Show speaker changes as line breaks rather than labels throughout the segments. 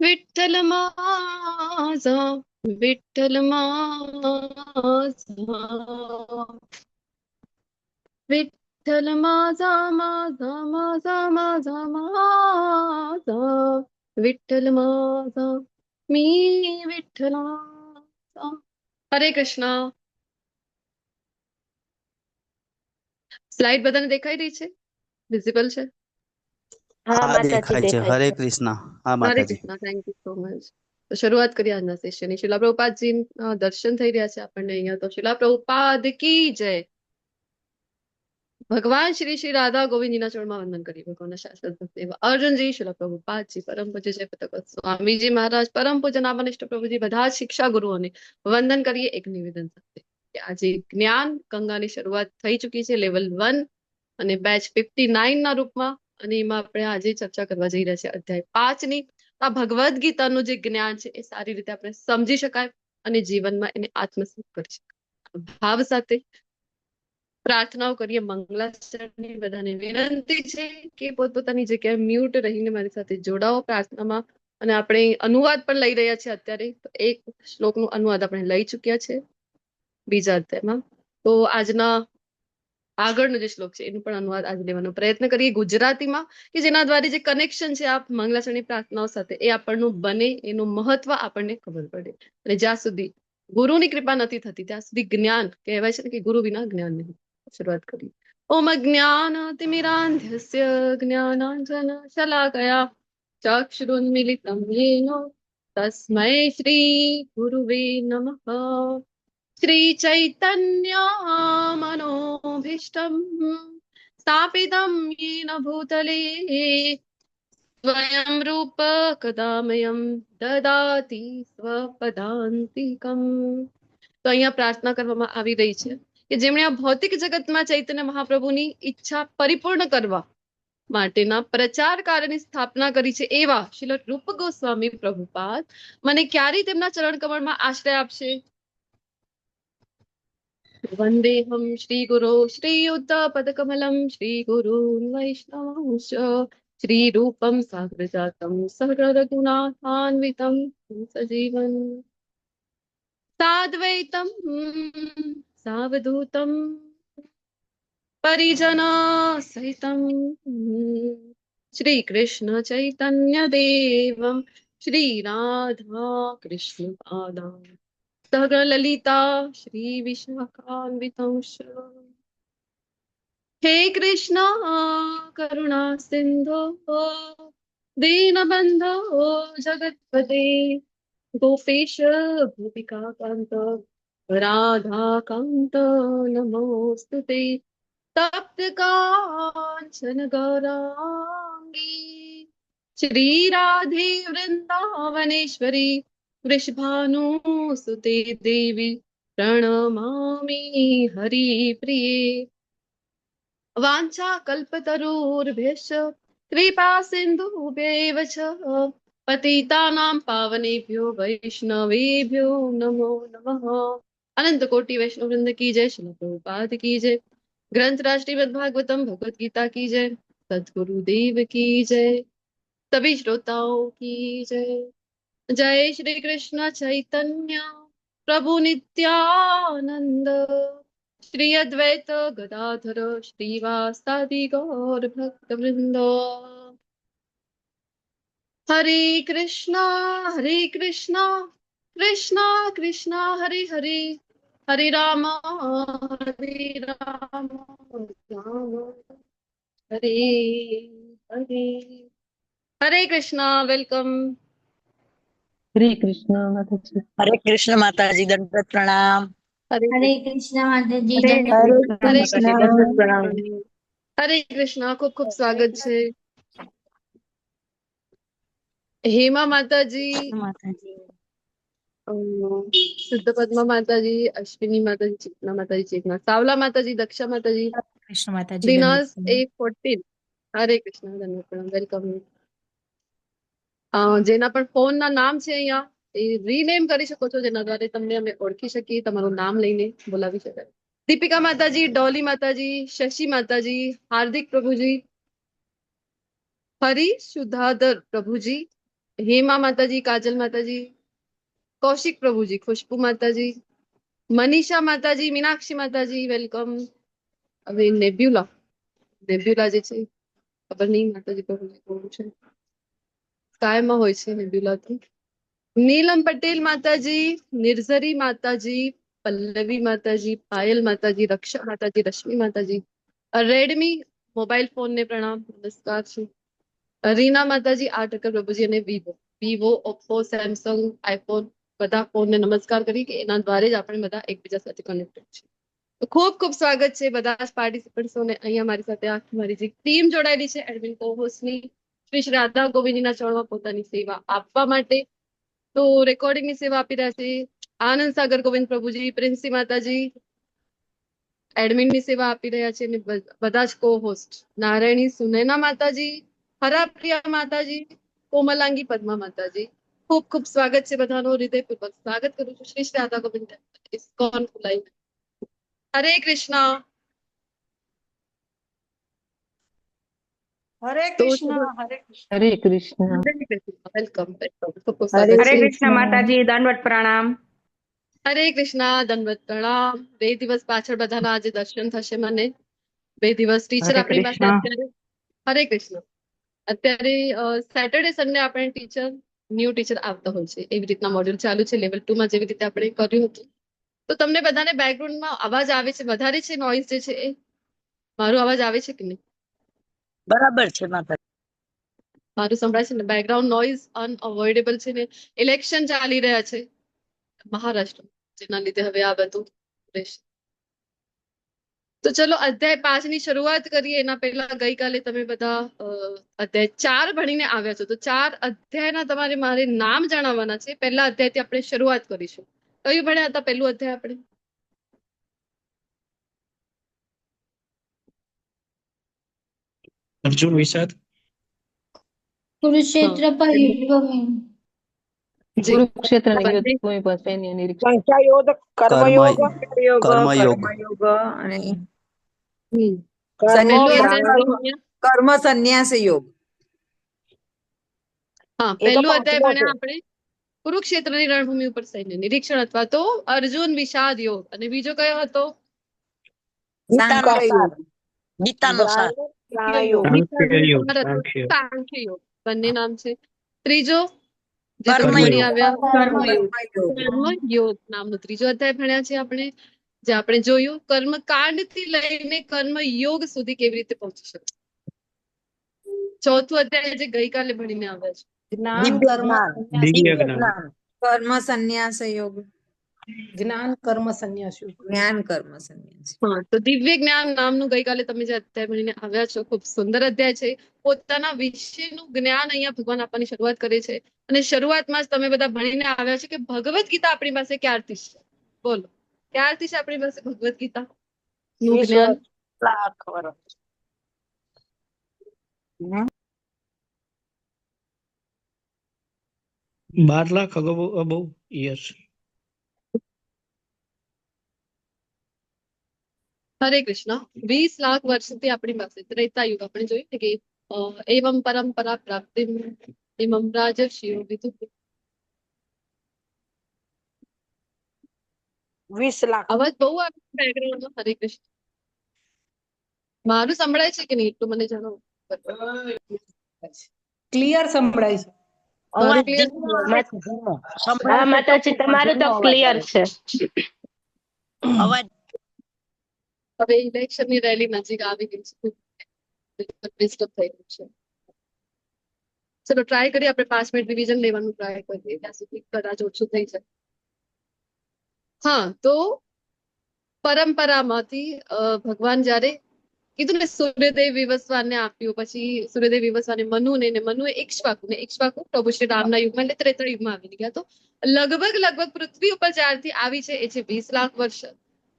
विठ्ठल माझा विठ्ठल माझा विठ्ठल माझा माझा माझा माझा माझा विठ्ठल माझा मी विठ्ठलाचा. હરે કૃષ્ણ. સ્લાઇડ બધાને દેખાઈ રહી છે? વિઝિબલ છે?
હા
હા
માતાજી
દેખાય છે.
દેખાય
હરે
છે.
કૃષ્ણ. હા
હરે
માતાજી.
Krishna. Thank you so much. તો શરૂઆત કરીએ આજના સેશનની. શિલા પ્રભુપાદજી દર્શન થઈ રહ્યા છે આપણને અહીંયા. તો શિલા પ્રભુપાદ કી જય. ભગવાન શ્રી શ્રી રાધા ગોવિંદજીના ચરણમાં વંદન કરીએ. ભગવાનના શાશ્વત ભક્ત એવા અર્જુનજી, શિલા પ્રભુપાદજી, પરમ પૂજ્ય જય પતક સ્વામીજી મહારાજ, પરમ પૂજ્ય નામનિષ્ઠ પ્રભુજી, બધા જ શિક્ષા ગુરુઓને વંદન કરીએ એક નિવેદન સાથે કે આજે જ્ઞાન ગંગાની શરૂઆત થઈ ચૂકી છે લેવલ 1 અને બેચ 59 ના રૂપમાં. અને એમાં આપણે આજે ચર્ચા કરવા જઈ રહ્યા છે અધ્યાય 5 ની. આ ભગવદ્ ગીતાનું જે જ્ઞાન છે એ સારી રીતે આપણે સમજી શકાય અને જીવનમાં એને આત્મસાત કરી શકાય. ભાવ સાથે પ્રાર્થનાઓ કરીએ. મંગલાચરણની બધાને વિનંતી છે કે પોતપોતાની જગ્યાએ મ્યુટ રહીને મારી સાથે જોડાઓ પ્રાર્થનામાં. અને આપણે અનુવાદ પણ લઈ રહ્યા છીએ અત્યારે. તો એક શ્લોકનું અનુવાદ આપણે લઈ ચુક્યા છે બીજા અધ્યાયમાં. તો આજના આગળનો જે શ્લોક છે એનું પણ અનુવાદ આજે લેવાનો પ્રયત્ન કરીએ ગુજરાતીમાં, કે જેના દ્વારા જે કનેક્શન છે આ મંગલાચરણની પ્રાર્થનાઓ સાથે એ આપણનું બને, એનું મહત્વ આપણને ખબર પડે. અને જ્યાં સુધી ગુરુની કૃપા નથી થતી ત્યાં સુધી જ્ઞાન કહેવાય છે ને કે ગુરુ વિના જ્ઞાન નહીં. શરૂઆત કરીએ. ઓમ અજ્ઞાનતિમિરાન્ધસ્ય જ્ઞાનાંજન શલાકયા ચક્ષુરુન્મિલિतं येन तस्मै श्री गुरुवे नमः. श्री चैतन्य मनोभीष्टं स्थापितं येन भूतले स्वयं रूप कदामयं ददाति स्वपदान्तिकम्. તો અહીંયા પ્રાર્થના કરવામાં આવી રહી છે કે જેમણે આ ભૌતિક જગતમાં ચૈતન્ય મહાપ્રભુની ઈચ્છા પરિપૂર્ણ કરવા માટેના પ્રચાર કાર્યની સ્થાપના કરી છે એવા શ્રીલ રૂપ ગોસ્વામી પ્રભુપાદ મને ક્યારે તેમના ચરણ કમળમાં આશ્રય આપશે? વંદેહમ શ્રી ગુરો શ્રીયુત પદકમલમ શ્રી ગુરૂન વૈષ્ણવાંશ્ચ શ્રી રૂપમ સાગ્રજાતમ સહૃદગુણાન્વિતમ સજીવન સાદ્વૈતમ સાવધૂતમ પરિજના સહિતમ શ્રી કૃષ્ણ ચૈતન્ય દેવમ શ્રી રાધા કૃષ્ણ પાદા સહગણ લલિતા શ્રી વિશાખાન્વિતંશ્ચ. હે કૃષ્ણ કરુણા સિંધો દીનબંધો જગતપતે ગોપેશ ગોપિકા કાંત રાધા કાંત નમોસ્તુતે. તપ્ત કાંચન ગૌરાંગી શ્રી રાધે વૃંદાવનેશ્વરી વૃષભાનુસુતે દેવી પ્રણમામિ હરિપ્રિયે. વાંછા કલ્પતરુર્ભ્યશ્ચ કૃપા સિંધુભ્યૈવ ચ પતિતાનાં પાવનેભ્યો વૈષ્ણવેભ્યો નમો નમઃ. અનંત કોટી વૈષ્ણવ વૃંદ કી જય. શ્રીલ પ્રભુપાદ કી જય. ગ્રંથ શ્રીમદ भागवतम भगवत गीता की जय. सद्गुरुदेव की जय. सभी श्रोताओं की जय. जय श्री कृष्ण चैतन्य प्रभु नित्यानंद श्री अद्वैत गदाधर श्रीवासादि गौर भक्त वृंद. हरे कृष्णा कृष्णा कृष्णा हरे हरे हरे राम राम हरे हरे. हरे कृष्णा. वेलकम.
હરે કૃષ્ણ માતાજી.
હરે કૃષ્ણ માતાજી, દંડવત પ્રણામ.
हरे
हरे कृष्णा माताजी
હરે
दंडवत
કૃષ્ણ
प्रणाम.
માતાજી, દંડવત પ્રણામ.
हरे कृष्णा. खूब खूब स्वागत છે. હેમા માતાજી,
માતાજી.
શુદ્ધ પદ્મા માતાજી, અશ્વિની માતાજી, ચેતના માતાજી, ચેતના સાવલા માતાજી, દક્ષા માતાજી,
કૃષ્ણ માતાજી
દિનાસ
દંડવત પ્રણામ.
A14. હરે કૃષ્ણ. ધન્યવાદ પ્રણામ. વેલકમ. જેના પણ ફોન ના નામ છે અહીંયા એ રીનેમ કરી શકો છો, જેના દ્વારા તમને અમે ઓળખી શકીએ, તમારું નામ લઈને બોલાવી શકાય. દીપિકા માતાજી, ડોલી માતાજી, શશી માતાજી, હાર્દિક પ્રભુજી, હરી સુધાધર પ્રભુજી, હેમા માતાજી, કાજલ માતાજી, કૌશિક પ્રભુજી, ખુશ્બુ માતાજી, મનીષા માતાજી, મીનાક્ષી માતાજી, વેલકમ. હવે નેબ્યુલા જે છે ખબર નહીં માતાજી પ્રભુજી કોણ છે, કાયમાં હોય છે નેબ્યુલા તો. નીલમ પટેલ માતાજી, નિર્ઝરી માતાજી, પલ્લવી માતાજી, પાયલ માતાજી, રક્ષા માતાજી, રશ્મિ માતાજી, રેડમી મોબાઈલ ફોન ને પ્રણામ, નમસ્કાર છે. રીના માતાજી, આ ટકર પ્રભુજી અને વિવો, ઓપ્પો, સેમસંગ, આઈફોન બધા ફોનને નમસ્કાર કરી કે એના દ્વારા જ આપણે બધા એકબીજા સાથે કનેક્ટેડ છે. તો ખૂબ ખૂબ સ્વાગત છે બધા પાર્ટિસિપન્ટ્સોને. અહીંયા મારી સાથે આખી મારી જે ટીમ જોડાયેલી છે એડમિન કોહોસ્ટની, શ્રી શ્રી રાધા ગોવિંદજીના ચરણમાં પોતાની સેવા આપવા માટે. તો રેકોર્ડિંગની સેવા આપી રહ્યા છે આનંદ સાગર ગોવિંદ પ્રભુજી, પ્રિન્સી માતાજી એડમિનની સેવા આપી રહ્યા છે, અને બધા જ કોહોસ્ટ નારાયણી સુનૈના માતાજી, હરાપ્રિયા માતાજી, કોમલાંગી પદ્મા માતાજી. ખૂબ ખૂબ સ્વાગત છે બધાનો, હૃદયપૂર્વક સ્વાગત કરું છું શ્રી શ્રી રાધા ગોવિંદ ઇસ્કોન ફુલાઈ. હરે કૃષ્ણ.
હરે
તો
કૃષ્ણ. હરે કૃષ્ણ.
હરે કૃષ્ણ.
વેલકમ. ખૂબ ખૂબ
હરે
સ્વાગત છે.
કૃષ્ણ માતાજી, દંડવત પ્રણામ.
હરે કૃષ્ણ, દંડવત પ્રણામ. 2 દિવસ પાછળ બધાના આજે દર્શન થશે મને. 2 દિવસ ટીચર
હરે
આપણી પાસે
કૃષ્ણ.
અત્યારે. હરે કૃષ્ણ. અત્યારે સેટરડે સન્ડે આપણે ટીચર ન્યૂ ટીચર આવતા હોય છે, એવી રીતના મોડ્યુલ ચાલુ છે લેવલ 2 માં, જેવી રીતે આપણે કર્યું હતું. તો તમને બધાને બેકગ્રાઉન્ડમાં અવાજ આવે છે, વધારે છે નોઈઝ જે છે એ? મારો અવાજ આવે છે કે નહીં?
બરાબર છે માતાજી.
મારું સંભળાય છે ને? બેકગ્રાઉન્ડ નોઈઝ અનઅવોઇડેબલ છે ને. ઇલેક્શન ચાલી રહ્યા છે મહારાષ્ટ્ર, જેના લીધે હવે આ બધું રહેશે. તો ચલો અધ્યાય 5 ની શરૂઆત કરીએ. એના પહેલા ગઈકાલે તમે બધા અધ્યાય 4 ભણીને આવ્યા છો, તો 4 અધ્યાયના તમારે મારે નામ જણાવવાના છે. પહેલા અધ્યાયથી આપણે શરૂઆત કરીશું. કયું ભણ્યા હતા પહેલું અધ્યાય આપણે?
અર્જુન વિષાદ.
कुरुक्षेत्र पर युद्ध में
જી
કુરુક્ષેત્રની
બંને.
યુદ્ધભૂમિ પર સૈન્ય નિરીક્ષણ.
સંખ્યાયોગ, કર્મયોગ,
કર્મયોગ
કર્મયોગ.
કર્મયોગ અને
હમ.
કર્મ
પહેલું અધ્યાય
સંન્યાસ
ભણ્યા.
કર્મ સંન્યાસ યોગ.
હા,
એ તો
પહેલું અધ્યાય
5મો છે.
ભણ્યા આપણે કુરુક્ષેત્રની રણભૂમિ ઉપર સૈન્ય નિરીક્ષણ અથવા તો અર્જુન વિષાદ યોગ. અને બીજો કયો હતો?
ગીતાનો
સાંખ્ય
સાર.
યોગ.
ગીતાનો સાર.
પ્રાણાયોગ.
સાંખ્યયોગ.
સાંખ્ય
સાંખ્ય.
યોગ. બંને નામ છે. ત્રીજો જે તમે
કર્મયોગ.
ભણી આવ્યા,
કર્મયોગ.
કર્મ યોગ નામનો ત્રીજો અધ્યાય ભણ્યા છે આપણે, જે આપણે જોયું કર્મકાંડ થી લઈને કર્મ યોગ સુધી કેવી રીતે પહોંચી શકે. ચોથું અધ્યાય જે ગઈકાલે ભણીને આવ્યા છે.
જ્ઞાન
દિવ્ય
કર્મ
જ્ઞાન.
સંન્યાસ
દિવ્ય
દિવ્ય
જ્ઞાન.
જ્ઞાન.
કર્મ સંન્યાસ યોગ.
જ્ઞાન કર્મ સંન્યાસ યોગ.
જ્ઞાન કર્મ સંન્યાસ.
હા, તો દિવ્ય જ્ઞાન નામનું ગઈકાલે તમે જે અધ્યાય ભણીને આવ્યા છો, ખૂબ સુંદર અધ્યાય છે. પોતાના વિશેનું જ્ઞાન અહીંયા ભગવાન આપવાની શરૂઆત કરે છે. અને શરૂઆતમાં જ તમે બધા ભણીને આવ્યા છે કે ભગવદ ગીતા આપણી પાસે ક્યારથી છે? બોલો, ક્યારથી છે આપણી પાસે ભગવદ ગીતા નું
20
જ્ઞાન?
લાખ વર્ષ.
12 લાખ અબવ યસ.
હરે કૃષ્ણ. 20 લાખ વર્ષથી આપણી પાસે ત્રેતા યુગ આપણે જોયું ને કે એવમ પરંપરા પ્રાપ્તિ એવમ રાજર્ષિઓ વિદુર.
20 લાખ.
અવાજ બહુ આવે છે બેકગ્રાઉન્ડમાં. હરે કૃષ્ણ. મારું સંભળાય છે કે નહીં એટલું મને જણાવો.
ક્લિયર સંભળાય છે.
અવાજ
મારું ક્લિયર
ધીમો આવે છે, ધીમો.
હા
સંભળાય છે
માતાજી,
ચોખ્ખું,
તમારું તો
ધીમો અવાજ
ક્લિયર
આવે
છે.
અવાજ.
હવે ઇલેક્શનની રેલી નજીક આવી ગઈ છે, ડિસ્ટર્બ થઈ ગયું છે. ચલો ટ્રાય કરીએ આપણે 5 મિનિટ રિવિઝન લેવાનું ટ્રાય કરીએ, ત્યાં સુધી કદાચ ઓછું થઈ જાય. હા, તો પરંપરામાંથી ભગવાન જ્યારે કીધું ને સૂર્યદેવ વિવસ્વાનને આપ્યું, પછી સૂર્યદેવ વિવસ્વાને મનુને, ને મનુએ ઇક્ષ્વાકુ પ્રભુ શ્રી રામના યુગમાં એટલે ત્રેતા યુગમાં આવી ગયા. તો લગભગ પૃથ્વી ઉપર જ્યારથી આવી છે એ છે 20 લાખ વર્ષ.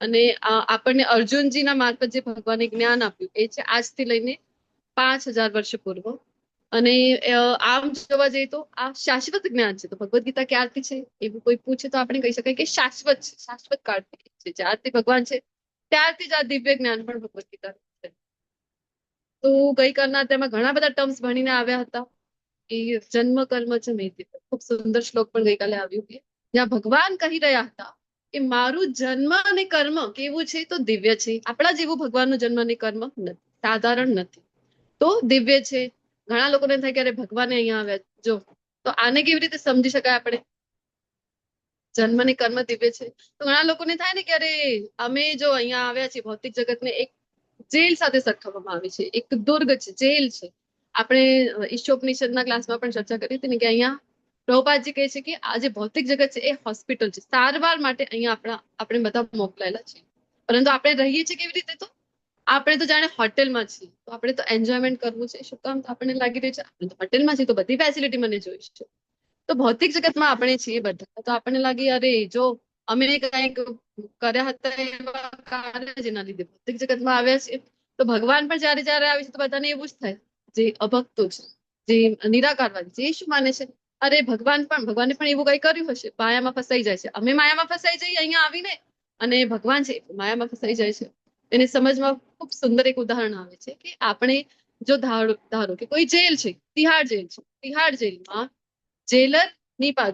અને આપણને અર્જુનજીના મારફત જે ભગવાને જ્ઞાન આપ્યું એ છે આજથી લઈને 5000 વર્ષ પૂર્વ. અને આમ જોવા જઈએ તો આ શાશ્વત જ્ઞાન છે. તો ભગવદ ગીતા ક્યારથી છે એવું કોઈ પૂછે તો આપણે કહી શકાય કે શાશ્વત છે, શાશ્વત કાળથી છે. જ્યારથી ભગવાન છે ત્યારથી જ આ દિવ્ય જ્ઞાન પણ ભગવદ ગીતા છે. તો ગઈકાલના તેમાં ઘણા બધા ટર્મ્સ ભણીને આવ્યા હતા કે જન્મ કર્મ છે મેથી. ખૂબ સુંદર શ્લોક પણ ગઈકાલે આવ્યું કે જ્યાં ભગવાન કહી રહ્યા હતા કે મારું જન્મ અને કર્મ કેવું છે તો દિવ્ય છે. આપણા જેવું ભગવાનનું જન્મ અને કર્મ નથી, સાધારણ નથી, તો દિવ્ય છે. ઘણા લોકોને થાય કે અરે ભગવાને અહીંયા આવ્યા. જો તો આને કેવી રીતે સમજી શકાય આપણે? જન્મ અને કર્મ દિવ્ય છે તો ઘણા લોકોને થાય ને કે અરે અમે જો અહીંયા આવ્યા છીએ ભૌતિક જગતને એક જેલ સાથે સરખાવવામાં આવે છે, એક દુર્ગ છે, જેલ છે. આપણે ઈશોપનિષદના ક્લાસમાં પણ ચર્ચા કરી હતી ને કે અહીંયા પ્રભુપાદજી કહે છે કે આ જે ભૌતિક જગત છે એ હોસ્પિટલ છે, સારવાર માટે અહીંયા આપણે બધા મોકલાયેલા છે. પરંતુ આપણે રહીએ છીએ કેવી રીતે? તો આપણે તો જાણે હોટેલમાં છીએ, તો આપણે તો એન્જોયમેન્ટ કરવું છે. શું કામ? તો આપણને લાગી રહ્યું છે આપણે તો હોટેલમાં છીએ તો બધી ફેસિલિટી મને જોઈશ છે. તો ભૌતિક જગતમાં આપણે છીએ બધા, તો આપણને લાગે અરે જો અમે કંઈક કર્યા હતા એવા કાર્ય જેના લીધે ભૌતિક જગતમાં આવ્યા છે. તો ભગવાન પણ જયારે જયારે આવે છે તો બધાને એવું જ થાય, જે અભક્તો છે, જે નિરાકારવાદી છે, એ શું માને છે? અરે ભગવાને પણ એવું કઈ કર્યું હશે, માયામાં ફસાઈ જાય છે. અમે માયામાં ફસાઈ જઈએ અહીંયા આવીને, અને ભગવાન છે માયામાં ફસાઈ જાય છે. એને સમજમાં ખૂબ સુંદર એક ઉદાહરણ આવે છે કે આપણે જો ધારો કે કોઈ જેલ છે, તિહાડ જેલ છે, તિહાડ જેલમાં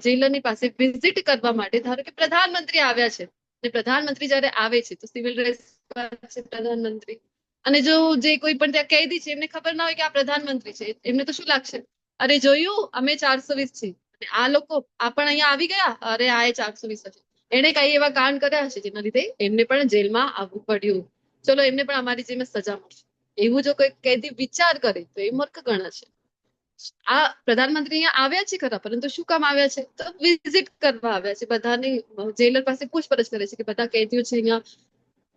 જેલરની પાસે વિઝિટ કરવા માટે ધારો કે પ્રધાનમંત્રી આવ્યા છે, અને પ્રધાનમંત્રી જયારે આવે છે તો સિવિલ ડ્રેસ છે પ્રધાનમંત્રી, અને જો જે કોઈ પણ ત્યાં કેદી છે એમને ખબર ના હોય કે આ પ્રધાનમંત્રી છે, એમને તો શું લાગશે? અરે જોયું, અમે 420 છીએ અને આ લોકો આ પણ અહીંયા આવી ગયા, અરે આ 420 છે. એને કઈ એવા કાંડ કર્યા હશે જેના લીધે એમને પણ જેલમાં આવવું પડ્યું. ચલો એમને પણ અમારી જેમ સજા મળશે. એવું જો કોઈ કેદી વિચાર કરે તો એ મૂર્ખ ગણાશે. આ પ્રધાનમંત્રી અહીંયા આવ્યા છે ખરા, પરંતુ શું કામ આવ્યા છે? તો વિઝિટ કરવા આવ્યા છે. બધાની જેલર પાસે પૂછપરછ કરે છે કે બધા કેદીઓ છે અહીંયા.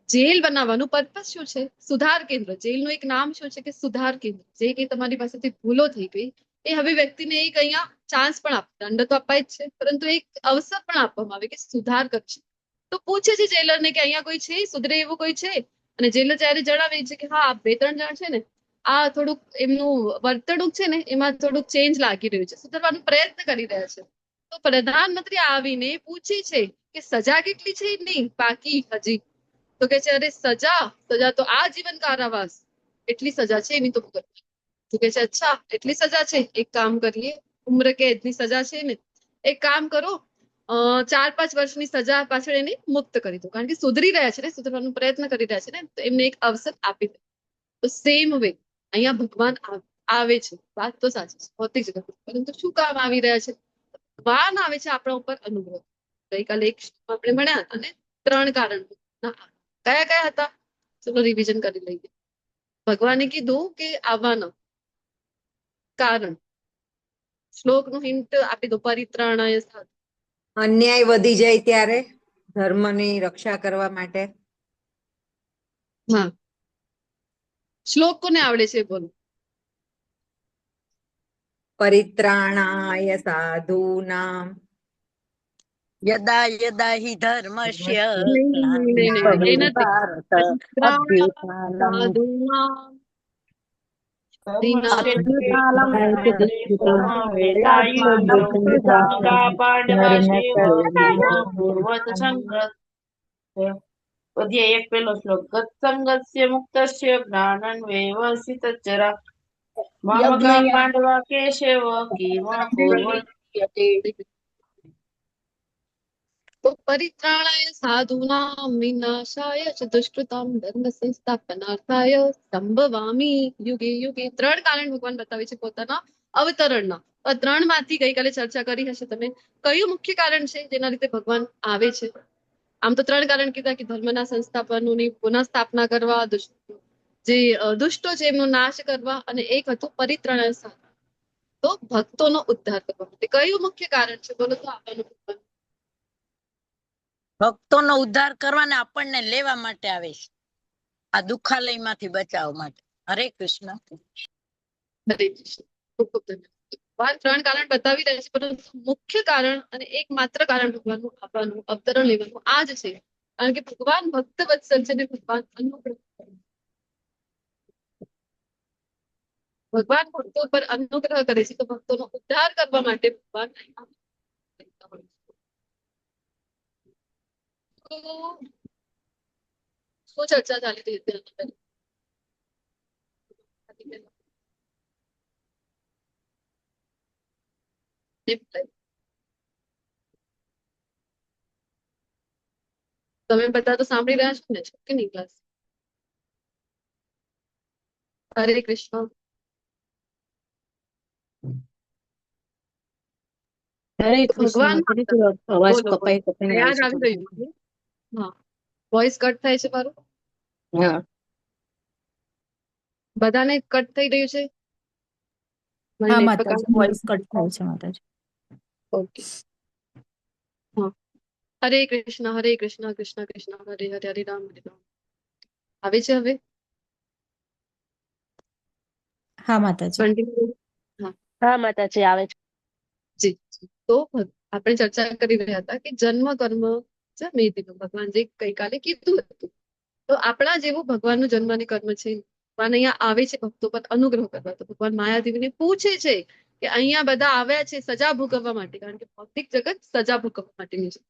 જેલ બનાવવાનું પર્પસ શું છે? સુધાર કેન્દ્ર. જેલનું એક નામ શું છે? કે સુધાર કેન્દ્ર. જે કે તમારી પાસેથી ભૂલો થઈ ગઈ એ હવે વ્યક્તિને એક અહીંયા ચાન્સ પણ આપે, દંડ તો અપાય જ છે, પરંતુ એક અવસર પણ આપવામાં આવે કે સુધાર કરશે. તો પૂછે છે જેલરને કે અહીંયા કોઈ છે, સુધરે એવું કોઈ છે? અને જેલર જ્યારે જણાવે છે કે હા 2-3 જણ છે ને, આ થોડુંક એમનું વર્તણૂક છે ને એમાં થોડુંક ચેન્જ લાગી રહ્યું છે, સુધારવાનો પ્રયત્ન કરી રહ્યા છે. તો પ્રધાનમંત્રી આવીને પૂછે છે કે સજા કેટલી છે? નહીં, બાકી હજી. તો કે છે અરે સજા તો આજીવન કારાવાસ, એટલી સજા છે એની તો. તો કે છે અચ્છા એટલી સજા છે, એક કામ કરીએ, ઉમ્ર કેદની સજા છે ને, એક કામ કરો 4-5 વર્ષની સજા પાછળ એને મુક્ત કરી દો, કારણ કે સુધરી રહ્યા છે ને, સુધરવાનો પ્રયત્ન કરી રહ્યા છે ને, તો એમને એક અવસર આપી દો. તો સેમ વે અહીંયા ભગવાન આવે છે. વાત તો સાચી છે ભૌતિક જગત, પરંતુ શું કામ આવી રહ્યા છે? ભગવાન આવે છે આપણા ઉપર અનુગ્રહ. ગઈકાલે એક આપણે ભણ્યા અને 3 કારણ કયા કયા હતા? ચલો રિવિઝન કરી લઈએ. ભગવાને કીધું કે આવવાના કારણ, શ્લોકનું હિન્ટ આપી દો. પરિત્રાણાય સાધુ.
અન્યાય વધી જાય ત્યારે ધર્મની રક્ષા કરવા માટે.
હા, શ્લોક કોને આવડે છે બોલો?
પરિત્રાણાય સાધૂનામ.
યદા યદા હિ ધર્મસ્ય
નહીં, એ નથી.
ભારત અભ્યુત્થાનમ
સાધુનાં દીનાં
અભ્યુત્થાનમ
અધ્યાય 1 પહેલો શ્લોક. ગત્સંગસ્ય મુક્તસ્ય જ્ઞાનન્વેવ સિતચ્ચરા મમકા પાંડવા કેશવ કિમ કુર્વન્તિ.
તો પરિત્રાણાય સાધૂનાં વિનાશાય ચ દુષ્કૃતામ ધર્મ સંસ્થાપનાર્થાય સંભવામિ યુગે યુગે. 3 કારણ ભગવાન બતાવે છે પોતાના અવતરણના. આ 3 માંથી ગઈકાલે ચર્ચા કરી હશે તમે. કયું મુખ્ય કારણ છે જેના લીધે ભગવાન આવે છે? આમ તો 3 કારણ કીધા કે ધર્મના સંસ્થાપનોની પુનઃસ્થાપના કરવા, જે દુષ્ટો છે એમનો નાશ કરવા, અને એક હતું પરિત્રાણાય સાધુ, તો ભક્તોનો ઉદ્ધાર કરવા માટે. કયું મુખ્ય કારણ છે બોલો તો આવવાનું ભગવાન?
ભક્તોનો ઉદ્ધાર કરવાને આપણને લેવા માટે આવે છે, આ દુખાલયમાંથી બચાવવા માટે. હરે કૃષ્ણ.
હરે કૃષ્ણ. ખૂબ ખૂબ ધન્યવાદ. ભગવાન 3 કારણ બતાવી રહ્યા છે, પરંતુ મુખ્ય કારણ અને એકમાત્ર કારણ ભગવાનનું આવવાનું, અવતરણ લેવાનું આ જ છે. કારણ કે ભગવાન ભક્ત વત્સલ છે ને ભગવાન અનુગ્રહ. ભગવાન ભક્તો પર અનુગ્રહ કરે છે, તો ભક્તોનો ઉદ્ધાર કરવા માટે ભગવાન શું ચર્ચા ચાલી રહી હતી? તમે બધા તો સાંભળી રહ્યા છો ને, છે કે નહીં ક્લાસ? હરે કૃષ્ણ.
હરે
ભગવાન
અવાજ
બોલો બોલો.
કપાઈને
યાદ આવી રહ્યું છે. હા, વોઇસ કટ થાય છે મારું?
હા
બધાને કટ થઈ રહ્યું છે?
હા
મને
માતાજી વોઇસ કટ થાય છે માતાજી.
ઓકે. હા, હરે કૃષ્ણ કૃષ્ણ કૃષ્ણ હરે હરે હરે રામ હરે રામ. આવે છે હવે?
હા માતાજી.
કન્ટિન્યુ. હા
હા માતાજી આવે છે.
જી જી. તો આપણે ચર્ચા કરી રહ્યા હતા કે જન્મ કર્મ છે મેદિનો, ભગવાન જે ગઈકાલે કીધું હતું. તો આપણા જેવું ભગવાનનું જન્મની કર્મ છે. ભગવાન અહીંયા આવે છે ભક્તો પર અનુગ્રહ કરવા. તો ભગવાન માયાદેવીને પૂછે છે કે અહીંયા બધા આવ્યા છે સજા ભોગવવા માટે, કારણ કે ભૌતિક જગત સજા ભોગવવા માટેની છે.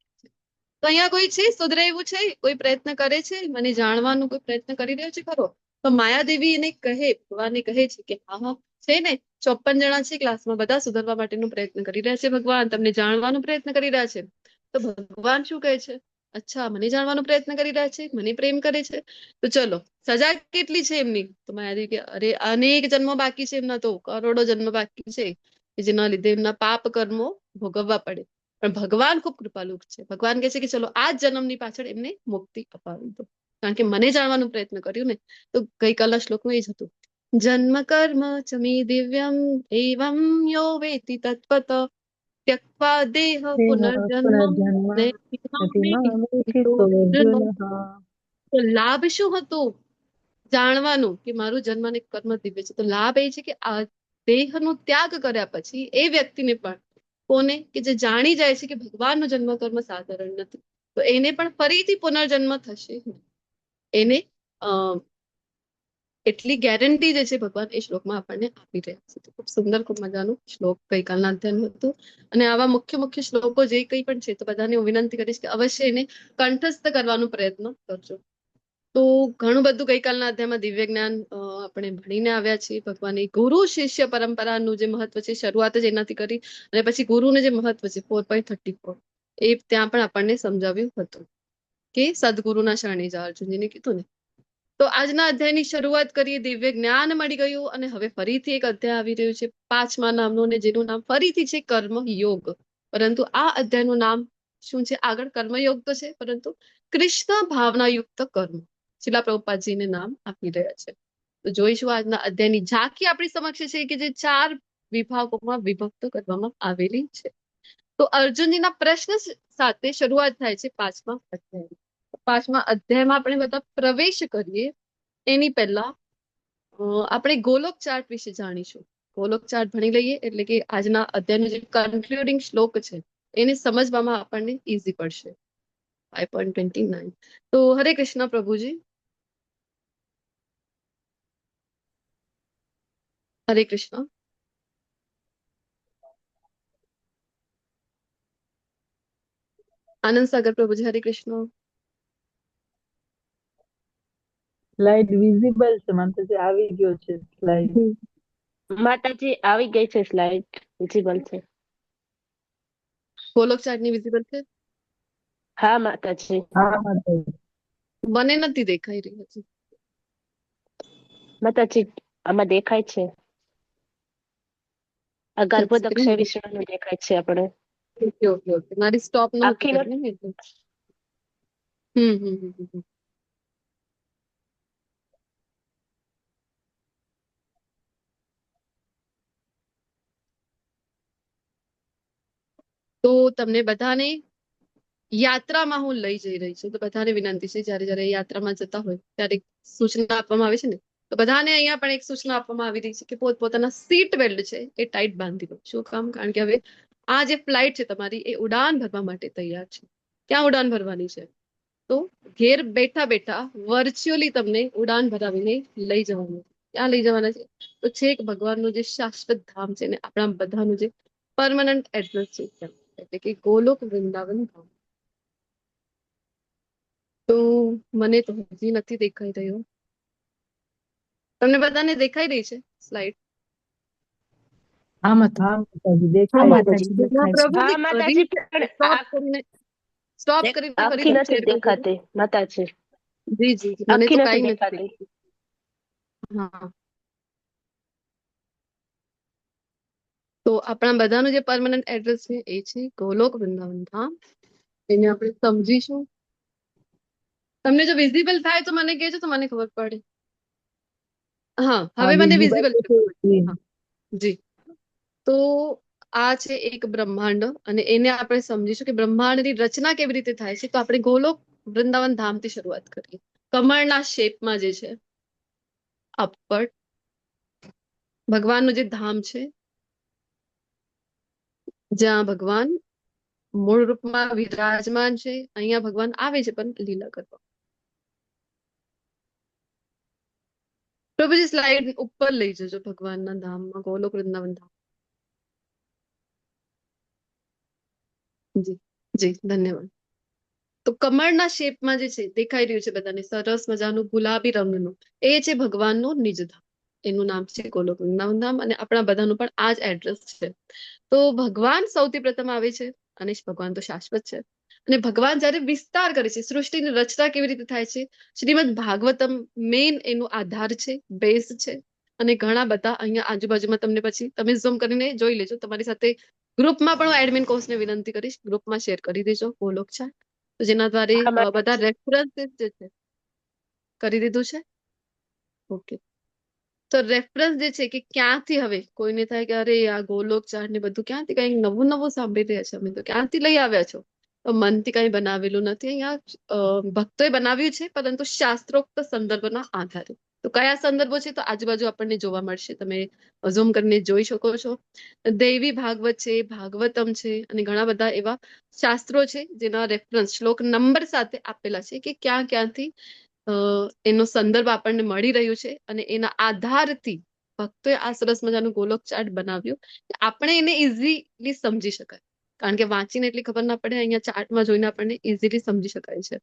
તો અહીંયા કોઈ છે સુધરે એવું છે? કોઈ પ્રયત્ન કરે છે? મને જાણવાનું કોઈ પ્રયત્ન કરી રહ્યો છે ખરો? તો માયાદેવી એને કહે, ભગવાનને કહે છે કે હા હા છે ને, 54 જણા છે ક્લાસમાં, બધા સુધરવા માટેનો પ્રયત્ન કરી રહ્યા છે. ભગવાન તમને જાણવાનો પ્રયત્ન કરી રહ્યા છે. તો ભગવાન શું કહે છે? અચ્છા, મને જાણવાનો પ્રયત્ન કરી રહ્યા છે, મને પ્રેમ કરે છે, તો ચલો સજા કેટલી છે એમની? તો માયાદેવી કે અરે અનેક જન્મ બાકી છે એમના, તો કરોડો જન્મ બાકી છે કે જેના લીધે એમના પાપ કર્મો ભોગવવા પડે. પણ ભગવાન ખૂબ કૃપાળુ છે. ભગવાન કહે છે કે ચલો આ જ જન્મની પાછળ એમને મુક્તિ અપાવી દો, કારણ કે મને જાણવાનો પ્રયત્ન કર્યો ને. તો ગઈકાલના શ્લોકમાં એ જ હતું, જન્મ કર્મ ચ મે દિવ્યમ એવં યો વેતિ તત્વત ત્યક્ત્વા દેહ પુનર્જન્મ તો લાભ શું હતો જાણવાનું કે મારું જન્મ અને કર્મ દિવ્ય છે? તો લાભ એ છે કે આ દેહનો ત્યાગ કર્યા પછી એ વ્યક્તિને પણ, કોને કે જે જાણી જાય છે કે ભગવાનનો જન્મ કર્મ સાધારણ નથી, તો એને પણ ફરીથી પુનર્જન્મ થશે. એને એટલી ગેરંટી જે છે ભગવાન એ શ્લોકમાં આપણને આપી રહ્યા છે. ખૂબ સુંદર, ખૂબ મજાનું શ્લોક ગઈકાલના અધ્યાયનું હતું. અને આવા મુખ્ય મુખ્ય શ્લોકો જે કંઈ પણ છે તો બધાને હું વિનંતી કરીશ કે અવશ્ય એને કંઠસ્થ કરવાનો પ્રયત્ન કરજો. તો ઘણું બધું ગઈકાલના અધ્યાયમાં દિવ્ય જ્ઞાન આપણે ભણીને આવ્યા છીએ. ભગવાને ગુરુ શિષ્ય પરંપરાનું જે મહત્વ છે શરૂઆત જ એનાથી કરી, અને પછી ગુરુનું જે મહત્વ છે 4.34 એ ત્યાં પણ આપણને સમજાવ્યું હતું કે સદગુરુના શરણે જા, અર્જુનજીને કીધું ને. તો આજના અધ્યાયની શરૂઆત કરીએ. દિવ્ય જ્ઞાન મળી ગયું અને હવે ફરીથી એક અધ્યાય આવી રહ્યું છે 5મા નામનું, ને જેનું નામ ફરીથી છે કર્મ યોગ. પરંતુ આ અધ્યાયનું નામ શું છે? આગળ કર્મયોગ તો છે, પરંતુ કૃષ્ણ ભાવનાયુક્ત કર્મ શિલા પ્રભુપાદજીને નામ આપી રહ્યા છે. તો જોઈશું આજના અધ્યાયની ઝાંખી આપણી સમક્ષ છે કે જે 4 વિભાગોમાં વિભક્ત કરવામાં આવેલી છે. તો અર્જુનજીના પ્રશ્ન સાથે શરૂઆત થાય છે 5મા અધ્યાય. 5મા અધ્યાયમાં આપણે બધા પ્રવેશ કરીએ એની પહેલા આપણે ગોલોક ચાર્ટ વિશે જાણીશું. ગોલોક ચાર્ટ ભણી લઈએ એટલે કે આજના અધ્યાયનો જે કન્ક્લુડિંગ શ્લોક છે એને સમજવામાં આપણને ઈઝી પડશે. 5.29. તો હરે કૃષ્ણ પ્રભુજી. હરે કૃષ્ણ. આનંદ સાગર પ્રભુજી હરે કૃષ્ણ.
સ્લાઇડ વિઝિબલ છે માતાજી, આવી ગયો છે સ્લાઇડ.
માતાજી આવી ગઈ છે સ્લાઇડ, વિઝિબલ છે.
ગોલોક ચાર્ટ ની વિઝિબલ છે?
હા માતાજી.
હા માતાજી.
મને નથી દેખાઈ રહી છે
માતાજી આમાં દેખાય છે, આ ગર્ભોદક્ષ
સ્ક્રીન.
વિષયનું દેખાય છે આપણે.
ઓકે ઓકે ઓકે, મારી સ્ટોપ ન
આખી
હતી કરવી ને એટલે. હમ હમ હમ હમ. તો તમને બધાને યાત્રામાં હું લઈ જઈ રહી છું. તો બધાને વિનંતી છે જ્યારે જ્યારે યાત્રામાં જતા હોય ત્યારે સૂચના આપવામાં આવે છે ને, તો બધાને અહીંયા પણ એક સૂચના આપવામાં આવી રહી છે કે પોતપોતાના સીટ બેલ્ટ છે એ ટાઈટ બાંધી લો. શું કામ? કારણ કે હવે આ જે ફ્લાઇટ છે તમારી એ ઉડાન ભરવા માટે તૈયાર છે. ક્યાં ઉડાન ભરવાની છે? તો ઘેર બેઠા બેઠા વર્ચ્યુઅલી તમને ઉડાન ભરાવીને લઈ જવાનું છે. ક્યાં લઈ જવાના છે? તો છેક ભગવાનનું જે શાશ્વત ધામ છે ને, આપણા બધાનું જે પરમનન્ટ એડ્રેસ છે ત્યાં, એટલે કે ગોલોક વૃંદાવન ધામ. તો મને તો હજી નથી દેખાઈ રહ્યો. તમને બધાને દેખાઈ રહી છે સ્લાઇડ?
હા માતા
હા માતાજી
હા
દેખાય છે.
માતાજી દેખાય છે.
પ્રભુજી
હા માતાજી પણ
સ્ટોપ
દેખ-
કરીને ફરી
આખી
તમે
નથી
શેર કરી દેજો.
દેખાતી માતાજી,
જી જી જી, મને
આખી
તો
નથી
કાંઈ નથી
દેખાતી.
દેખાતું. હા, તો આપણા બધાનું જે પરમનન્ટ એડ્રેસ છે એ છે ગોલોક વૃંદાવન ધામ. એને આપણે સમજીશું. તમને જો વિઝિબલ થાય તો મને કહેજો તો મને ખબર પડે. હા,
હા
હવે મને
visible
વિઝિબલ
તો છે screen.
હા જી. તો આ છે એક બ્રહ્માંડ અને એને આપણે સમજીશું કે બ્રહ્માંડની રચના કેવી રીતે થાય છે. તો આપણે ગોલોક વૃંદાવન ધામથી શરૂઆત કરીએ. કમળના શેપમાં જે છે અપવર્ડ ભગવાનનું જે ધામ છે, જ્યાં ભગવાન મૂળ રૂપમાં વિરાજમાન છે. અહીંયા ભગવાન આવે છે પણ લીલા કરવા. પ્રભુજી સ્લાઇડ ઉપર લઈ જજો ભગવાનના ધામમાં, ગોલોક વૃંદાવન ધામ. જી જી, ધન્યવાદ. તો કમળના શેપમાં જે છે દેખાઈ રહ્યું છે બધાને સરસ મજાનું ગુલાબી રંગનું, એ છે ભગવાનનું નિજ ધામ. એનું નામ છે ગોલોક વૃંદાવન ધામ અને આપણા બધાનું પણ આ જ એડ્રેસ છે. તો ભગવાન સૌથી પ્રથમ આવે છે અને ભગવાન તો શાશ્વત છે. અને ભગવાન જ્યારે વિસ્તાર કરે છે, સૃષ્ટિની રચના કેવી રીતે થાય છે, શ્રીમદ ભાગવતમ મેઇન એનો આધાર છે, બેઝ છે. અને ઘણા બધા અહીંયા આજુબાજુમાં તમને પછી તમે ઝૂમ કરીને જોઈ લેજો. તમારી સાથે ગ્રુપમાં પણ હું એડમિન કોર્સને વિનંતી કરીશ, ગ્રુપમાં શેર કરી દેજો ગોલોક ચાર્ટ, તો જેના દ્વારા
હા
બધા
માતાજી.
રેફરન્સીસ જે છે કરી દીધું છે. ઓકે, તો રેફરન્સ જે છે કે ક્યાંથી હવે કોઈને થાય કે અરે આ ગોલોક ચાર્ટ ને બધું ક્યાંથી કઈ નવું નવું સાંભળી રહ્યા છે, અમે તો ક્યાંથી લઈ આવ્યા છો. તો મનથી કઈ બનાવેલું નથી. અહીંયા ભક્તોએ બનાવ્યું છે પરંતુ શાસ્ત્રોક્ત સંદર્ભના આધારે. તો કયા સંદર્ભો છે? તો આજુબાજુ આપણને જોવા મળશે, તમે ઝૂમ કરીને જોઈ શકો છો. દૈવી ભાગવત છે, ભાગવતમ છે અને ઘણા બધા એવા શાસ્ત્રો છે જેના રેફરન્સ શ્લોક નંબર સાથે આપેલા છે કે ક્યાં ક્યાંથી એનો સંદર્ભ આપણને મળી રહ્યું છે. અને એના આધારથી ભક્તોએ આ સરસ મજાનું ગોલોક ચાર્ટ બનાવ્યું કે આપણે એને ઇઝીલી સમજી શકાય. કારણ કે વાંચીને એટલી ખબર ના પડે, અહીંયા ચાર્ટમાં જોઈને આપણને ઇઝીલી સમજી શકાય છે.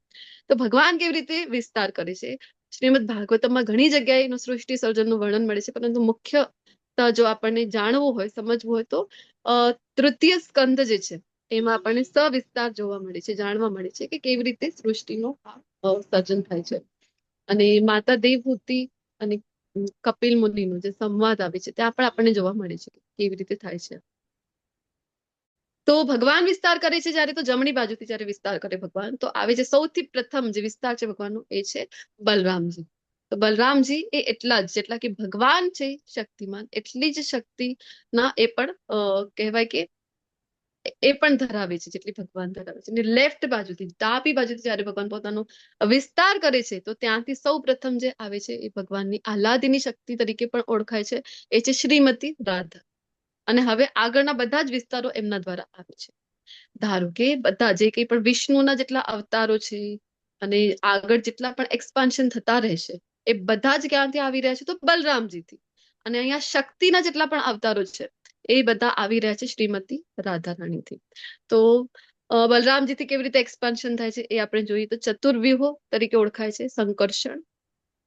તો ભગવાન કેવી રીતે વિસ્તાર કરે છે, શ્રીમદ ભાગવતમમાં ઘણી જગ્યાએ એનું સૃષ્ટિ સર્જનનું વર્ણન મળે છે, પરંતુ મુખ્ય જો આપણને જાણવું હોય, સમજવું હોય તો તૃતીય સ્કંદ જે છે એમાં આપણને સવિસ્તાર જોવા મળે છે, જાણવા મળે છે કે કેવી રીતે સૃષ્ટિનું સર્જન થાય છે. અને માતા દેવહૂતિ અને કપિલ મુનિનો જે સંવાદ આવે છે ત્યાં પણ આપણને જોવા મળે છે કે કેવી રીતે થાય છે. તો ભગવાન વિસ્તાર કરે છે જ્યારે, તો જમણી બાજુથી જ્યારે વિસ્તાર કરે ભગવાન, તો આવે છે સૌથી પ્રથમ જે વિસ્તાર છે ભગવાનનો એ છે બલરામજી. તો બલરામજી એ એટલા જ જેટલા કે ભગવાન છે શક્તિમાન, એટલી જ શક્તિના એ પણ કહેવાય કે એ પણ ધરાવે છે જેટલી ભગવાન ધરાવે છે. અને લેફ્ટ બાજુથી, ડાબી બાજુથી જ્યારે ભગવાન પોતાનો વિસ્તાર કરે છે તો ત્યાંથી સૌ પ્રથમ જે આવે છે એ ભગવાનની આહ્લાદિની શક્તિ તરીકે પણ ઓળખાય છે, એ છે શ્રીમતી રાધા. અને હવે આગળના બધા જ વિસ્તારો એમના દ્વારા આવે છે. ધારો કે બધા જે કંઈ પણ વિષ્ણુના જેટલા અવતારો છે અને આગળ જેટલા પણ એક્સપાન્શન થતા રહેશે એ બધા જ ક્યાંથી આવી રહ્યા છે? તો બલરામજીથી. અને અહીંયા શક્તિના જેટલા પણ અવતારો છે એ બધા આવી રહ્યા છે શ્રીમતી રાધા રાણીથી. તો બલરામજીથી કેવી રીતે એક્સપાન્શન થાય છે એ આપણે જોઈએ તો ચતુર્વ્યુહો તરીકે ઓળખાય છે, સંકર્ષણ,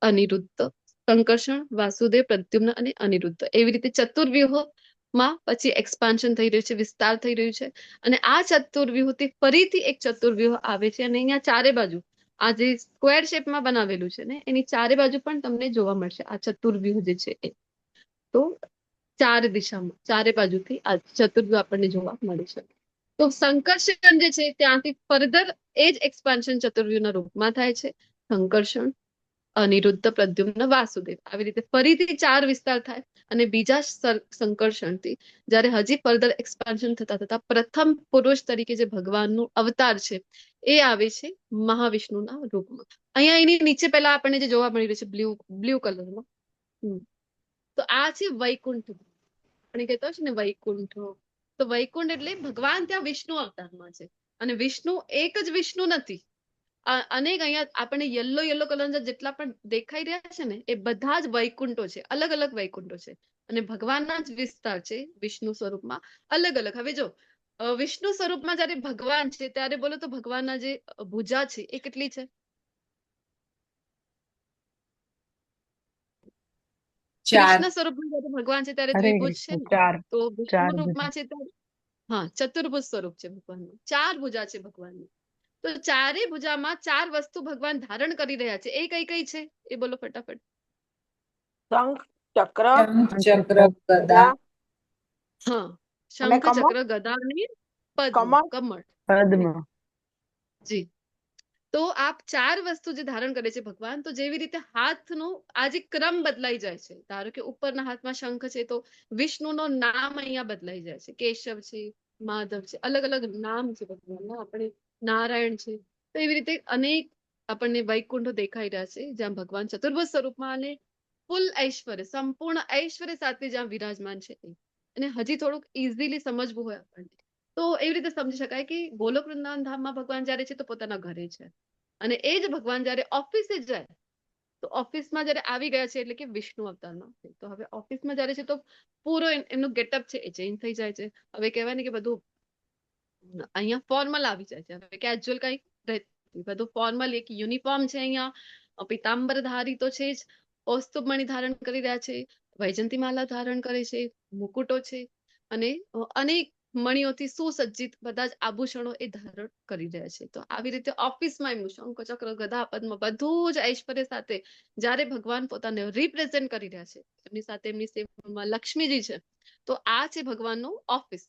અનિરુદ્ધ, સંકર્ષણ, વાસુદેવ, પ્રદ્યુમ્ન અને અનિરુદ્ધ. એવી રીતે ચતુર્વ્યુહોમાં પછી એક્સપાન્શન થઈ રહ્યું છે, વિસ્તાર થઈ રહ્યું છે. અને આ ચતુર્વ્યુહથી ફરીથી એક ચતુર્વ્યુહ આવે છે અને અહીંયા ચારે બાજુ આ જે સ્ક્વેર શેપમાં બનાવેલું છે ને એની ચારે બાજુ પણ તમને જોવા મળશે આ ચતુર્વ્યુહ જે છે એ. તો ચાર દિશામાં ચારે બાજુથી આ ચતુર્વ્યુહ આપણને જોવા મળે છે. તો સંકર્ષણ જે છે ત્યાંથી ફર્ધર એ જ એક્સપાન્શન ચતુર્વ્યુહના રૂપમાં થાય છે. સંકર્ષણ, અનિરુદ્ધ, પ્રદ્યુમ્ન, વાસુદેવ, આવી રીતે ફરીથી ચાર વિસ્તાર થાય. અને બીજા સંકર્ષણથી જ્યારે હજી ફર્ધર એક્સપાન્શન થતા થતા પ્રથમ પુરુષ તરીકે જે ભગવાનનું અવતાર છે એ આવે છે મહાવિષ્ણુના રૂપમાં. અહીંયા એની નીચે પહેલા આપણને જે જોવા મળી રહ્યું છે બ્લુ કલરમાં, તો આ છે વૈકુંઠ. આપણે કહેતા હોય છે ને વૈકુંઠ, તો વૈકુંઠ એટલે ભગવાન ત્યાં વિષ્ણુ અવતારમાં છે. અને વિષ્ણુ એક જ વિષ્ણુ નથી, અનેક અહીંયા આપણને યલો કલરના જેટલા પણ દેખાઈ રહ્યા છે ને એ બધા જ વૈકુંઠો છે, અલગ અલગ વૈકુંઠો છે. અને ભગવાનના જ વિસ્તાર છે વિષ્ણુ સ્વરૂપમાં અલગ અલગ. હવે જો વિષ્ણુ સ્વરૂપમાં જયારે ભગવાન છે ત્યારે બોલો તો ભગવાનના જે ભુજા છે એ કેટલી છે?
ચાર
કૃષ્ણ સ્વરૂપમાં જ્યારે ભગવાન છે ત્યારે
હરે
દ્વિભુજ છે
કૃષ્ણ
ને,
ચાર
તો
ચાર
વિષ્ણુ રૂપમાં છે ત્યારે હા ચતુર્ભુજ સ્વરૂપ છે ભગવાનનું, 4 ભુજા છે ભગવાનની. તો ચારે ભુજામાં 4 વસ્તુ ભગવાન ધારણ કરી રહ્યા છે. એ કઈ કઈ છે એ બોલો ફટાફટ.
શંખ, ચક્ર,
ચક્ર ગદા
હા,
અને
શંખ ચક્ર ગદા અને પદ્મ,
કમળ.
કમળ.
પદ્મ
જી. તો આ 4 વસ્તુ જે ધારણ કરે છે ભગવાન, તો જેવી રીતે હાથનો આ જે ક્રમ બદલાઈ જાય છે, ધારો કે ઉપરના હાથમાં શંખ છે તો વિષ્ણુનું નામ અહીંયા બદલાઈ જાય છે, કેશવ છે, માધવ છે, અલગ અલગ નામ છે ભગવાનના. આપણે નારાયણ છે, તો એવી રીતે અનેક આપણને વૈકુંઠો દેખાઈ રહ્યા છે જ્યાં ભગવાન ચતુર્ભુજ સ્વરૂપમાં અને ફૂલ ઐશ્વર્ય, સંપૂર્ણ ઐશ્વર્ય સાથે જ્યાં વિરાજમાન છે એ. અને હજી થોડુંક ઇઝીલી સમજવું હોય આપણને તો એવી રીતે સમજી શકાય કે ગોલોક વૃંદાવન ધામમાં ભગવાન જ્યારે છે તો પોતાના ઘરે છે, અને એ જ ભગવાન જ્યારે ઓફિસે જાય તો ઓફિસમાં જ્યારે આવી ગયા છે એટલે કે વિષ્ણુ અવતારમાં છે, તો હવે ઓફિસમાં જ્યારે છે તો પૂરો એમનું ગેટઅપ છે એ ચેન્જ થઈ જાય છે. હવે કહેવાય ને કે બધું અહીંયા ફોર્મલ આવી જાય છે, હવે કેઝ્યુઅલ કઈ રહેતું, બધું ફોર્મલ, એક યુનિફોર્મ છે અહીંયા, પિતાંબર ધારી તો છે જ, કૌસ્તુભમણિ ધારણ કરી રહ્યા છે, વૈજયંતી માલા ધારણ કરે છે, મુકુટો છે, અને અનેક મણિઓથી સુસજ્જિત બધા જ આભૂષણો એ ધારણ કરી રહ્યા છે. તો આવી રીતે ઓફિસમાં એમનું શંખ ચક્ર ગદા પદ્મ બધું જ ઐશ્વર્ય સાથે જ્યારે ભગવાન પોતાને રિપ્રેઝેન્ટ કરી રહ્યા છે, એમની સાથે એમની સેવામાં લક્ષ્મીજી છે, તો આ છે ભગવાનનું ઓફિસ.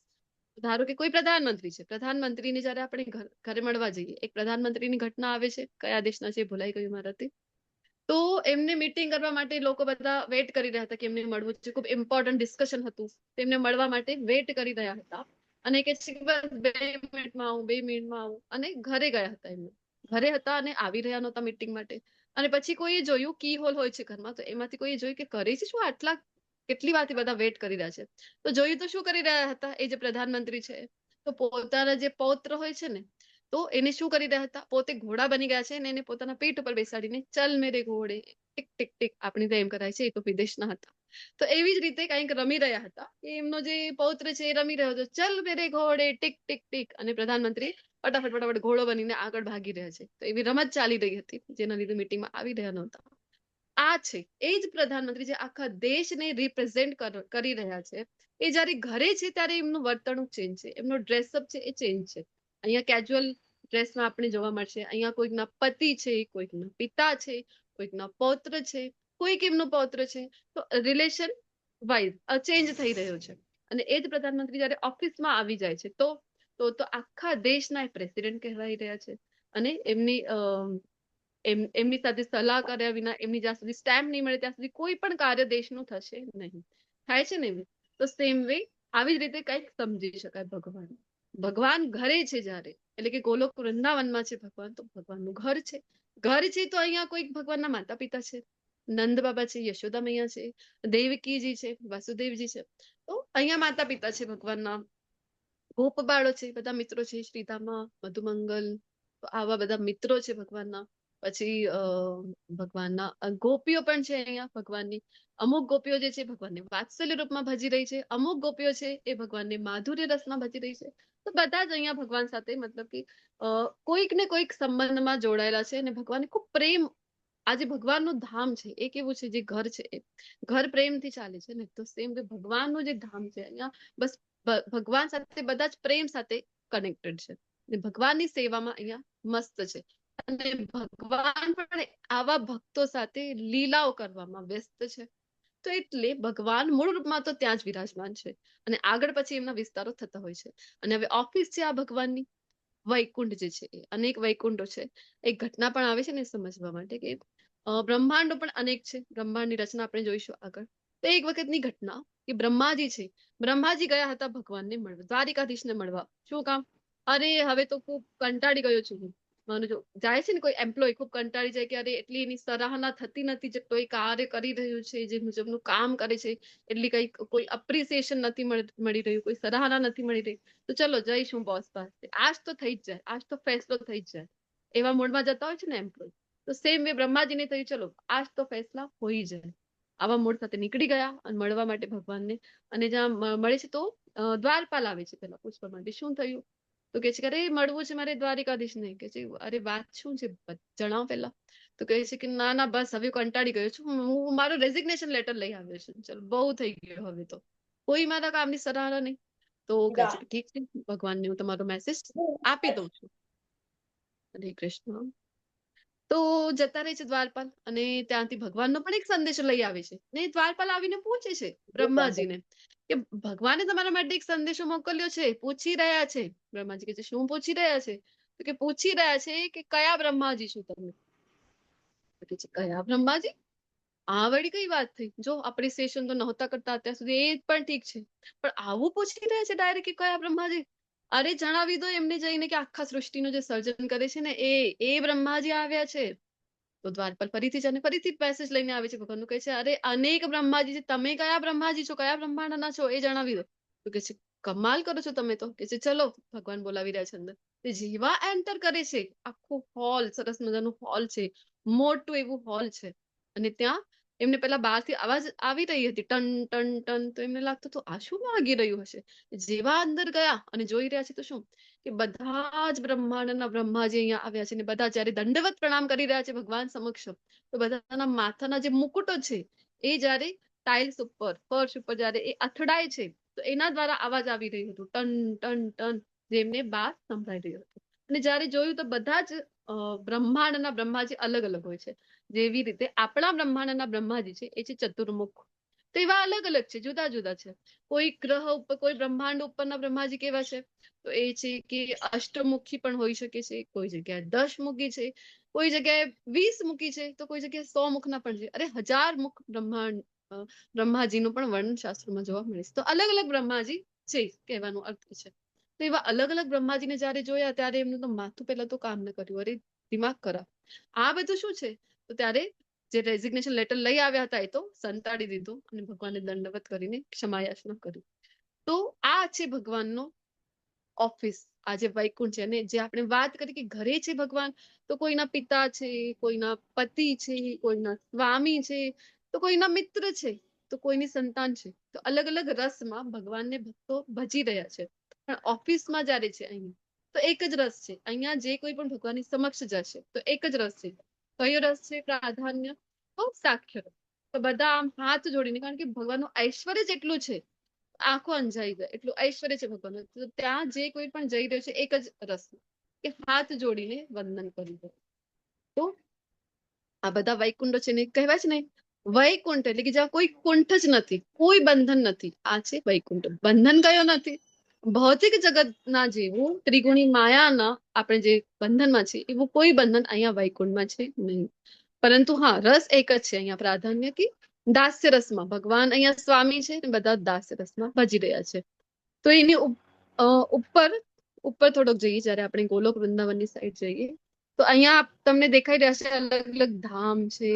ધારો કે કોઈ પ્રધાનમંત્રી છે, પ્રધાનમંત્રીને જ્યારે આપણે ઘરે મળવા જઈએ, એક પ્રધાનમંત્રીની ઘટના આવે છે, કયા દેશના છે ભૂલાઈ ગયું મારાથી, તો એમને મીટિંગ કરવા માટે લોકો બધા વેટ કરી રહ્યા હતા કે એમને મળવું છે, ખૂબ ઇમ્પોર્ટન્ટ ડિસ્કશન હતું, તેમને મળવા માટે વેટ કરી રહ્યા હતા, અને કે છે કે બસ 2 મિનિટમાં આવું, 2 મિનિટમાં આવું, અને ઘરે ગયા હતા. એમને ઘરે હતા અને આવી રહ્યા નહોતા મીટિંગ માટે, અને પછી કોઈએ જોયું, કી હોલ હોય છે ઘરમાં, તો એમાંથી કોઈએ જોયું કે કરે છે શું આટલા, કેટલી વારથી બધા વેટ કરી રહ્યા છે. તો જોયું તો શું કરી રહ્યા હતા એ જે પ્રધાનમંત્રી છે, તો પોતાના જે પૌત્ર હોય છે ને, તો એને શું કરી રહ્યા હતા, પોતે ઘોડા બની ગયા છે, અને એને પોતાના પીઠ ઉપર બેસાડીને ચલ મેરે ઘોડે ટીક ટીક ટીક, આપણે તો એમ કરાય છે, એ તો વિદેશના હતા, તો એવી જ રીતે કંઈક રમી રહ્યા હતા કે એમનો જે પૌત્ર છે એ રમી રહ્યો હતો, ચલ મેરે ઘોડે ટીક ટીક ટીક, અને પ્રધાનમંત્રી ફટાફટ ફટાફટ ઘોડો બનીને આગળ ભાગી રહ્યા છે. તો એવી રમત ચાલી રહી હતી જેના લીધે મીટિંગમાં આવી રહ્યા નહોતા. આ છે એ જ પ્રધાનમંત્રી જે આખા દેશને રિપ્રેઝેન્ટ કરી રહ્યા છે, એ જ્યારે ઘરે છે ત્યારે એમનું વર્તણૂક ચેન્જ છે, એમનો ડ્રેસઅપ છે એ ચેન્જ છે. અહીંયા કેઝ્યુઅલ ડ્રેસમાં આપણે જોવા મળશે, અહીંયા કોઈકના પતિ છે, કોઈકના પિતા છે, કોઈકના પૌત્ર છે, કોઈક એમનો પૌત્ર છે, તો રિલેશન વાઇઝ ચેન્જ થઈ રહ્યો છે. અને એ જ પ્રધાનમંત્રી જ્યારે ઓફિસમાં આવી જાય છે તો આખા દેશના પ્રેસિડેન્ટ કહેવાય રહ્યા છે, અને એમની સાથે સલાહ કર્યા વિના, એમની જ્યાં સુધી સ્ટેમ્પ નહીં મળે ત્યાં સુધી કોઈ પણ કાર્ય દેશનું થશે નહીં. થાય છે ને એવી. તો સેમ વે આવી જ રીતે કંઈક સમજી શકાય ભગવાન. ભગવાન ઘરે છે જ્યારે, એટલે કે ગોલોક વૃંદાવનમાં છે ભગવાન, તો ભગવાનનું ઘર છે. ઘર છે તો અહીંયા કોઈક ભગવાનના માતા પિતા છે, નંદ બાબા છે, યશોદા મૈયા છે, દેવકીજી છે, વાસુદેવજી છે, તો અહીંયા માતા પિતા છે ભગવાનના, ગોપ બાળો છે, બધા મિત્રો છે, શ્રીધામા, મધુમંગલ, તો આવા બધા મિત્રો છે ભગવાનના. પછી ભગવાનના ગોપીઓ પણ છે અહીંયા ભગવાનની. અમુક ગોપીઓ જે છે ભગવાનને વાત્સલ્ય રૂપમાં ભજી રહી છે, અમુક ગોપીઓ છે એ ભગવાનને માધુર્ય રસમાં ભજી રહી છે. તો બધા જ અહીંયા ભગવાન સાથે મતલબ કે કોઈક ને કોઈક સંબંધમાં જોડાયેલા છે, અને ભગવાનને ખૂબ પ્રેમ, આ જે ભગવાનનું ધામ છે એ કેવું છે, જે ઘર છે એ ઘર પ્રેમથી ચાલે છે ને, તો સેમ ભગવાનનું જે ધામ છે અહીંયા બસ ભગવાન સાથે બધા જ પ્રેમ સાથે કનેક્ટેડ છે, અને ભગવાનની સેવામાં અહીંયા મસ્ત છે. અને ભગવાન પણ આવા ભક્તો સાથે લીલાઓ કરવામાં વ્યસ્ત છે. તો એટલે ભગવાન મૂળ રૂપમાં તો ત્યાં જ વિરાજમાન છે, અને આગળ પછી એમના વિસ્તારો થતા હોય છે. અને હવે ઓફિસ છે આ ભગવાનની, વૈકુંઠ જે છે એ અનેક વૈકુંઠો છે. એક ઘટના પણ આવે છે ને સમજવા માટે કે બ્રહ્માંડો પણ અનેક છે, બ્રહ્માંડની રચના આપણે જોઈશું આગળ. તો એક વખતની ઘટના કે બ્રહ્માજી છે, બ્રહ્માજી ગયા હતા ભગવાનને મળવા, દ્વારિકાધીશને મળવા. શું કામ? અરે હવે તો ખૂબ કંટાળી ગયો છું હું. માનો જો જાય છે ને કોઈ એમ્પ્લોય, ખૂબ કંટાળી જાય કે અરે એટલી એની સરાહના થતી નથી, જેટલો એ કાર્ય કરી રહ્યું છે, જે મુજબનું કામ કરે છે, એટલી કઈ કોઈ અપ્રિસિએશન નથી મળી રહ્યું, કોઈ સરાહના નથી મળી રહી, તો ચલો જઈશું બોસ પાસે, આજ તો થઈ જ જાય, આજ તો ફેસલો થઈ જ જાય, એવા મૂડમાં જતા હોય છે ને એમ્પ્લોય. તો સેમ વે બ્રહ્માજીને થયું, ચલો આજ તો ફેસલા હોઈ જાય. આવા મૂડ સાથે નીકળી ગયા અને મળવા માટે ભગવાનને, અને જ્યાં મળે છે તો દ્વારપાલ આવે છે પેલા પૂછવા માટે શું થયું, તો કે છે કે અરે મળવું છે મારે દ્વારિકાધીશને. કે છે અરે વાત શું છે જણાવો પેલા. તો કહે છે કે ના ના બસ હવે કંટાળી ગયો છું, હું મારું રેઝિગ્નેશન લેટર લઈ આવ્યો છું, ચલો બહુ થઈ ગયું હવે તો, કોઈ મારા કામની સરાહના નહીં. તો કહે છે કે ઠીક છે, ભગવાનને હું તમારો મેસેજ આપી દઉં છું. હરે કૃષ્ણ. તો જતા રહે છે દ્વારપાલ, અને ત્યાંથી ભગવાનનો પણ એક સંદેશો લઈ આવે છે, ને દ્વારપાલ આવીને પૂછે છે બ્રહ્માજીને કે ભગવાને તમારા માટે એક સંદેશો મોકલ્યો છે, પૂછી રહ્યા છે. બ્રહ્માજી કહે છે શું પૂછી રહ્યા છે? તો કે પૂછી રહ્યા છે કે કયા બ્રહ્માજી છો તમે? તો કહે છે કયા બ્રહ્માજી? આ વળી કઈ વાત થઈ? જો એપ્રિસિએશન તો નહોતા કરતા અત્યાર સુધી, એ પણ ઠીક છે, પણ આવું પૂછી રહ્યા છે ડાયરેક્ટ કે કયા બ્રહ્માજી? અરે જણાવી દો એમને જઈને કે આખા સૃષ્ટિનું જે સર્જન કરે છે ને એ બ્રહ્માજી આવ્યા છે. તો દ્વારપાલ ફરીથી છે અને ફરીથી મેસેજ લઈને આવે છે ભગવાનનું, કહે છે અરે અનેક બ્રહ્માજી છે, તમે કયા બ્રહ્માજી છો, કયા બ્રહ્માંડના છો એ જણાવી દો. તો કે છે કમાલ કરો છો તમે તો. કે છે ચલો, ભગવાન બોલાવી રહ્યા છે અંદર. તે જેવા એન્ટર કરે છે, આખું હોલ, સરસ મજાનું હોલ છે, મોટું એવું હોલ છે, અને ત્યાં એમને પેલા બહારથી અવાજ આવી રહી હતી ટન ટન ટન, તો એમને લાગતું તો આ શું વાગી રહ્યું હશે. જેવા અંદર ગયા અને જોઈ રહ્યા છે તો શું કે બધા જ બ્રહ્માંડના બ્રહ્માજી અહીંયા આવ્યા છે, ને બધા જયારે દંડવત પ્રણામ કરી રહ્યા છે ભગવાન સમક્ષ, તો બધાના માથાના જે મુકુટો છે એ જયારે ટાઇલ્સ ઉપર, ફર્શ ઉપર જયારે એ અથડાય છે, તો એના દ્વારા અવાજ આવી રહ્યું હતું ટન ટન ટન, જેમને બહાર સંભળાઈ રહ્યું હતું. અને જયારે જોયું તો બધા જ બ્રહ્માંડના બ્રહ્માજી અલગ અલગ હોય છે. જેવી રીતે આપણા બ્રહ્માંડના બ્રહ્માજી છે એ છે ચતુર્મુખ, તો એવા અલગ અલગ છે, જુદા જુદા છે. કોઈ ગ્રહ ઉપર, કોઈ બ્રહ્માંડ ઉપરના બ્રહ્માજી કેવા છે? તો એ છે કે અષ્ટમુખી પણ હોઈ શકે છે, કોઈ જગ્યાએ 10 મુખી છે, કોઈ જગ્યાએ 20 મુખી છે, તો કોઈ જગ્યાએ 100 મુખના પણ છે. અરે 1000 મુખ બ્રહ્માજીનું પણ વર્ણન શાસ્ત્રોમાં જોવા મળે છે. તો અલગ અલગ બ્રહ્માજી છે કહેવાનો અર્થ છે. તો એવા અલગ અલગ બ્રહ્માજીને જયારે જોયા ત્યારે એમનું તો માથું પહેલા તો કામ ન કર્યું, અરે દિમાગ ખરાબ, આ બધું શું છે? તો ત્યારે જે રેઝિગ્નેશન લેટર લઈ આવ્યા હતા એ તો સંતાડી દીધું અને ભગવાનને દંડવત કરીને ક્ષમાયાચના કરી. તો આ છે ભગવાનનો ઓફિસ, આ જે વૈકુંઠ છે. અને જે આપણે વાત કરી કે ઘરે છે ભગવાન, તો કોઈના પિતા છે, કોઈના પતિ છે, કોઈના સ્વામી છે, તો કોઈના મિત્ર છે, તો કોઈની સંતાન છે. તો અલગ અલગ રસમાં ભગવાનને ભક્તો ભજી રહ્યા છે. પણ ઓફિસમાં જયારે છે અહીંયા, તો એક જ રસ છે. અહીંયા જે કોઈ પણ ભગવાનની સમક્ષ જશે તો એક જ રસ છે. કયો રસ છે? પ્રાધાન્ય, તો સાખ્ય રસ. તો બધા આમ હાથ જોડીને, કારણ કે ભગવાનનું ઐશ્વર્ય જ એટલું છે, આંખો અંજાઈ જાય એટલું ઐશ્વર્ય છે ભગવાનનું. તો ત્યાં જે કોઈ પણ જઈ રહ્યો છે એક જ રસ કે હાથ જોડીને વંદન કરી દે. તો આ બધા વૈકુંઠો છે ને, કહેવાય છે ને વૈકુંઠ એટલે કે જ્યાં કોઈ કુંઠ જ નથી, કોઈ બંધન નથી, આ છે વૈકુંઠ. બંધન કયો નથી? ભૌતિક જગતના જેવું ત્રિગુણી માયાના આપણે જે બંધનમાં છે એવું કોઈ બંધન અહીંયા વૈકુંઠમાં છે નહીં. પરંતુ હા, રસ એક જ છે અહીંયા, પ્રાધાન્ય કે દાસ્ય રસમાં. ભગવાન અહીંયા સ્વામી છે ને બધા દાસ્ય રસમાં ભજી રહ્યા છે. તો એની ઉપર ઉપર થોડોક જઈએ, જયારે આપણે ગોલોક વૃંદાવનની સાઈડ જઈએ, તો અહીંયા તમને દેખાઈ રહ્યા છે અલગ અલગ ધામ છે,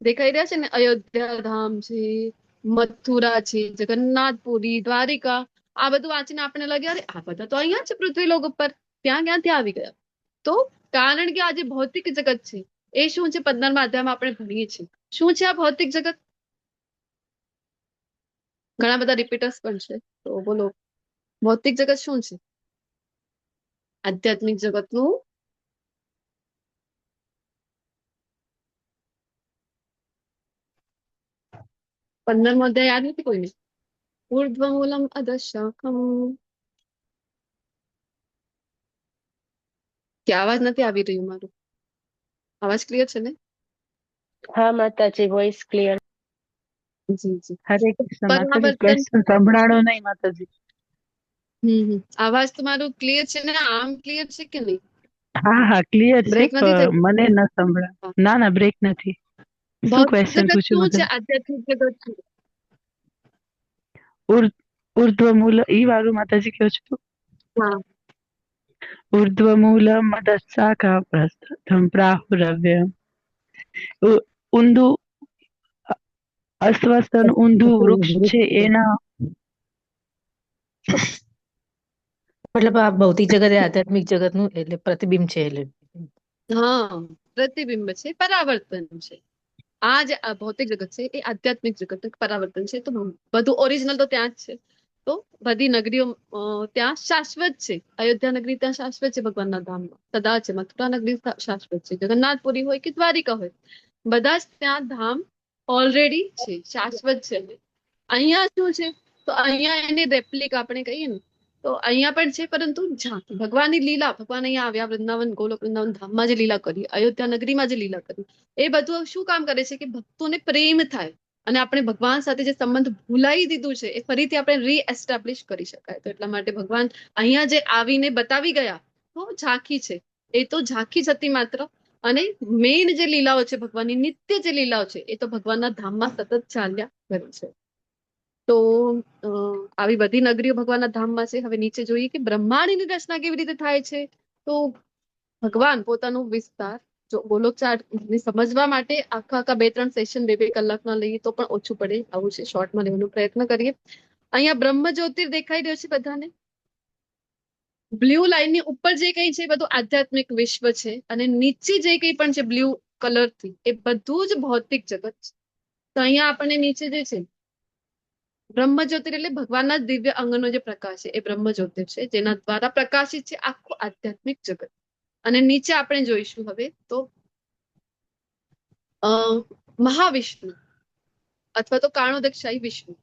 દેખાઈ રહ્યા છે ને, અયોધ્યા ધામ છે, મથુરા છે, જગન્નાથપુરી, દ્વારિકા. આ બધું વાંચીને આપણે લાગે અરે આ બધા તો અહીંયા છે પૃથ્વીલોક ઉપર, ત્યાં ક્યાંથી આવી ગયા? તો કારણ કે આ જે ભૌતિક જગત છે એ શું છે? 15મા અધ્યાયમાં આપણે ભણીએ છીએ શું છે આ ભૌતિક જગત. ઘણા બધા રિપીટર્સ પણ છે, તો બોલો ભૌતિક જગત શું છે? આધ્યાત્મિક જગતનું પંદરમો અધ્યાય યાદ નથી કોઈને? ઉર્ધ્વમૂલમ અધઃશાખમ. કે અવાજ નથી આવી રહ્યું મારું? અવાજ ક્લિયર છે ને?
હા માતાજી, વોઇસ ક્લિયર.
જી જી.
હરે કૃષ્ણ માતાજી,
પરાવર્તન.
ક્વેશ્ચન સંભળાણો નહીં માતાજી.
અવાજ તમારું ક્લિયર છે ને? આમ ક્લિયર છે કે નહીં?
હા હા ક્લિયર છે,
બ્રેક નથી થયું?
મને ન સંભળાય. ના ના બ્રેક નથી. શું
ભૌતિક
ક્વેશ્ચન
જગત
પૂછ્યું
શું છે?
માતાજી?
આધ્યાત્મિક જગત શું?
ઉર્ધ્વમૂલ ઈ વાળું માતાજી કયો છો?
હા.
ઉર્ધ્વમૂલ મદશાખા પ્રસ્થમ પ્રાહુરવ્ય. ઊંધું અશ્વસન ઊંધું વૃક્ષ છે એના.
મતલબ આ ભૌતિક જગત એ આધ્યાત્મિક જગતનું એટલે પ્રતિબિંબ છે એટલે.
હા, પ્રતિબિંબ છે, પરાવર્તન છે. આ જે ભૌતિક જગત છે એ આધ્યાત્મિક જગત પરાવર્તન છે. તો બધું ઓરિજિનલ તો ત્યાં જ છે, તો બધી નગરીઓ ત્યાં શાશ્વત છે. અયોધ્યા નગરી ત્યાં શાશ્વત છે, ભગવાનના ધામમાં સદા છે. મથુરા નગરી શાશ્વત છે. જગન્નાથપુરી હોય કે દ્વારિકા હોય, બધા જ ત્યાં ધામ ઓલરેડી છે, શાશ્વત છે. અહીંયા શું છે, તો અહીંયા એની રેપ્લિકા આપણે કહીએ ને, તો અહીંયા પણ છે, પરંતુ ઝાંખી ભગવાનની લીલા, ભગવાન અહીંયા આવ્યા વૃંદાવન, ગોલોક વૃંદાવન ધામમાં જે લીલા કરી, અયોધ્યા નગરીમાં જે લીલા કરી, એ બધું શું કામ કરે છે કે ભક્તોને પ્રેમ થાય અને આપણે ભગવાન સાથે જે સંબંધ ભૂલાઈ દીધું છે એ ફરીથી આપણે રીએસ્ટાબ્લિશ કરી શકાય. તો એટલા માટે ભગવાન અહીંયા જે આવીને બતાવી ગયા, તો ઝાંખી છે, એ તો ઝાંખી જ હતી માત્ર. અને મેઇન જે લીલાઓ છે ભગવાનની, નિત્ય જે લીલાઓ છે, એ તો ભગવાનના ધામમાં સતત ચાલ્યા કરે છે. તો આવી બધી નગરીઓ ભગવાનના ધામમાં છે. હવે નીચે જોઈએ કે બ્રહ્માંડની રચના કેવી રીતે થાય છે. તો ભગવાન પોતાનું વિસ્તાર, જો ગોલોક ચાર્ટને સમજવા માટે આખા 2-3 સેશન 2-2 કલાકના લઈએ તો પણ ઓછું પડે, આવું છે, શોર્ટમાં લેવાનો પ્રયત્ન કરીએ. અહીંયા બ્રહ્મ જ્યોતિર દેખાઈ રહ્યો છે બધાને. બ્લુ લાઈનની ઉપર જે કંઈ છે એ બધું આધ્યાત્મિક વિશ્વ છે, અને નીચે જે કંઈ પણ છે બ્લુ કલરથી, એ બધું જ ભૌતિક જગત છે. તો અહીંયા આપણને નીચે જે છે બ્રહ્મ જ્યોતિર એટલે ભગવાનના દિવ્ય અંગનો જે પ્રકાશ છે એ બ્રહ્મ જ્યોતિર છે, જેના દ્વારા પ્રકાશિત છે આખું આધ્યાત્મિક જગત. અને નીચે આપણે જોઈશું હવે તો મહાવિષ્ણુ અથવા તો કારણોદકશાહી વિષ્ણુ.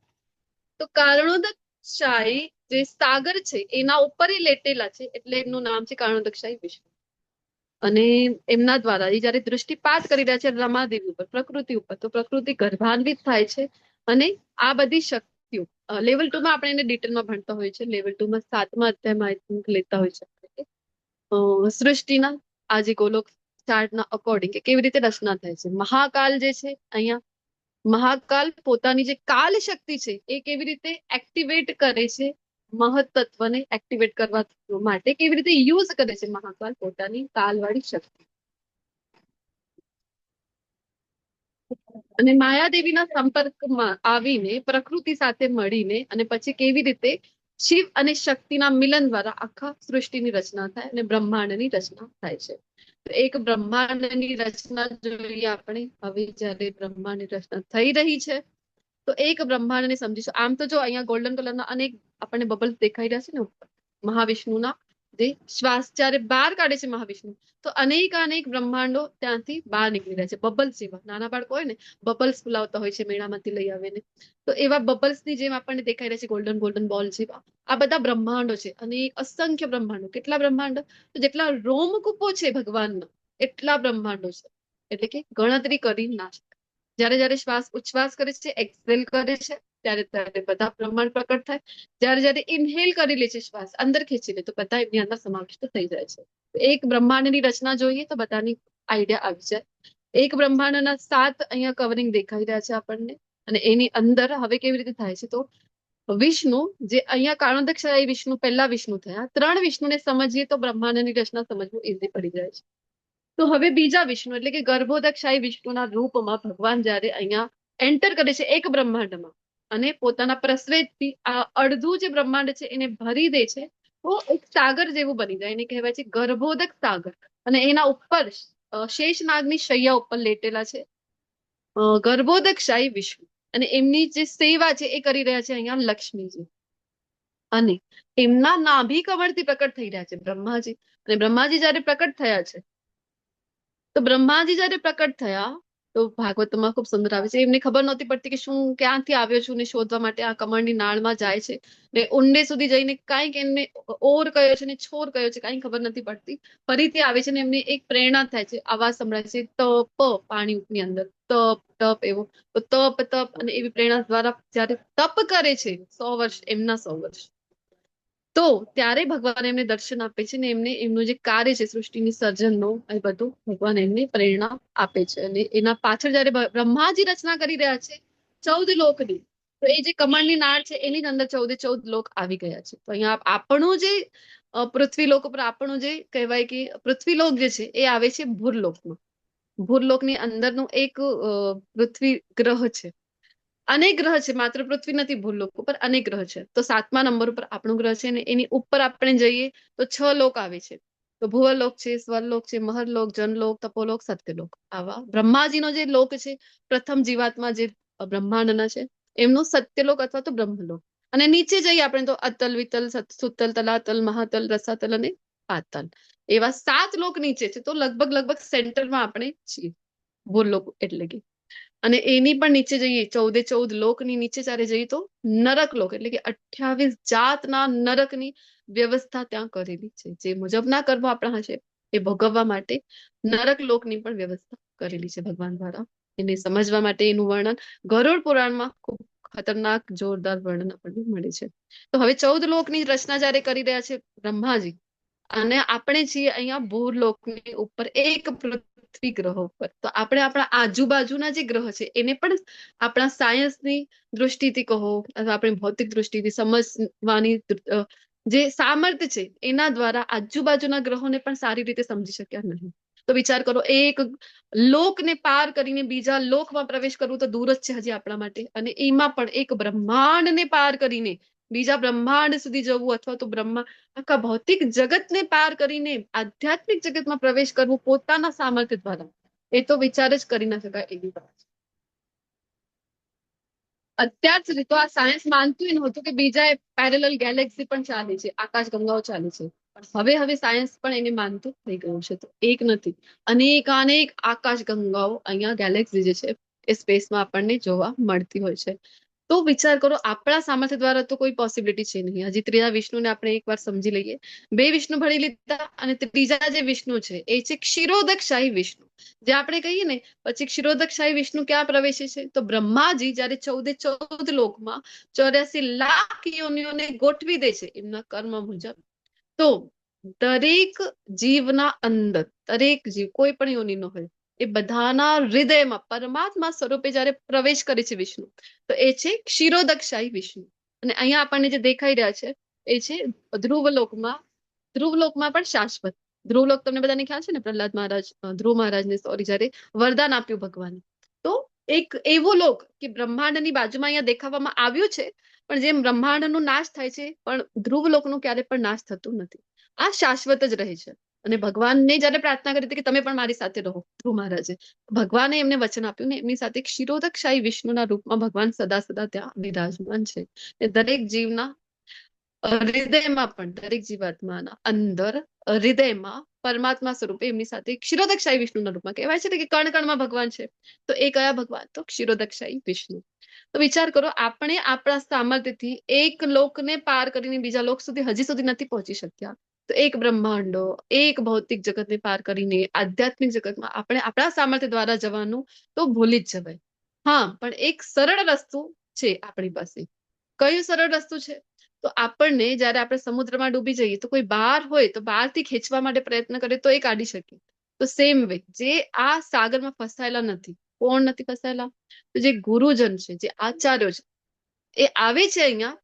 તો કારણોદકશાહી જે સાગર છે એના ઉપર એ લેટેલા છે, એટલે એમનું નામ છે કારણોદકશાહી વિષ્ણુ. અને એમના દ્વારા એ જયારે દૃષ્ટિપાત કરી રહ્યા છે રમાદેવી ઉપર, પ્રકૃતિ ઉપર, તો પ્રકૃતિ ગર્ભાન્વિત થાય છે. અને આ બધી શક્તિઓ લેવલ 2 માં આપણે એને ડિટેલમાં ભણતા હોય છે. લેવલ 2 માં 7મા અધ્યાયમાં આઈ થિંક લેતા હોય છે સૃષ્ટિના આ જે ગોલોક ચાર્ટના અકોર્ડિંગ કેવી રીતે રચના થાય છે. મહાકાલ જે છે અહીંયા, મહાકાલ પોતાની જે કાલ શક્તિ છે એ કેવી રીતે એક્ટિવેટ કરે છે, મહત્તત્વને એક્ટિવેટ કરવા માટે કેવી રીતે યુઝ કરે છે મહાકાલ પોતાની કાલવાળી શક્તિ. અને માયાદેવીના સંપર્કમાં આવીને પ્રકૃતિ સાથે મળીને અને પછી કેવી રીતે શિવ અને શક્તિના મિલન દ્વારા આખા સૃષ્ટિની રચના થાય અને બ્રહ્માંડની રચના થાય છે. તો એક બ્રહ્માંડની રચના જોઈએ આપણે. હવે જ્યારે બ્રહ્માંડની રચના થઈ રહી છે તો એક બ્રહ્માંડને સમજીશું. આમ તો જો અહીંયા ગોલ્ડન કલરના અનેક આપણને બબલ્સ દેખાઈ રહ્યા છે ને ઉપર, મહાવિષ્ણુના જે શ્વાસ જ્યારે બહાર કાઢે છે મહાવિષ્ણુ, તો અનેક બ્રહ્માંડો ત્યાંથી બહાર નીકળી રહ્યા છે. બબલ્સ જેવા, નાના બાળકો હોય ને બબલ્સ ફુલાવતા હોય છે મેળામાંથી લઈ આવીને, તો એવા બબલ્સની જેમ આપણને દેખાઈ રહ્યા છે ગોલ્ડન બોલ જેવા. આ બધા બ્રહ્માંડો છે, અને અસંખ્ય બ્રહ્માંડો. કેટલા બ્રહ્માંડો? તો જેટલા રોમકૂપો છે ભગવાનના એટલા બ્રહ્માંડો છે, એટલે કે ગણતરી કરી ના શકાય. જ્યારે શ્વાસ ઉચ્છ્વાસ કરે છે, એક્સહેલ કરે છે, ત્યારે બધા બ્રહ્માંડ પ્રકટ થાય. જ્યારે ઇન્હેલ કરી લે છે, શ્વાસ અંદર ખેંચી લે, તો બધા એમની અંદર સમાવિષ્ટ થઈ જાય છે. એક બ્રહ્માંડની રચના જોઈએ તો બધાની આઈડિયા આવી જાય. એક બ્રહ્માંડના 7 અહીંયા કવરિંગ દેખાઈ રહ્યા છે આપણને. અને એની અંદર હવે કેવી રીતે થાય છે, તો વિષ્ણુ જે અહીંયા કારણોદકશાહી વિષ્ણુ પહેલા વિષ્ણુ થયા, 3 વિષ્ણુને સમજીએ તો બ્રહ્માંડની રચના સમજવું ઈઝી પડી જાય છે. તો હવે બીજા વિષ્ણુ એટલે કે ગર્ભોદકશાહી વિષ્ણુના રૂપમાં ભગવાન જ્યારે અહીંયા એન્ટર કરે છે એક બ્રહ્માંડમાં અને પોતાના પ્રસ્વેદથી આ અડધું જે બ્રહ્માંડ છે એને ભરી દે છે, તો એક સાગર જેવું બની જાય. એને કહેવાય છે ગર્ભોદક સાગર. અને એના ઉપર શેષનાગની શૈયા ઉપર લેટેલા છે ગર્ભોદકશાહી વિષ્ણુ. અને એમની જે સેવા છે એ કરી રહ્યા છે અહીંયા લક્ષ્મીજી. અને એમના નાભી કમળથી પ્રકટ થઈ રહ્યા છે બ્રહ્માજી. અને બ્રહ્માજી જયારે પ્રકટ થયા છે, તો બ્રહ્માજી જયારે પ્રકટ થયા તો ભાગવતમાં ખૂબ સુંદર આવે છે. એમને ખબર નહોતી પડતી કે શું ક્યાંથી આવ્યો છું ને શોધવા માટે આ કમળની નાળમાં જાય છે ને ઊંડે સુધી જઈને કાંઈક એમને ઓર કયો છે ને છોર કયો છે કાંઈ ખબર નથી પડતી. ફરીથી આવે છે ને એમને એક પ્રેરણા થાય છે, આવાજ સંભળાય છે તપ, પાણીની અંદર તપ એવો. તો તપ અને એવી પ્રેરણા દ્વારા જયારે તપ કરે છે 100 વર્ષ, એમના 100 વર્ષ, તો ત્યારે ભગવાન એમને દર્શન આપે છે ને એમને એમનું જે કાર્ય છે સૃષ્ટિની સર્જનનો એ બધું ભગવાન એમને પ્રેરણા આપે છે. અને એના પાછળ જયારે બ્રહ્માજી રચના કરી રહ્યા છે 14 લોકની, તો એ જે કમળની નાળ છે એની જ અંદર 14 લોક આવી ગયા છે. તો અહીંયા આપણું જે પૃથ્વીલોક ઉપર આપણું જે કહેવાય કે પૃથ્વીલોક જે છે એ આવે છે ભૂરલોકમાં. ભૂરલોકની અંદરનું એક પૃથ્વી ગ્રહ છે. અનેક ગ્રહ છે, માત્ર પૃથ્વી નથી ભૂલોક ઉપર, અનેક ગ્રહ છે. તો 7મા નંબર ઉપર આપણું ગ્રહ છે, અને એની ઉપર આપણે જઈએ તો 6 લોક આવે છે. તો ભુવલોક છે, સ્વરલોક છે, મહરલોક, જનલોક, તપોલોક, સત્યલોક. આવા બ્રહ્માજીનો જે લોક છે, પ્રથમ જીવાત્મા જે બ્રહ્માંડના છે, એમનો સત્યલોક અથવા તો બ્રહ્મલોક. અને નીચે જઈએ આપણે તો અતલ, વિતલ, સુતલ, તલાતલ, મહાતલ, રસાતલ અને પાતાલ, એવા 7 લોક નીચે છે. તો લગભગ સેન્ટરમાં આપણે છીએ, ભૂલોક એટલે કે. અને એની પણ નીચે જઈએ 14 લોકની નીચે જ્યારે જઈએ તો નરક લોક એટલે કે 28 જાતના નરકની વ્યવસ્થા ત્યાં કરેલી છે. જે મુજબના કર્મો આપણા હશે એ ભોગવવા માટે નરક લોકની પણ વ્યવસ્થા કરેલી છે ભગવાન દ્વારા. એને સમજવા માટે એનું વર્ણન ગરુડ પુરાણમાં ખૂબ ખતરનાક જોરદાર વર્ણન આપણને મળે છે. તો હવે 14 લોકની રચના જ્યારે કરી રહ્યા છે બ્રહ્માજી, અને આપણે છીએ અહીંયા ભૂલોકની ઉપર એક પૃથ્વી ગ્રહ ઉપર. તો આપણે આપણા આજુબાજુના જે ગ્રહ છે એને પણ આપણા સાયન્સની દૃષ્ટિથી કહો અથવા આપણી ભૌતિક દૃષ્ટિથી સમજવાની જે સામર્થ્ય છે એના દ્વારા આજુબાજુના ગ્રહોને પણ સારી રીતે સમજી શક્યા નહીં. તો વિચાર કરો, એક લોકને પાર કરીને બીજા લોકમાં પ્રવેશ કરવું તો દૂર જ છે હજી આપણા માટે, અને એમાં પણ એક બ્રહ્માંડને પાર કરીને બીજા બ્રહ્માંડ સુધી જવું અથવા તો આખા ભૌતિક જગતને પાર કરીને આધ્યાત્મિક જગતમાં પ્રવેશ કરવું પોતાના સામર્થ્ય દ્વારા, એ તો વિચાર જ કરી ના શકાય એવી વાત છે. અત્યાર સુધી તો આ સાયન્સ માનતું નહોતું કે બીજા પેરેલલ ગેલેક્સી પણ ચાલે છે, આકાશ ગંગાઓ ચાલે છે. પણ હવે સાયન્સ પણ એને માનતું થઈ ગયું છે. તો એક નથી, અનેક આકાશ ગંગાઓ અહીંયા ગેલેક્સી જે છે એ સ્પેસમાં આપણને જોવા મળતી હોય છે. તો વિચાર કરો, આપણા સામર્થ્ય દ્વારા તો કોઈ પોસિબિલિટી છે નહીં. હજી ત્રીજા વિષ્ણુને આપણે એકવાર સમજી લઈએ. 2 વિષ્ણુ ભણી લીધા, અને ત્રીજા જે વિષ્ણુ છે એ છે ક્ષીરોદકશાહી વિષ્ણુ. જે આપણે કહીએ ને પછી ક્ષીરોદકશાહી વિષ્ણુ ક્યાં પ્રવેશે છે? તો બ્રહ્માજી જયારે 14 લોકમાં 84 લાખ યોનિઓને ગોઠવી દે છે એમના કર્મ મુજબ, તો દરેક જીવના અંદર, દરેક જીવ કોઈ પણ યોનિનો હોય, એ બધાના હૃદયમાં પરમાત્મા સ્વરૂપે જયારે પ્રવેશ કરે છે વિષ્ણુ, તો એ છે ક્ષીરોદકશાહી વિષ્ણુ. અને અહીંયા આપણને જે દેખાઈ રહ્યા છે એ છે ધ્રુવલોકમાં પણ શાશ્વત. ધ્રુવલોક તમને બધાને ખ્યાલ છે ને, પ્રહલાદ મહારાજ, ધ્રુવ મહારાજને જયારે વરદાન આપ્યું ભગવાને, તો એક એવો લોક કે બ્રહ્માંડની બાજુમાં અહીંયા દેખાવામાં આવ્યું છે, પણ જેમ બ્રહ્માંડનો નાશ થાય છે પણ ધ્રુવલોકનો ક્યારે પણ નાશ થતું નથી. આ શાશ્વત જ રહે છે. અને ભગવાનને જયારે પ્રાર્થના કરી હતી કે તમે પણ મારી સાથે રહો, ધ્રુવ મહારાજે, ભગવાને એમને વચન આપ્યું ને એમની સાથે ક્ષીરોદકશાહી વિષ્ણુના રૂપમાં ભગવાન સદા ત્યાં વિરાજમાન છે. એ દરેક જીવના હૃદયમાં પણ, દરેક જીવાત્માના અંદર હૃદયમાં પરમાત્મા સ્વરૂપે એમની સાથે ક્ષીરોદકશાહી વિષ્ણુના રૂપમાં. કહેવાય છે કે કણ કણમાં ભગવાન છે. તો એ કયા ભગવાન? તો ક્ષીરોદકશાહી વિષ્ણુ. તો વિચાર કરો, આપણે આપણા સામર્થ્યથી એક લોકને પાર કરીને બીજા લોક સુધી હજી સુધી નથી પહોંચી શક્યા. તો એક બ્રહ્માંડો, એક ભૌતિક જગતને પાર કરીને આધ્યાત્મિક જગતમાં આપણે આપણા સામર્થ્ય દ્વારા જવાનું તો ભૂલી જ જવાય. હા, પણ એક સરળ રસ્તો છે આપણી પાસે. કયું સરળ રસ્તો છે? તો આપણને જયારે આપણે સમુદ્રમાં ડૂબી જઈએ તો કોઈ બહાર હોય તો બહારથી ખેંચવા માટે પ્રયત્ન કરે તો એ કાઢી શકે. તો સેમ વે, જે આ સાગરમાં ફસાયેલા નથી. કોણ નથી ફસાયેલા? તો જે ગુરુજન છે, જે આચાર્યો છે, એ આવે છે અહીંયા,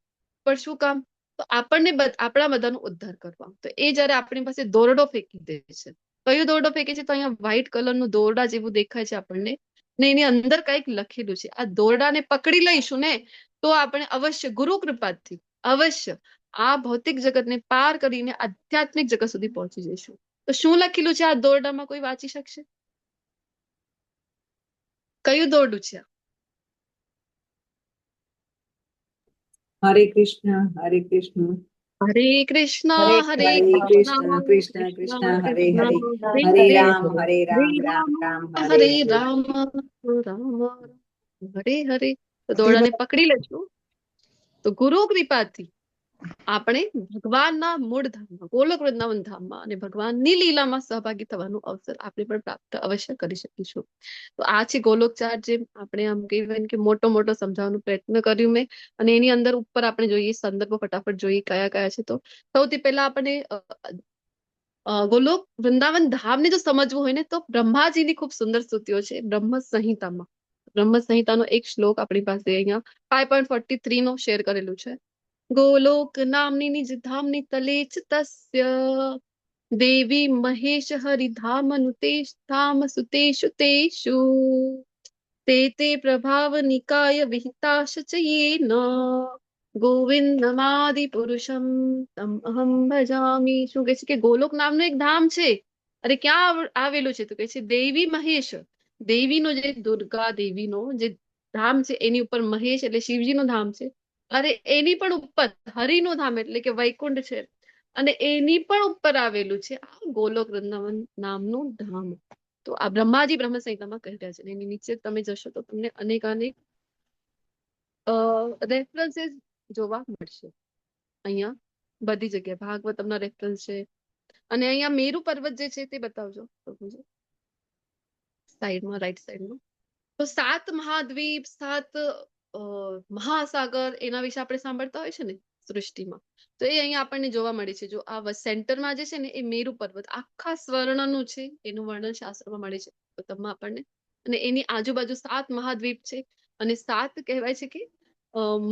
પણ શું કામ? તો આપણને આપણા બધાનો ઉદ્ધાર કરવા. તો એ જયારે આપણી પાસે દોરડો ફેંકી દે છે, કયો દોરડો ફેંકે છે? તો અહીંયા વ્હાઈટ કલરનું દોરડા જેવું દેખાય છે આપણને, ને એની અંદર કંઈક લખેલું છે. આ દોરડાને પકડી લઈશું ને તો આપણે અવશ્ય ગુરુ કૃપાથી અવશ્ય આ ભૌતિક જગતને પાર કરીને આધ્યાત્મિક જગત સુધી પહોંચી જઈશું. તો શું લખેલું છે આ દોરડામાં? કોઈ વાંચી શકશે? કયું દોરડું છે?
હરે કૃષ્ણ, હરે કૃષ્ણ,
હરે કૃષ્ણ, હરે
કૃષ્ણ કૃષ્ણ કૃષ્ણ હરે હરે, હરે રામ, રામ રામ,
હરે રામ, રામ હરે હરે. તો દોરડાને પકડી લેશું તો ગુરુ કૃપાથી આપણે ભગવાનના મૂળ ધામમાં, ગોલોક વૃંદાવન ધામમાં અને ભગવાનની લીલામાં સહભાગી થવાનો અવસર આપણે પણ પ્રાપ્ત અવશ્ય કરી શકીશું. તો આ છે ગોલોક ચાર્ટ, જે આપણે આમ કહેવાય કે મોટો સમજાવવાનો પ્રયત્ન કર્યું મેં. અને એની અંદર ઉપર આપણે જોઈએ સંદર્ભો, ફટાફટ જોઈએ કયા કયા છે. તો સૌથી પહેલા આપણે ગોલોક વૃંદાવન ધામને જો સમજવું હોય ને તો બ્રહ્માજીની ખૂબ સુંદર સ્તુતિઓ છે બ્રહ્મ સંહિતામાં. બ્રહ્મ સંહિતાનો એક શ્લોક આપણી પાસે અહીંયા 5.43 નો શેર કરેલું છે. ગોલોક નામની નિજ ધામની તલેચ તસ્ય દેવી મહેશ હરિધામનુતેષ ધામ સુતેષુ તેષુ તે તે પ્રભાવ નિકાય વિહિતાશ ચયેન ગોવિંદમાદિ પુરુષમ તમ અહમ ભજામી. શું કહે છે કે ગોલોક નામનું એક ધામ છે. અરે ક્યાં આવેલું છે? તો કહે છે દેવી મહેશ, દેવીનો જે દુર્ગા દેવીનો જે ધામ છે એની ઉપર મહેશ એટલે શિવજીનું ધામ છે, અરે એની પણ ઉપર હરિનું ધામ એટલે કે વૈકુંઠ છે, અને એની પણ ઉપર આવેલું છે આ ગોલોક વૃંદાવન નામનું ધામ. તો આ બ્રહ્માજી બ્રહ્મ સંહિતામાં કહી રહ્યા છે. અને એની નીચે તમે જશો તો તમને અનેક રેફરન્સીસ જોવા મળશે. અહીંયા બધી જગ્યાએ ભાગવતમના રેફરન્સ છે. અને અહીંયા મેરુ પર્વત જે છે તે બતાવજો પ્રભુજી, સાઈડમાં, રાઈટ સાઈડમાં. તો 7 મહાદ્વીપ, 7 મહાસાગર, એના વિશે આપણે સાંભળતા હોય છે ને સૃષ્ટિમાં, તો એ અહીંયા આપણને જોવા મળે છે. જો આ સેન્ટરમાં જે છે ને એ મેરુ પર્વત આખા સ્વર્ણનું છે, એનું વર્ણન શાસ્ત્રમાં મળે છે ભાગવતમમાં આપણને. અને એની આજુબાજુ 7 મહાદ્વીપ છે, અને 7 કહેવાય છે કે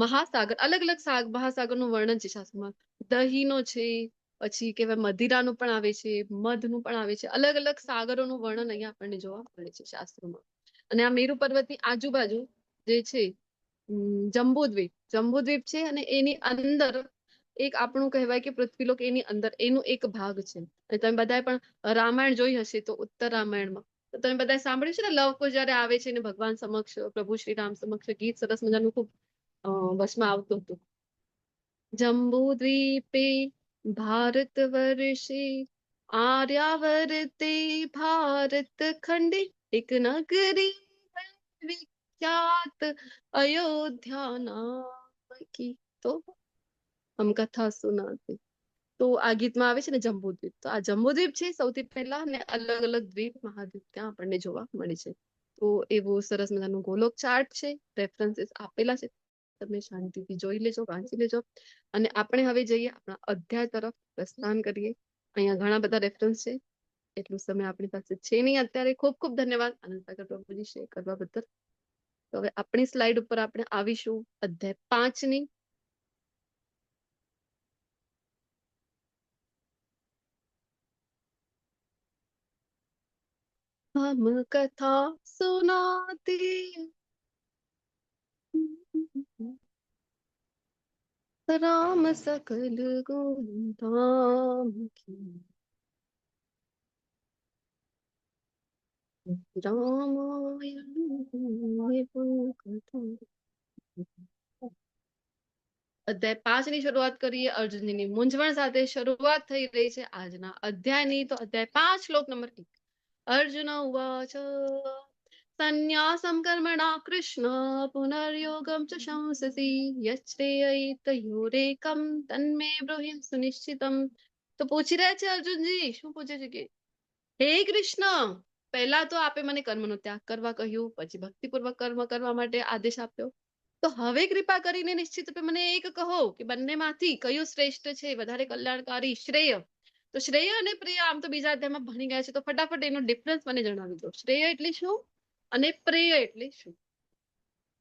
મહાસાગર, અલગ અલગ મહાસાગરનું વર્ણન છે શાસ્ત્રમાં. દહીંનો છે, પછી કહેવાય મદિરાનું પણ આવે છે, મધનું પણ આવે છે. અલગ અલગ સાગરોનું વર્ણન અહીંયા આપણને જોવા મળે છે શાસ્ત્રોમાં. અને આ મેરુ પર્વતની આજુબાજુ જે છે જંબુદ્વીપ છે, અને એની અંદર એક આપણું કહેવાય કે પૃથ્વીલોક, એની અંદર એનું એક ભાગ છે. અને તમે બધાએ પણ રામાયણ જોઈ હશે, તો ઉત્તર રામાયણમાં તો તમે બધાએ સાંભળ્યું છે ને, લવ કુશ જ્યારે આવે છે ને ભગવાન સમક્ષ, પ્રભુ શ્રી રામ સમક્ષ ગીત સરસ મજાનું ખૂબ વચમાં આવતું હતું. જંબુદ્વીપે ભારત વર્ષે આર્યાવર્તે ભારત ખંડે એક નગરી વિખ્યાત અયોધ્યા નામ કી. તો હમ કથા સુનાતે. તો આ ગીતમાં આવે છે ને જંબુદ્વીપ. તો આ જંબુદ્વીપ છે સૌથી પહેલા, અને અલગ અલગ દ્વીપ મહાદ્વીપ ત્યાં આપણને જોવા મળે છે. તો એવું સરસ મજાનું ગોલોક ચાર્ટ છે, રેફરન્સીસ આપેલા છે, તમે શાંતિથી જોઈ લેજો, વાંચી લેજો. અને આપણે હવે જઈએ આપણા અધ્યાય તરફ પ્રસ્થાન કરીએ. અહીંયા ઘણા બધા રેફરન્સ છે, એટલું સમય આપણી પાસે છે નહીં અત્યારે. ખૂબ ખૂબ ધન્યવાદ આનંદ સાગર પ્રભુજી શેર કરવા બદલ. તો હવે આપણી સ્લાઇડ ઉપર આપણે આવીશું અધ્યાય 5ની. हम कथा सुनाते राम सकल गुण धाम की, रामायण कथा. અધ્યાય 5 ની શરૂઆત કરીએ. અર્જુનની મૂંઝવણ સાથે શરૂઆત થઈ રહી છે આજના અધ્યાયની. તો અધ્યાય 5 શ્લોક નંબર 1. અર્જુન ઉવાચ સંન્યાસં કર્મણા કૃષ્ણ પુનર્યોગં ચ શંસસि યચ્છ્રેયૈતયોરેકં તન્મે બ્રૂહિ સુનિશ્ચિતમ. તો પૂછી રહ્યા છે અર્જુનજી, શું પૂછે છે કે હે કૃષ્ણ, પહેલા તો આપે મને કર્મનો ત્યાગ કરવા કહ્યું, પછી ભક્તિપૂર્વક કર્મ કરવા માટે આદેશ આપ્યો. તો હવે કૃપા કરીને નિશ્ચિત રૂપે મને એક કહો કે બંનેમાંથી કયું શ્રેષ્ઠ છે, વધારે કલ્યાણકારી, શ્રેય. તો શ્રેય અને પ્રેય આમ તો બીજા અધ્યાયમાં ભણી ગયા છે, તો ફટાફટ એનો ડિફરન્સ મને જણાવી દો. શ્રેય એટલે શું અને પ્રેય એટલે શું?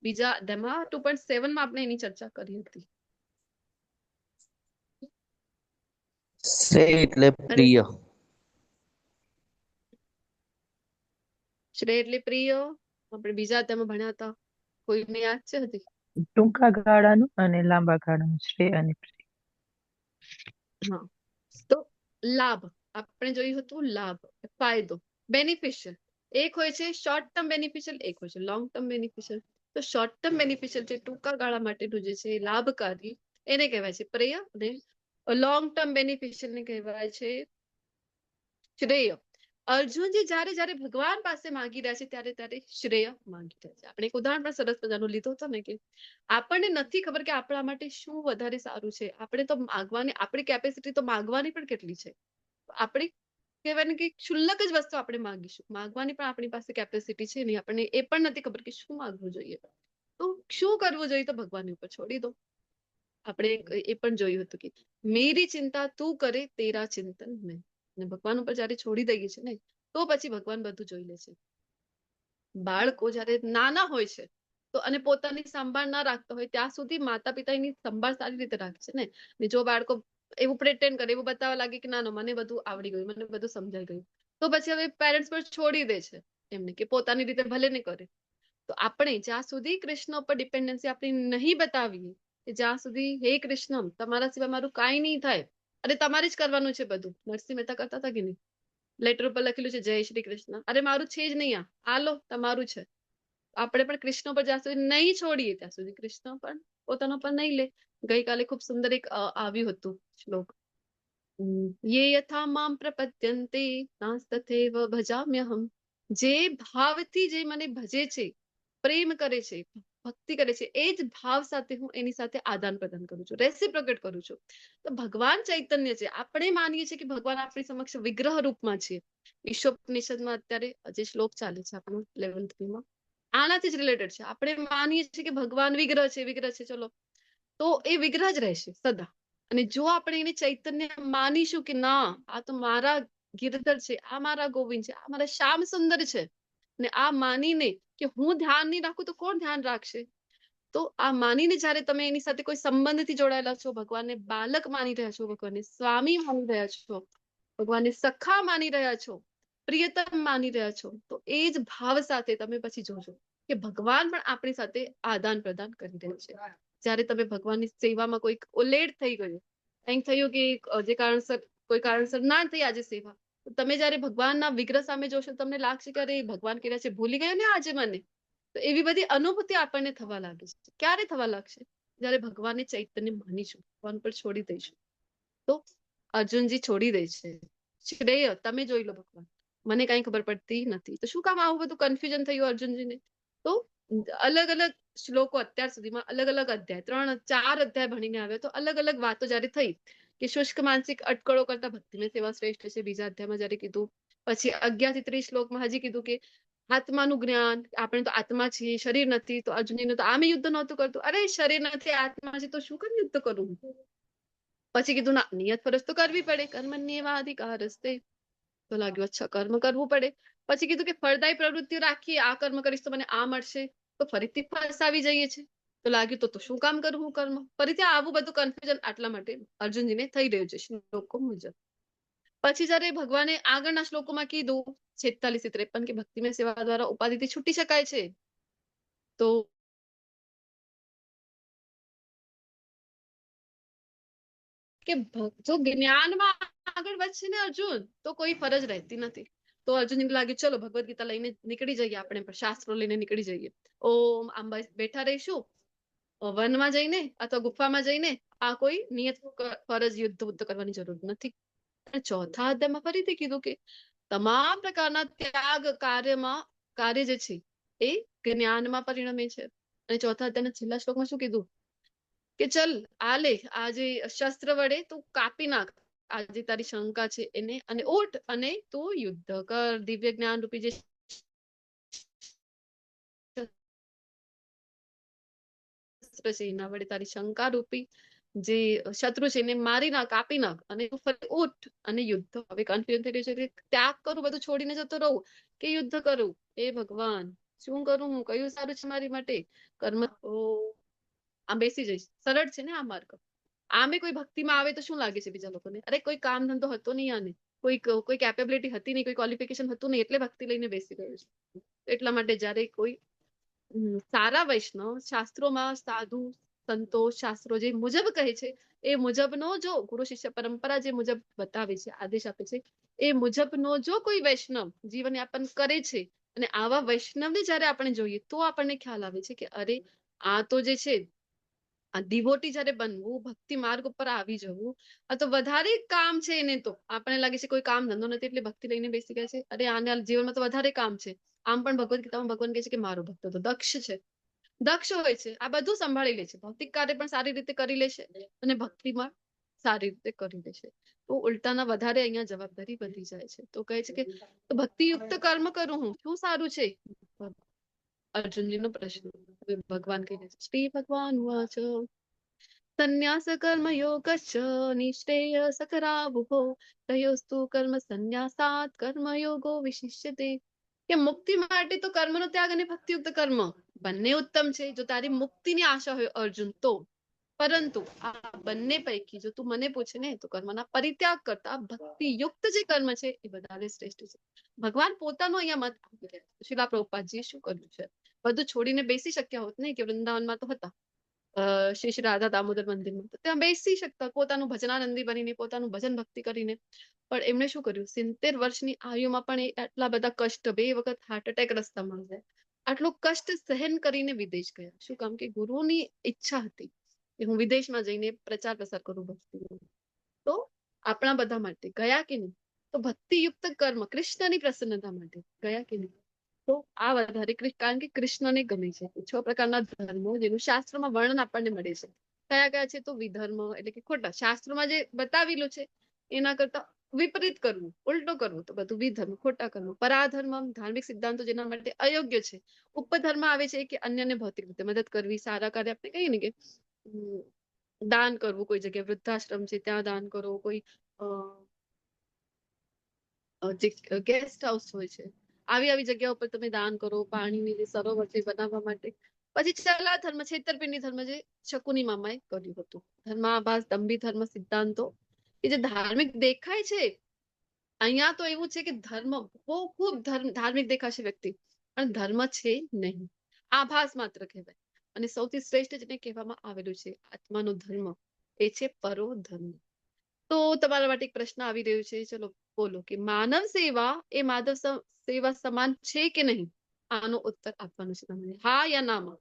બીજા અધ્યાયમાં 2.7 માં આપણે એની ચર્ચા કરી હતી.
શ્રેય એટલે પ્રિય.
શ્રેય એટલે પ્રિય આપણે બીજા અધ્યાયમાં ભણ્યા હતા, કોઈને યાદ છે હજી?
ટૂંકા ગાળાનું અને લાંબા ગાળાનું શ્રેય અને પ્રેય.
હા, તો લાભ આપણે જોયું હતું, લાભ ફાયદો, બેનિફિશિયલ. એક હોય છે શોર્ટ ટર્મ બેનિફિશિયલ, એક હોય છે લોંગ ટર્મ બેનિફિશિયલ. તો શોર્ટ ટર્મ બેનિફિશિયલ છે, ટૂંકા ગાળા માટેનું જે છે લાભકારી, એને કહેવાય છે પ્રેય. અને લોંગ ટર્મ બેનિફિશિયલ ને કહેવાય છે શ્રેય. અર્જુનજી જ્યારે જ્યારે ભગવાન પાસે માંગી રહ્યા છે ત્યારે ત્યારે શ્રેય માંગી રહ્યા છે. આપણે એક ઉદાહરણ પણ સરસ મજાનું લીધું હતું ને, કે આપણને નથી ખબર કે આપણા માટે શું વધારે સારું છે. આપણે તો માંગવાની, આપણી કેપેસિટી તો માંગવાની પણ કેટલી છે. આપણી કહેવાય ને કે ક્ષુલ્લક જ વસ્તુ આપણે માંગીશું, માંગવાની પણ આપણી પાસે કેપેસિટી છે નહીં. આપણને એ પણ નથી ખબર કે શું માંગવું જોઈએ. તો શું કરવું જોઈએ? તો ભગવાનની ઉપર છોડી દો. આપણે એ પણ જોયું હતું કે મેરી ચિંતા તું કરે તેરા ચિંતન મેં. અને ભગવાન ઉપર જયારે છોડી દઈએ છે ને, તો પછી ભગવાન બધું જોઈ લે છે. બાળકો જયારે નાના હોય છે તો અને પોતાની સંભાળ ના રાખતા હોય ત્યાં સુધી માતા પિતા એની સંભાળ સારી રીતે રાખે છે ને. જો બાળકો એવું પ્રેટેન્ડ કરે, એવું બતાવવા લાગે કે ના મને બધું આવડી ગયું, મને બધું સમજાઈ ગયું, તો પછી હવે પેરેન્ટ્સ પર છોડી દે છે એમને, કે પોતાની રીતે ભલે ને કરે. તો આપણે જ્યાં સુધી કૃષ્ણ ઉપર ડિપેન્ડન્સી આપણી નહીં બતાવીએ, કે જ્યાં સુધી હે કૃષ્ણ તમારા સિવાય મારું કાંઈ નહીં થાય, અને તમારે જ કરવાનું છે બધું. નરસિંહ મહેતા કરતા હતા કે નહીં? લેટર ઉપર લખેલું છે જય શ્રી કૃષ્ણ, અરે મારું છે જ નહીં, આ લો તમારું છે. આપણે પણ કૃષ્ણ પર જ્યાં સુધી નહીં છોડીએ ત્યાં સુધી કૃષ્ણ પણ પોતાનો પણ નહીં લે. ગઈકાલે ખૂબ સુંદર એક આવ્યું હતું શ્લોક. યે યથા મામ પ્રપદ્યન્તે નાસ્તથૈવ ભજામ્યહમ. જે ભાવથી જે મને ભજે છે, પ્રેમ કરે છે, ભક્તિ કરે છે, એ જ ભાવ સાથે હું એની સાથે આદાન પ્રદાન કરું છું, રેસિપ્રોકેટ કરું છું. તો ભગવાન ચૈતન્ય છે. આપણે માનીએ છીએ કે ભગવાન આપણી સમક્ષ વિગ્રહ રૂપમાં છે. ઈશોપનિષદમાં અત્યારે જે શ્લોક ચાલે છે આપણું લેવલ 3 માં, આનાથી જ રિલેટેડ છે. આપણે માનીએ છીએ કે ભગવાન વિગ્રહ છે, ચલો તો એ વિગ્રહ જ રહેશે સદા. અને જો આપણે એને ચૈતન્ય માનીશું કે ના, આ તો મારા ગિરધર છે, આ મારા ગોવિંદ છે, આ મારા શ્યામ સુંદર છે, ને આ માનીને કે હું ધ્યાન નહીં રાખું તો કોણ ધ્યાન રાખશે? તો આ માનીને જ્યારે તમે એની સાથે કોઈ સંબંધથી જોડાયેલા છો, ભગવાનને બાલક માની રહ્યા છો, ભગવાનને સ્વામી માની રહ્યા છો, ભગવાનને સખા માની રહ્યા છો, પ્રિયતમ માની રહ્યા છો, તો એ જ ભાવ સાથે તમે પછી જોજો કે ભગવાન પણ આપણી સાથે આદાન પ્રદાન કરી રહ્યા છે. જ્યારે તમે ભગવાનની સેવામાં કોઈક ઓલેડ થઈ ગયું, કંઈક થયું કે જે કારણસર કોઈ કારણસર ના થઈ આજે સેવા, તો તમે જ્યારે ભગવાનના વિગ્રહ સામે જોશો તમને લાગશે કે અરે ભગવાન કર્યા છે, ભૂલી ગયો ને આજે મને. તો એવી બધી અનુભૂતિ આપણને થવા લાગે છે. ક્યારે થવા લાગશે? જ્યારે ભગવાનને ચૈતન્ય માનીશું, ભગવાન પર છોડી દઈશું. તો અર્જુનજી છોડી દે છે. શ્રેય તમે જોઈ લો ભગવાન, મને કઈ ખબર પડતી નથી. તો શું કામ આવું બધું કન્ફ્યુઝન થયું અર્જુનજીને? તો અલગ અલગ શ્લોકો અત્યાર સુધીમાં અલગ અલગ અધ્યાય 3-4 અધ્યાય ભણીને આવ્યો, તો અલગ અલગ વાતો જ્યારે થઈ કે શુષ્ક માનસિક અટકળો કરતા ભક્તિમય સેવા શ્રેષ્ઠ છે, બીજા અધ્યાયમાં જ્યારે કીધું, પછી 11 થી 30 શ્લોકમાં હજી કીધું કે આત્માનું જ્ઞાન, આપણે તો આત્મા છીએ, શરીર નથી. તો અર્જુનજીને તો આમે યુદ્ધ નહોતું કરતું, અરે શરીર નથી, આત્મા છે, તો શું કામ યુદ્ધ કરું? પછી કીધું ના, નિયત ફરજ તો કરવી પડે, કર્મણ્યેવાધિકારસ્તે. તો લાગ્યું અચ્છા કર્મ કરવું પડે. પછી કીધું કે ફળદાયી પ્રવૃત્તિઓ રાખીએ, આ કર્મ કરીશ તો મને આ મળશે, તો ફરીથી ફસાવી જઈએ છે. તો લાગ્યું તો શું કામ કરું હું કર્મ? ફરીથી આવું બધું કન્ફ્યુઝન એટલા માટે અર્જુનજીને થઈ રહ્યું છે શ્લોકો મુજબ. પછી જ્યારે ભગવાને આગળના શ્લોકોમાં કીધું 46 થી 53 કે ભક્તિમય સેવા દ્વારા ઉપાધિથી છૂટી શકાય છે, તો કે જો જ્ઞાનમાં આગળ વધશે ને અર્જુન, તો કોઈ ફરજ રહેતી નથી. તો અર્જુનને લાગ્યું ચલો ભગવદ ગીતા લઈને નીકળી જઈએ, આપણે પણ શાસ્ત્રો લઈને નીકળી જઈએ. ઓમ આમ બેઠા રહીશું વનમાં જઈને અથવા ગુફામાં જઈને, આ કોઈ નિયત ફરજ યુદ્ધ કરવાની જરૂર નથી. ચોથા અધ્યાયમાં ફરીથી કીધું કે તમામ પ્રકારના ત્યાગ કાર્ય જે છે એ જ્ઞાનમાં પરિણમે છે. અને ચોથા અધ્યાયના છેલ્લા શ્લોકમાં શું કીધું કે ચલ આ લે, આ જે શસ્ત્ર વડે તું કાપી નાખ આ જે તારી શંકા છે એને, અને ઉઠ અને તું યુદ્ધ કર. દિવ્ય જ્ઞાન રૂપી જે શસ્ત્ર છે એના વડે તારી શંકા રૂપી જે શત્રુ છે એને મારી નાખ, કાપી નાખ, અને તું ફરી ઉઠ અને યુદ્ધ. હવે કન્ફ્યુઝન થઈ રહ્યું છે કે ત્યાગ કરું, બધું છોડીને જતો રહું, કે યુદ્ધ કરું? એ ભગવાન શું કરું હું? કયું સારું છે મારી માટે? કર્મ આમ બેસી જઈશ. સરળ છે ને આ માર્ગ. આમે કોઈ ભક્તિમાં આવે તો શું લાગે છે બીજા લોકોને? અરે કોઈ કામ ધંધો હતો નહીં આને, કોઈ કેપેબિલિટી હતી નહીં, કોઈ ક્વોલિફિકેશન હતું નહીં, એટલે ભક્તિ લઈને બેસી ગયું છે. એટલા માટે જ્યારે કોઈ સારા વૈષ્ણવ શાસ્ત્રોમાં, સાધુ સંતો શાસ્ત્રો જે મુજબ કહે છે એ મુજબનો જો ગુરુ શિષ્ય પરંપરા જે મુજબ બતાવે છે, આદેશ આપે છે, એ મુજબનો જો કોઈ વૈષ્ણવ જીવનયાપન કરે છે, અને આવા વૈષ્ણવને જ્યારે આપણે જોઈએ તો આપણને ખ્યાલ આવે છે કે અરે આ તો જે છે આ ડિવોટી જ્યારે બનવું, ભક્તિ માર્ગ ઉપર આવી જવું, આ તો વધારે કામ છે એને. તો આપણને લાગે છે કોઈ કામ ધંધો નથી એટલે ભક્તિ લઈને બેસી ગયા છે. અરે આને જીવનમાં તો વધારે કામ છે. આમ પણ ભગવદ ગીતામાં ભગવાન કહે છે કે મારો ભક્ત તો દક્ષ છે, દક્ષ હોય છે, આ બધું સંભાળી લે છે, ભૌતિક કાર્ય પણ સારી રીતે કરી લેશે અને ભક્તિમાં સારી રીતે કરી લેશે. તો ઉલટાના વધારે અહીંયા જવાબદારી વધી જાય છે. તો કહે છે કે ભક્તિયુક્ત કર્મ કરું હું, શું સારું છે? અર્જુનજીનો પ્રશ્ન. ભગવાન કહે છે, શ્રી ભગવાન વાચ સંન્યાસ કર્મ યોગશ્ચ નિશ્રેયસ કરાવુઃ તયોસ્તુ કર્મ સંન્યાસાત કર્મ યોગો વિશિષ્યતે. કે મુક્તિ માટે તો કર્મનો ત્યાગ અને ભક્તિયુક્ત કર્મ બંને ઉત્તમ છે, જો તારી મુક્તિની આશા હોય અર્જુન તો. પરંતુ આ બંને પૈકી જો તું મને પૂછે ને, તો કર્મના પરિત્યાગ કરતા ભક્તિયુક્ત જે કર્મ છે એ વધારે શ્રેષ્ઠ છે. ભગવાન પોતાનો અહીંયા મત આપી રહ્યા છે. શ્રીલા પ્રભુપાદજીએ શું કર્યું છે? બધું છોડીને બેસી શક્યા હોત ને, કે વૃંદાવનમાં તો હતા શ્રી રાધા દામોદર મંદિરમાં, તો ત્યાં બેસી શકતા પોતાનું ભજનાનંદી બનીને, પોતાનું ભજન ભક્તિ કરીને. પણ એમણે શું કર્યું? 70 વર્ષની આયુમાં પણ એ આટલા બધા કષ્ટ, 2 વખત હાર્ટ એટેક રસ્તામાં જાય, આટલું કષ્ટ સહન કરીને વિદેશ ગયા. શું કામ? કે ગુરુની ઈચ્છા હતી કે હું વિદેશમાં જઈને પ્રચાર પ્રસાર કરું ભક્તિનો. તો આપણા બધા માટે ગયા કે નહીં? તો ભક્તિયુક્ત કર્મ કૃષ્ણની પ્રસન્નતા માટે ગયા કે નહીં? તો આ વધારે કારણ કે કૃષ્ણને ગમે છે. 6 પ્રકારના ધર્મો જેનું શાસ્ત્રમાં વર્ણન આપણને મળે છે. કયા કયા છે? તો વિધર્મ એટલે કે ખોટા, શાસ્ત્રમાં જે બતાવેલું છે એના કરતા વિપરીત કરવું, ઉલટો કરવું, તો બધું વિધર્મ, ખોટા કર્મ. પરાધર્મ ધાર્મિક સિદ્ધાંતો જેના માટે અયોગ્ય છે. ઉપધર્મ આવે છે કે અન્યને ભૌતિક રીતે મદદ કરવી, સારા કાર્ય આપણે કહીએ ને કે દાન કરવું, કોઈ જગ્યાએ વૃદ્ધાશ્રમ છે ત્યાં દાન કરો, કોઈ જે ગેસ્ટ હાઉસ હોય છે આવી આવી જગ્યા ઉપર તમે દાન કરો, પાણીની જે સરોવર છે બનાવવા માટે. પછી ચલા ધર્મ, છેતરપિંડી ધર્મ, જે શકુની મામાએ કર્યું હતું. ધર્માભાસ, દંભી ધર્મ સિદ્ધાંતો કે જે ધાર્મિક દેખાય છે. અહીંયા તો એવું છે કે ધર્મ બહુ ખૂબ ધાર્મિક દેખાશે વ્યક્તિ, પણ ધર્મ છે નહીં, આભાસ માત્ર કહેવાય. અને સૌથી શ્રેષ્ઠ જેને કહેવામાં આવેલું છે આત્માનો ધર્મ, એ છે પરો ધર્મ. તો તમારા માટે એક પ્રશ્ન આવી રહ્યો છે, ચલો બોલો કે માનવ સેવા એ માધવ સેવા સમાન છે કે નહીં? આનો ઉત્તર આપવાનો છે તમારે, હા યા નામાં.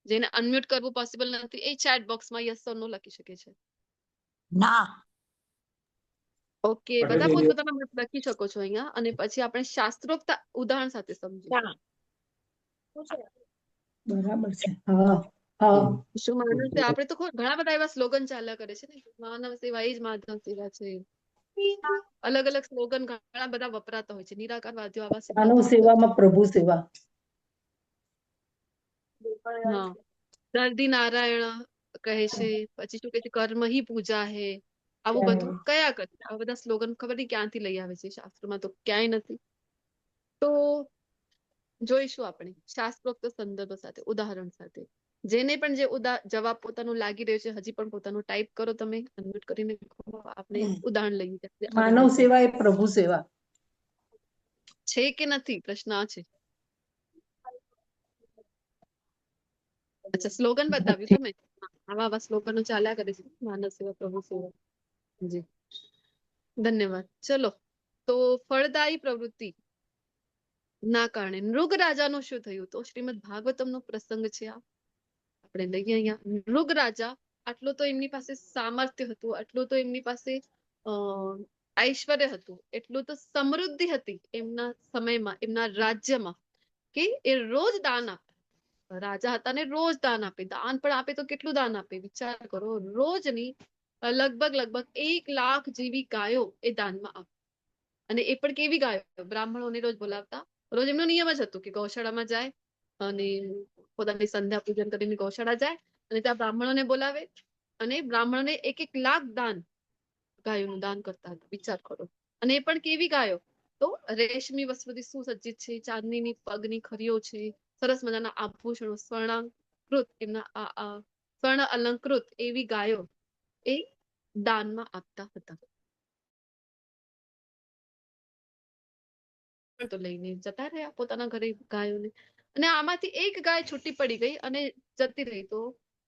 જેને અનમ્યુટ કરવું પોસિબલ નથી એ ચેટ બોક્સમાં યસ ઓર નો લખી શકે છે.
ના.
ઓકે, બધા પોતપોતાના મત લખી શકો છો અહીંયા, અને પછી આપણે શાસ્ત્રોક્ત ઉદાહરણ સાથે સમજીશું.
બરાબર છે. હા હા.
શું માનવ છે? આપણે તો ઘણા બધા એવા સ્લોગન ચાલ્યા કરે છે ને, માનવ સેવા એ જ માધવ સેવા છે. અલગ અલગ સ્લોગન ઘણા બધા વપરાતા હોય છે. નિરાકારવાદીઓ આવા
માનવ
સિદ્ધાંતો
સેવામાં પ્રભુ સેવા.
હા, દર્દી નારાયણ કહે છે, પછી શું કહે છે, કર્મ હી પૂજા હે. આવું બધું કયા કરે? આવા બધા સ્લોગન ખબર નહીં ક્યાંથી લઈ આવે છે, શાસ્ત્રમાં તો ક્યાંય નથી. તો જોઈશું આપણે શાસ્ત્રોક્ત સંદર્ભ સાથે, ઉદાહરણ સાથે. જેને પણ જે જવાબ પોતાનું લાગી રહ્યો છે હજી પણ પોતાનું ટાઈપ કરો, તમે અનમ્યુટ કરીને આપણે ઉદાહરણ લઈએ.
માનવ સેવા એ પ્રભુ સેવા
છે કે નથી? પ્રશ્ન આ છે. અચ્છા, સ્લોગન બતાવ્યું તમે. આવા સ્લોગનો ચાલ્યા કરે છે, માનવ સેવા, પ્રભુ સેવા. જી ધન્યવાદ. ચલો, તો ફળદાયી પ્રવૃત્તિ ના કારણે નૃગ રાજાનું શું થયું? તો શ્રીમદ ભાગવતમનો પ્રસંગ છે આ. આપણે લઈએ અહીંયા. નૃગ રાજા, આટલું તો એમની પાસે સામર્થ્ય હતું, આટલું તો એમની પાસે ઐશ્વર્ય હતું, એટલું તો સમૃદ્ધિ હતી એમના સમયમાં, એમના રાજ્યમાં, કે એ રોજ દાન આપે. રાજા હતા ને રોજ દાન આપે. દાન પણ આપે તો કેટલું દાન આપે વિચાર કરો. રોજની લગભગ 1 લાખ જેવી ગાયો એ દાનમાં આપે. અને એ પણ કેવી ગાયો? બ્રાહ્મણોને રોજ બોલાવતા. રોજ એમનો નિયમ જ હતું કે ગૌશાળામાં જાય અને પોતાની સંધ્યા પૂજન કરીને ગૌશાળા જાય અને ત્યાં બ્રાહ્મણોને બોલાવે અને બ્રાહ્મણોને 1 લાખ દાન, ગાયોનું દાન કરતા હતા. વિચાર કરો. અને એ પણ કેવી ગાયો? તો રેશમી વસ્ત્રથી સુસજ્જિત છે, ચાંદીની પગની ખરીઓ છે, સરસ મજાના આભૂષણો, સ્વર્ણાકૃત, એમના સ્વર્ણ અલંકૃત એવી ગાયો એ દાનમાં આપતા હતા. તો લઈને જતા રહ્યા પોતાના ઘરે ગાયોને. અને આમાંથી એક ગાય છૂટી પડી ગઈ અને જતી રહી. તો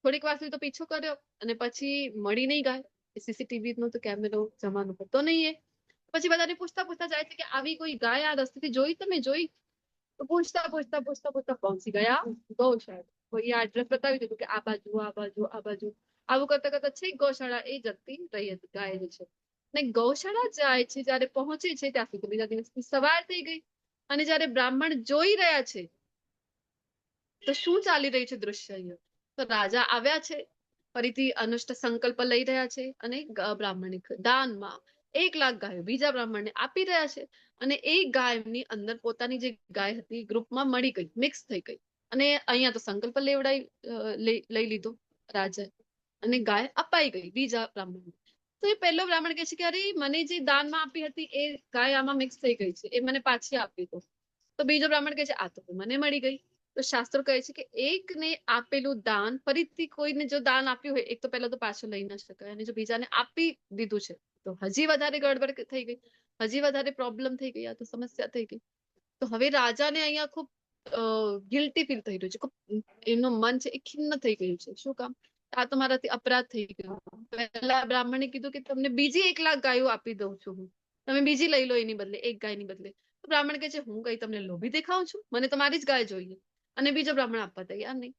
થોડીક વાર સુધી તો પીછો કર્યો અને પછી મળી નહીં ગાય. સીસીટીવી નો તો કેમેરો જમાનો હતો નહીં. પછી બધાને પૂછતા જાય છે કે આવી કોઈ ગાય આ રસ્તેથી જોઈ? તમે જોઈ? તો પૂછતા પહોંચી ગયા ગૌશાળા. કોઈ એડ્રેસ બતાવી દીધું કે આ બાજુ, આ બાજુ, આ બાજુ. આવું કરતા કરતા છેક ગૌશાળા એ જતી રહી હતી, ગાય જે છે. ને ગૌશાળા જાય છે, જયારે પહોંચે છે ત્યાં સુધી બીજા દિવસની સવાર થઈ ગઈ. અને જયારે બ્રાહ્મણ જોઈ રહ્યા છે તો શું ચાલી રહ્યું છે દ્રશ્ય અહીંયા? તો રાજા આવ્યા છે, ફરીથી અનુષ્ટ સંકલ્પ લઈ રહ્યા છે અને બ્રાહ્મણને દાનમાં 1 લાખ ગાયો બીજા બ્રાહ્મણને આપી રહ્યા છે. અને એ ગાયની અંદર પોતાની જે ગાય હતી ગ્રુપમાં મળી ગઈ, મિક્સ થઈ ગઈ. અને અહીંયા તો સંકલ્પ લઈ લીધો રાજાએ અને ગાય અપાઈ ગઈ બીજા બ્રાહ્મણને. તો એ પહેલો બ્રાહ્મણ કહે છે કે અરે, મને જે દાનમાં આપી હતી એ ગાય આમાં મિક્સ થઈ ગઈ છે, એ મને પાછી આપી દો. તો બીજો બ્રાહ્મણ કહે છે આ તો મને મળી ગઈ. તો શાસ્ત્રો કહે છે કે એકને આપેલું દાન ફરીથી કોઈને જો દાન આપ્યું હોય, એક તો પહેલા તો પાછું લઈ ન શકાય, અને જો બીજાને આપી દીધું છે તો હજી વધારે ગડબડ થઈ ગઈ, હજી વધારે પ્રોબ્લેમ થઈ ગઈ, આ તો સમસ્યા થઈ ગઈ. તો હવે રાજાને અહીંયા ખૂબ ગિલ્ટી ફીલ થઈ રહ્યું છે, ખૂબ એમનું મન છે એ ખિન્ન થઈ ગયું છે. શું કામ? આ તો મારાથી અપરાધ થઈ ગયો. પહેલા બ્રાહ્મણે કીધું કે તમને બીજી 1 લાખ ગાયો આપી દઉં છું હું, તમે બીજી લઈ લો એની બદલે, એક ગાયની બદલે. તો બ્રાહ્મણ કહે છે હું કઈ તમને લોભી દેખાઉં છું? મને તો મારી જ ગાય જોઈએ. અને બીજો બ્રાહ્મણ આપવા તૈયાર નહીં.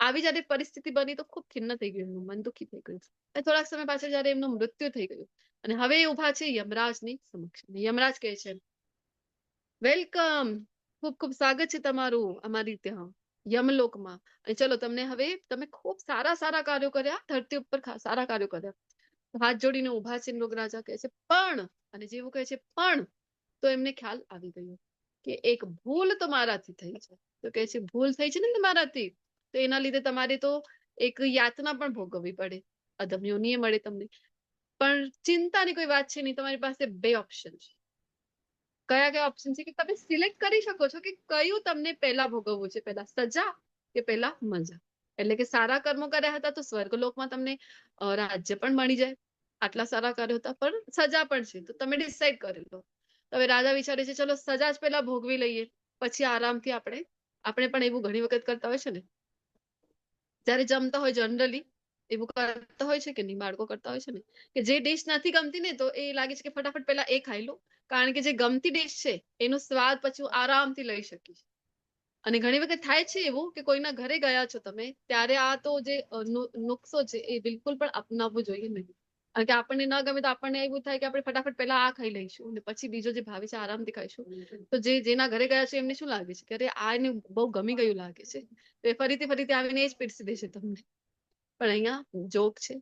આવી જયારે પરિસ્થિતિ બની તો ખૂબ ખિન્ન થઈ ગયું એમનું મન દુઃખી થઈ ગયું અને થોડાક સમય પાછળ જયારે એમનું મૃત્યુ થઈ ગયું અને હવે એ ઉભા છે યમરાજની સમક્ષ અને યમરાજ કહે છે વેલકમ, ખૂબ ખૂબ સ્વાગત છે તમારું અમારી ત્યાં યમલોકમાં અને ચલો તમને હવે તમે ખૂબ સારા સારા કાર્યો કર્યા, ધરતી ઉપર સારા કાર્યો કર્યા. હાથ જોડીને ઉભા છે મૃગરાજા કહે છે પણ, અને જેવું કહે છે પણ, તો એમને ખ્યાલ આવી ગયો કે એક ભૂલ તો મારાથી થઈ છે. તો કહે છે ભૂલ થઈ છે ને મારાથી, તો એના લીધે તમારે તો એક યાતના પણ ભોગવવી પડે, અધમ્યોનીય મળે તમને. પણ ચિંતાની કોઈ વાત છે નહીં, તમારી પાસે બે ઓપ્શન છે. કયા કયા ઓપ્શન છે કે તમે સિલેક્ટ કરી શકો છો કે કયું તમને પહેલા ભોગવવું છે, પહેલા સજા કે પહેલા મજા. એટલે કે સારા કર્મો કર્યા હતા તો સ્વર્ગલોકમાં તમને રાજ્ય પણ મળી જાય, આટલા સારા કાર્યો હતા, પણ સજા પણ છે, તો તમે ડિસાઈડ કરી લો. હવે રાજા વિચારે છે ચલો સજા જ પહેલા ભોગવી લઈએ, પછી આરામથી આપણે પણ એવું ઘણી વખત કરતા હોય છે ને, જયારે જમતા હોય જનરલી એવું કરતા હોય છે કે નહીં, બાળકો કરતા હોય છે ને કે જે ડિશ નથી ગમતી ને તો એ લાગે છે કે ફટાફટ પહેલા એ ખાઈ લો, કારણ કે જે ગમતી ડિશ છે એનો સ્વાદ પછી હું આરામથી લઈ શકીશ. અને ઘણી વખત થાય છે એવું કે કોઈના ઘરે ગયા છો તમે, ત્યારે આ તો જે નુસ્ખો છે એ બિલકુલ પણ અપનાવવું જોઈએ નહીં. કારણ કે આપણને ન ગમે તો આપણને એવું થાય કે આપણે ફટાફટ પહેલા આ ખાઈ લઈશું અને પછી બીજો જે ભાવે છે આરામથી ખાઈશું. તો જેના ઘરે ગયા છે એમને શું લાગે છે કે અરે આ એને બહુ ગમી ગયું લાગે છે, તો એ ફરીથી આવીને એ જ પીરસી દેશે તમને. પણ અહીંયા જોક છે,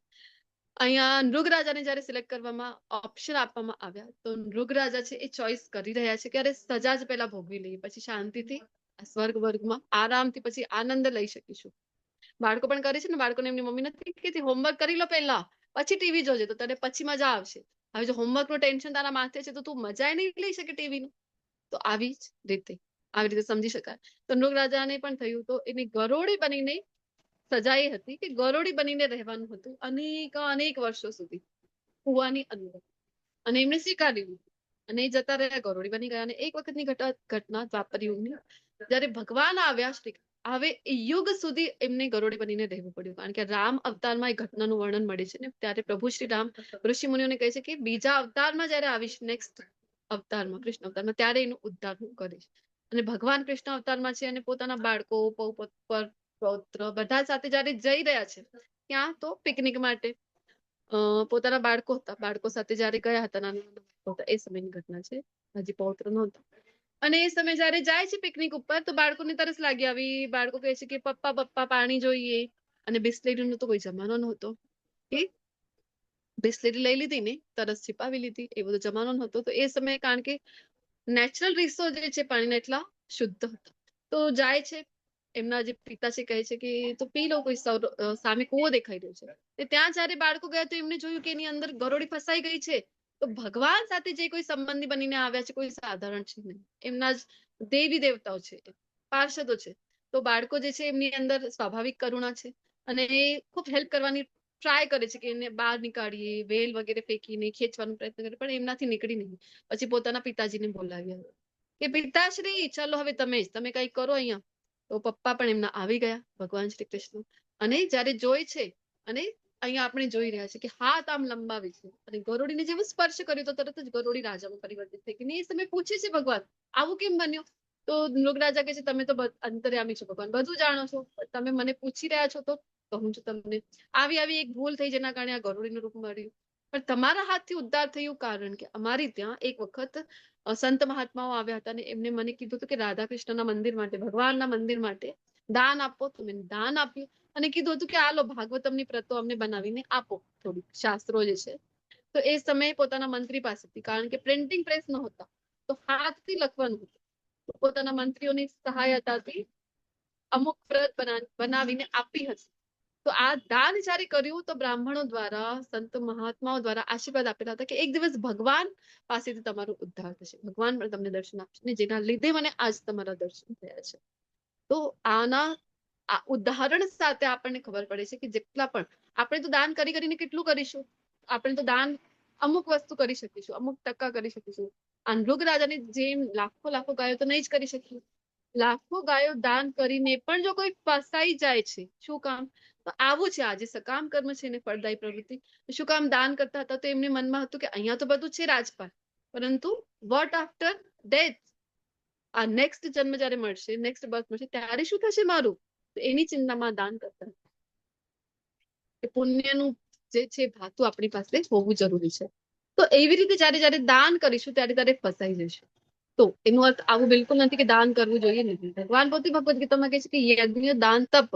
અહીંયા મૃગરાજાને જયારે સિલેક્ટ કરવામાં ઓપ્શન આપવામાં આવ્યા તો મૃગરાજા છે એ ચોઈસ કરી રહ્યા છે કે અરે સજા જ પહેલા ભોગવી લઈએ, પછી શાંતિથી સ્વર્ગ વર્ગમાં આરામથી પછી આનંદ લઈ શકીશું. બાળકો પણ કરે છે ને, બાળકોને એમની મમ્મી નથી કહેતી હોમવર્ક કરી લો પહેલા પછી ટીવી જોજે તો તને પછી મજા આવશે. હવે જો હોમવર્ક નું ટેન્શન તારા માથે છે તો તું મજા નહીં લઈ શકે ટીવીનું. તો આવી રીતે સમજી શકાય. તો મૃગરાજાને પણ થયું, તો એની ગરોળી બનીને સજા એ હતી કે ગરોળી બનીને રહેવાનું હતું અનેક વર્ષો સુધી કુવાની અંદર, અને એમને સ્વીકાર્યું અને એ જતા રહ્યા, ગરોળી બની ગયા. અને એક વખતની ઘટના દ્વાપર યુગની, જયારે ભગવાન આવ્યા શ્રી, હવે યુગ સુધી એમને ગરોળી બનીને રહેવું પડ્યું, કારણ કે રામ અવતારમાં એ ઘટનાનું વર્ણન મળે છે ને, ત્યારે પ્રભુ શ્રી રામ ઋષિ મુનિઓને કહે છે કે બીજા અવતારમાં જયારે આવીશ, નેક્સ્ટ અવતારમાં કૃષ્ણ અવતારમાં, ત્યારે એનું ઉદ્ધાર હું કરીશ. અને ભગવાન કૃષ્ણ અવતારમાં છે અને પોતાના બાળકો પૌત્ર બધા સાથે જયારે જઈ રહ્યા છે ત્યાં, તો પિકનિક માટે પોતાના બાળકો સાથે જયારે ગયા હતા, નાના એ સમયની ઘટના છે, હજી પૌત્ર નહોતા. અને એ સમય જયારે જાય છે પિકનિક ઉપર તો બાળકોને તરસ લાગી આવી, બાળકો કહે છે કે પપ્પા પાણી જોઈએ, અને બિસ્લેરીનો તો કોઈ જમાનો નહોતો, એ બિસ્લેરી લઈ લીધી ને તરસ छिपाવી લીધી, એ બધો જમાનો નહોતો. તો એ સમયે કારણ કે નેચરલ રિસોર્સ જે છે પાણીના એટલા શુદ્ધ હતા, તો જાય છે, એમના જે પિતા છે કહે છે કે તો પી લો, કોઈ સામે કૂવો દેખાઈ રહ્યો છે. ત્યાં જયારે બાળકો ગયા તો એમને જોયું કે એની અંદર ગરોળી ફસાઈ ગઈ છે. તો ભગવાન સાથે જે કોઈ સંબંધી બનીને આવ્યા છે કોઈ સાધારણ છે નહીં, એમના જ દેવી દેવતાઓ છે, પાર્ષદો છે. તો બાળકો જે છે એમની અંદર સ્વાભાવિક કરુણા છે અને એ ખૂબ હેલ્પ કરવાની ટ્રાય કરે છે કે એને બહાર નીકાળીએ, વેલ વગેરે ફેંકીને ખેંચવાનો પ્રયત્ન કરે, પણ એમનાથી નીકળી નહીં. પછી પોતાના પિતાજીને બોલાવ્યા કે પિતાશ્રી ચાલો હવે તમે કઈ કરો અહીંયા. તો પપ્પા પણ એમના આવી ગયા, ભગવાન શ્રી કૃષ્ણ. અને જયારે જોઈ છે, અને અહીંયા આપણે જોઈ રહ્યા છે કે હાથ આમ લંબાવી છે અને ગરોળીને જેવું સ્પર્શ કર્યો તો તરત જ ગરોળી રાજામાં પરિવર્તિત થઈ ગઈ. એ સમય પૂછે છે ભગવાન આવું કેમ બન્યું? તો મૃગરાજા કહે છે તમે તો અંતર્યામી છો ભગવાન, બધું જાણો છો, તમે મને પૂછી રહ્યા છો તો કહું છું તમને, આવી એક ભૂલ થઈ જેના કારણે આ ગરોળીનું રૂપ મળ્યું. પણ તમારા હાથથી ઉદ્ધાર થયું કારણ કે અમારી ત્યાં એક વખત સંત મહાત્માઓ આવ્યા હતા અને એમને મને કીધું હતું કે રાધા કૃષ્ણના મંદિર માટે, ભગવાનના મંદિર માટે દાન આપો. તો મેં દાન આપ્યું અને કીધું હતું કે આ લો ભાગવતમની પ્રતો અમને બનાવીને આપો, થોડી શાસ્ત્રો જે છે. તો એ સમયે પોતાના મંત્રી પાસેથી, કારણ કે પ્રિન્ટિંગ પ્રેસ નહોતા તો હાથથી લખવાનું હતું, તો પોતાના મંત્રીઓની સહાયતાથી અમુક પ્રત બનાવીને આપી હતી. તો આ દાન જયારે કર્યું તો બ્રાહ્મણો દ્વારા, સંત મહાત્માઓ દ્વારા આશીર્વાદ આપેલા હતા કે એક દિવસ ભગવાન પાસેથી તમારો ઉદ્ધાર થશે, ભગવાન પણ તમને દર્શન આપશે, ને જેના લીધે મને આજ તમારા દર્શન થયા છે. તો આના ઉદાહરણ સાથે આપણને ખબર પડે છે કે જેટલા પણ આપણે તો દાન કરીને કેટલું કરીશું, આપણે તો દાન અમુક વસ્તુ કરી શકીશું, અમુક ટકા કરી શકીશું. આ મૃગરાજાની જેમ લાખો ગાયો તો નહીં જ કરી શકીએ. લાખો ગાયો દાન કરીને પણ જો કોઈ ફસાઈ જાય છે, શું કામ? તો આવું છે આજે સકામ કર્મ છે ને ફળદાયી પ્રવૃત્તિ. શું કામ દાન કરતા હતા? તો એમને મનમાં હતું કે અહીંયા તો બધું છે રાજપાલ, પરંતુ વોટ આફ્ટર ડેથ, આ નેક્સ્ટ જન્મ જયારે મળશે, નેક્સ્ટ બર્થ મળશે ત્યારે શું થશે મારું? તો એની ચિંતામાં દાન કરતા હતા. એ પુણ્યનું જે છે ભાતું આપણી પાસે હોવું જરૂરી છે. તો એવી રીતે જયારે દાન કરીશું ત્યારે ફસાઈ જઈશું. તો એનો અર્થ આવું બિલકુલ નથી કે દાન કરવું જોઈએ નહીં. ભગવાન પોતે ભગવદ ગીતામાં કહે છે કે યજ્ઞ દાન તપ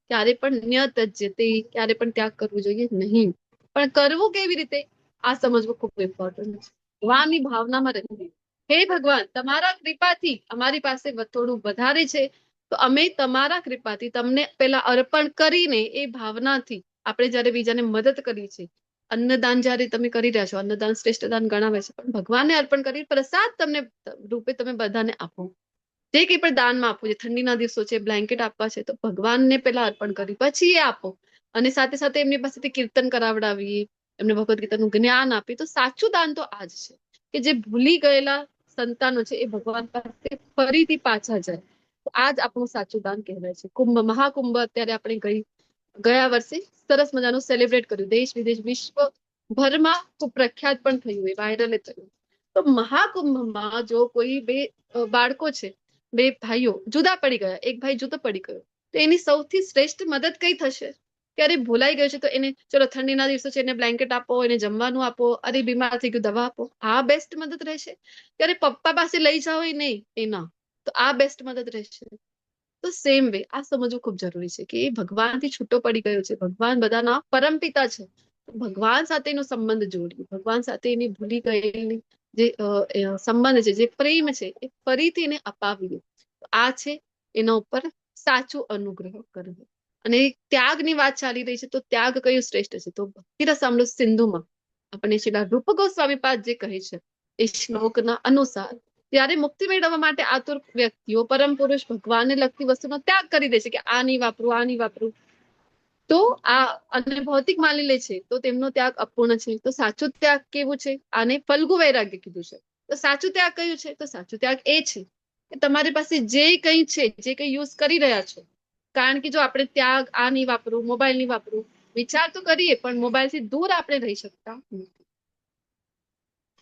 ક્યારે પણ ન્યતજ્યતે, ક્યારે પણ ત્યાગ કરવું જોઈએ નહીં. પણ કરવું કેવી રીતે આ સમજવું ખૂબ ઇમ્પોર્ટન્ટ છે. ભગવાનની ભાવનામાં રહેવું. હે ભગવાન, તમારા કૃપાથી અમારી પાસે થોડું વધારે છે, તો અમે તમારા કૃપાથી તમને પેલા અર્પણ કરીને એ ભાવનાથી આપણે જયારે બીજાને મદદ કરી છે, અન્નદાન જયારે તમે કરી રહ્યા છો, અન્નદાન શ્રેષ્ઠ દાન ગણાવે છે, પણ ભગવાનને અર્પણ કરી પ્રસાદ તમને રૂપે તમે બધાને આપો. જે કંઈ પણ દાનમાં આપવું છે, ઠંડીના દિવસો છે, બ્લેન્કેટ આપવા છે, તો ભગવાનને પેલા અર્પણ કરી પછી એ આપો. અને સાથે સાથે એમની પાસેથી કીર્તન કરાવડાવીએ, એમને ભગવદ ગીતાનું જ્ઞાન આપીએ. તો સાચું દાન તો આ જ છે કે જે ભૂલી ગયેલા સંતાનો છે એ ભગવાન પાસે ફરીથી પાછા જાય. તો આ જ આપણું સાચું દાન કહેવાય છે. કુંભ, મહાકુંભ અત્યારે આપણે ગયા વર્ષે સરસ મજાનું સેલિબ્રેટ કર્યું. દેશ વિદેશ વિશ્વભરમાં ખૂબ પ્રખ્યાત પણ થયું, એ વાયરલ થયું. તો મહાકુંભમાં જો કોઈ બે બાળકો છે, બે ભાઈઓ જુદા પડી ગયા, એક ભાઈ જુદો પડી ગયો, તો એની સૌથી શ્રેષ્ઠ મદદ કઈ થશે? ક્યારે ભૂલાઈ ગયું છે તો એને ચલો ઠંડીના દિવસો છે, એને બ્લેન્કેટ આપો, એને જમવાનું આપો, અરે બીમાર થઈ ગયું દવા આપો, આ બેસ્ટ મદદ રહેશે? ક્યારે પપ્પા પાસે લઈ જાઓ નહીં એના, તો આ બેસ્ટ મદદ રહેશે? તો સેમ વે આ સમજવું ખૂબ જરૂરી છે કે એ ભગવાનથી છૂટો પડી ગયો છે. ભગવાન બધાના પરમપિતા છે. ભગવાન સાથેનો સંબંધ જોડીએ, ભગવાન સાથે એની ભૂલી ગયેલી જે સંબંધ છે, જે પ્રેમ છે, એ ફરીથી એને અપાવીએ. આ છે એના ઉપર સાચું અનુગ્રહ કરવો. અને ત્યાગની વાત ચાલી રહી છે, તો ત્યાગ કયું શ્રેષ્ઠ છે? તો ભક્તિરસામૃત સિંધુમાં આપણને શ્રીલા રૂપ ગોસ્વામી પાદ જે કહે છે એ શ્લોકના અનુસાર, ત્યારે મુક્તિ મેળવવા માટે આતુર વ્યક્તિઓ પરમ પુરુષ ભગવાનને લગતી વસ્તુનો ત્યાગ કરી દે છે કે આ નહીં વાપરું, આ નહીં વાપરું. તો આ અને ભૌતિક માની લે છે, તો તેમનો ત્યાગ અપૂર્ણ છે. તો સાચું ત્યાગ કેવું છે? આને ફલ્ગુ વૈરાગ્ય કીધું છે. તો સાચું ત્યાગ કયું છે? તો સાચું ત્યાગ એ છે કે તમારી પાસે જે કંઈ છે, જે કંઈ યુઝ કરી રહ્યા છો. કારણ કે જો આપણે ત્યાગ આ નહીં વાપરું, મોબાઈલ નહીં વાપરું, વિચાર તો કરીએ, પણ મોબાઈલથી દૂર આપણે રહી શકતા નથી.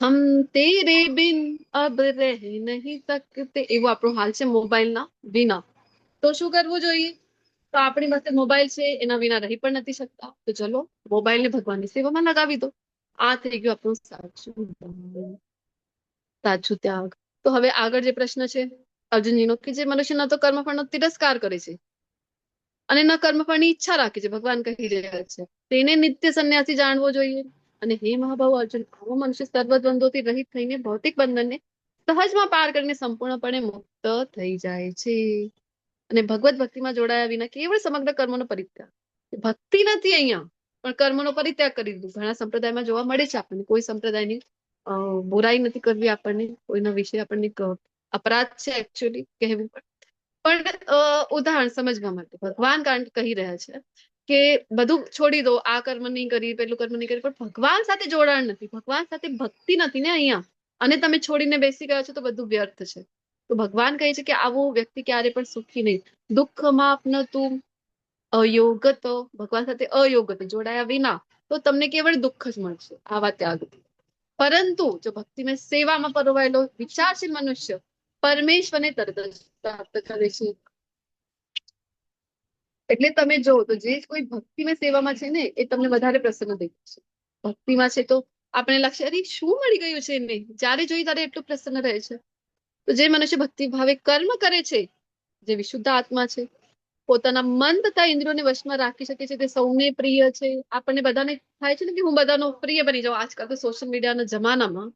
હમ તેરે બિન અબ રહ નહીં સકતે, એવો આપણો હાલ છે મોબાઈલના વિના. તો શું કરવું જોઈએ? તો આપણી પાસે મોબાઈલ છે, એના વિના રહી પણ નથી શકતા, તો ચલો મોબાઈલને ભગવાનની સેવામાં લગાવી દો. આ થઈ ગયું આપણું સાચું ત્યાગ. તો હવે આગળ જે પ્રશ્ન છે અર્જુનજીનો, કે જે મનુષ્ય ન તો કર્મફળનો તિરસ્કાર કરે છે અને ન કર્મફળની ઈચ્છા રાખે છે, ભગવાન કહી રહ્યા છે, તેને નિત્ય સંન્યાસી જાણવો જોઈએ. અને હે મહાભાવ અર્જુન, આવો મનુષ્ય સર્વદ્વંદોથી રહિત થઈને ભૌતિક બંધનને સહજમાં પાર કરીને સંપૂર્ણપણે મુક્ત થઈ જાય છે. અને ભગવત ભક્તિમાં જોડાયા વિના કેવળ સમગ્ર કર્મનો પરિત્યાગ. ભક્તિ નથી અહીંયા, પણ કર્મનો પરિત્યાગ કરી દીધું. ઘણા સંપ્રદાયમાં જોવા મળે છે આપણને. કોઈ સંપ્રદાયની બુરાઈ નથી કરવી આપણને, કોઈના વિશે આપણને અપરાધ છે એકચ્યુઅલી કહેવું. પણ ઉદાહરણ સમજવા માટે ભગવાન કારણ કહી રહ્યા છે કે બધું છોડી દો, આ કર્મ નહીં કરી, પેલું કર્મ નહીં કરી, પણ ભગવાન સાથે જોડાણ નથી, ભગવાન સાથે ભક્તિ નથી ને અહીંયા, અને તમે છોડીને બેસી ગયા છો તો બધું વ્યર્થ છે. તો ભગવાન કહે છે કે આવો વ્યક્તિ ક્યારે પણ સુખી નહીં. દુઃખમાપ્નોતુ અયોગતો, ભગવાન સાથે અયોગત જોડાયા વિના તો તમને કેવળ દુઃખ જ મળશે આવા ત્યાગથી. પરંતુ જો ભક્તિમાં સેવામાં પરોવાયેલો વિચારશીલ મનુષ્ય પરમેશ્વરને તરત જ પ્રાપ્ત કરે છે. એટલે તમે જો તો જે કોઈ ભક્તિમાં સેવામાં છે ને, એ તમને વધારે પ્રસન્ન દેખાશે. ભક્તિમાં છે તો આપણે લાગશે અરે શું મળી ગયું છે એને, જ્યારે જોઈએ ત્યારે એટલું પ્રસન્ન રહે છે. તો જે મનુષ્ય ભક્તિ ભાવે કર્મ કરે છે, જે વિશુદ્ધ આત્મા છે, પોતાના મન તથા ઇન્દ્રિયોને વશમાં રાખી શકે છે, તે સૌને પ્રિય છે. આપણને બધાને થાય છે ને કે હું બધાનો પ્રિય બની જાઉં. આજકાલ તો સોશિયલ મીડિયાના જમાનામાં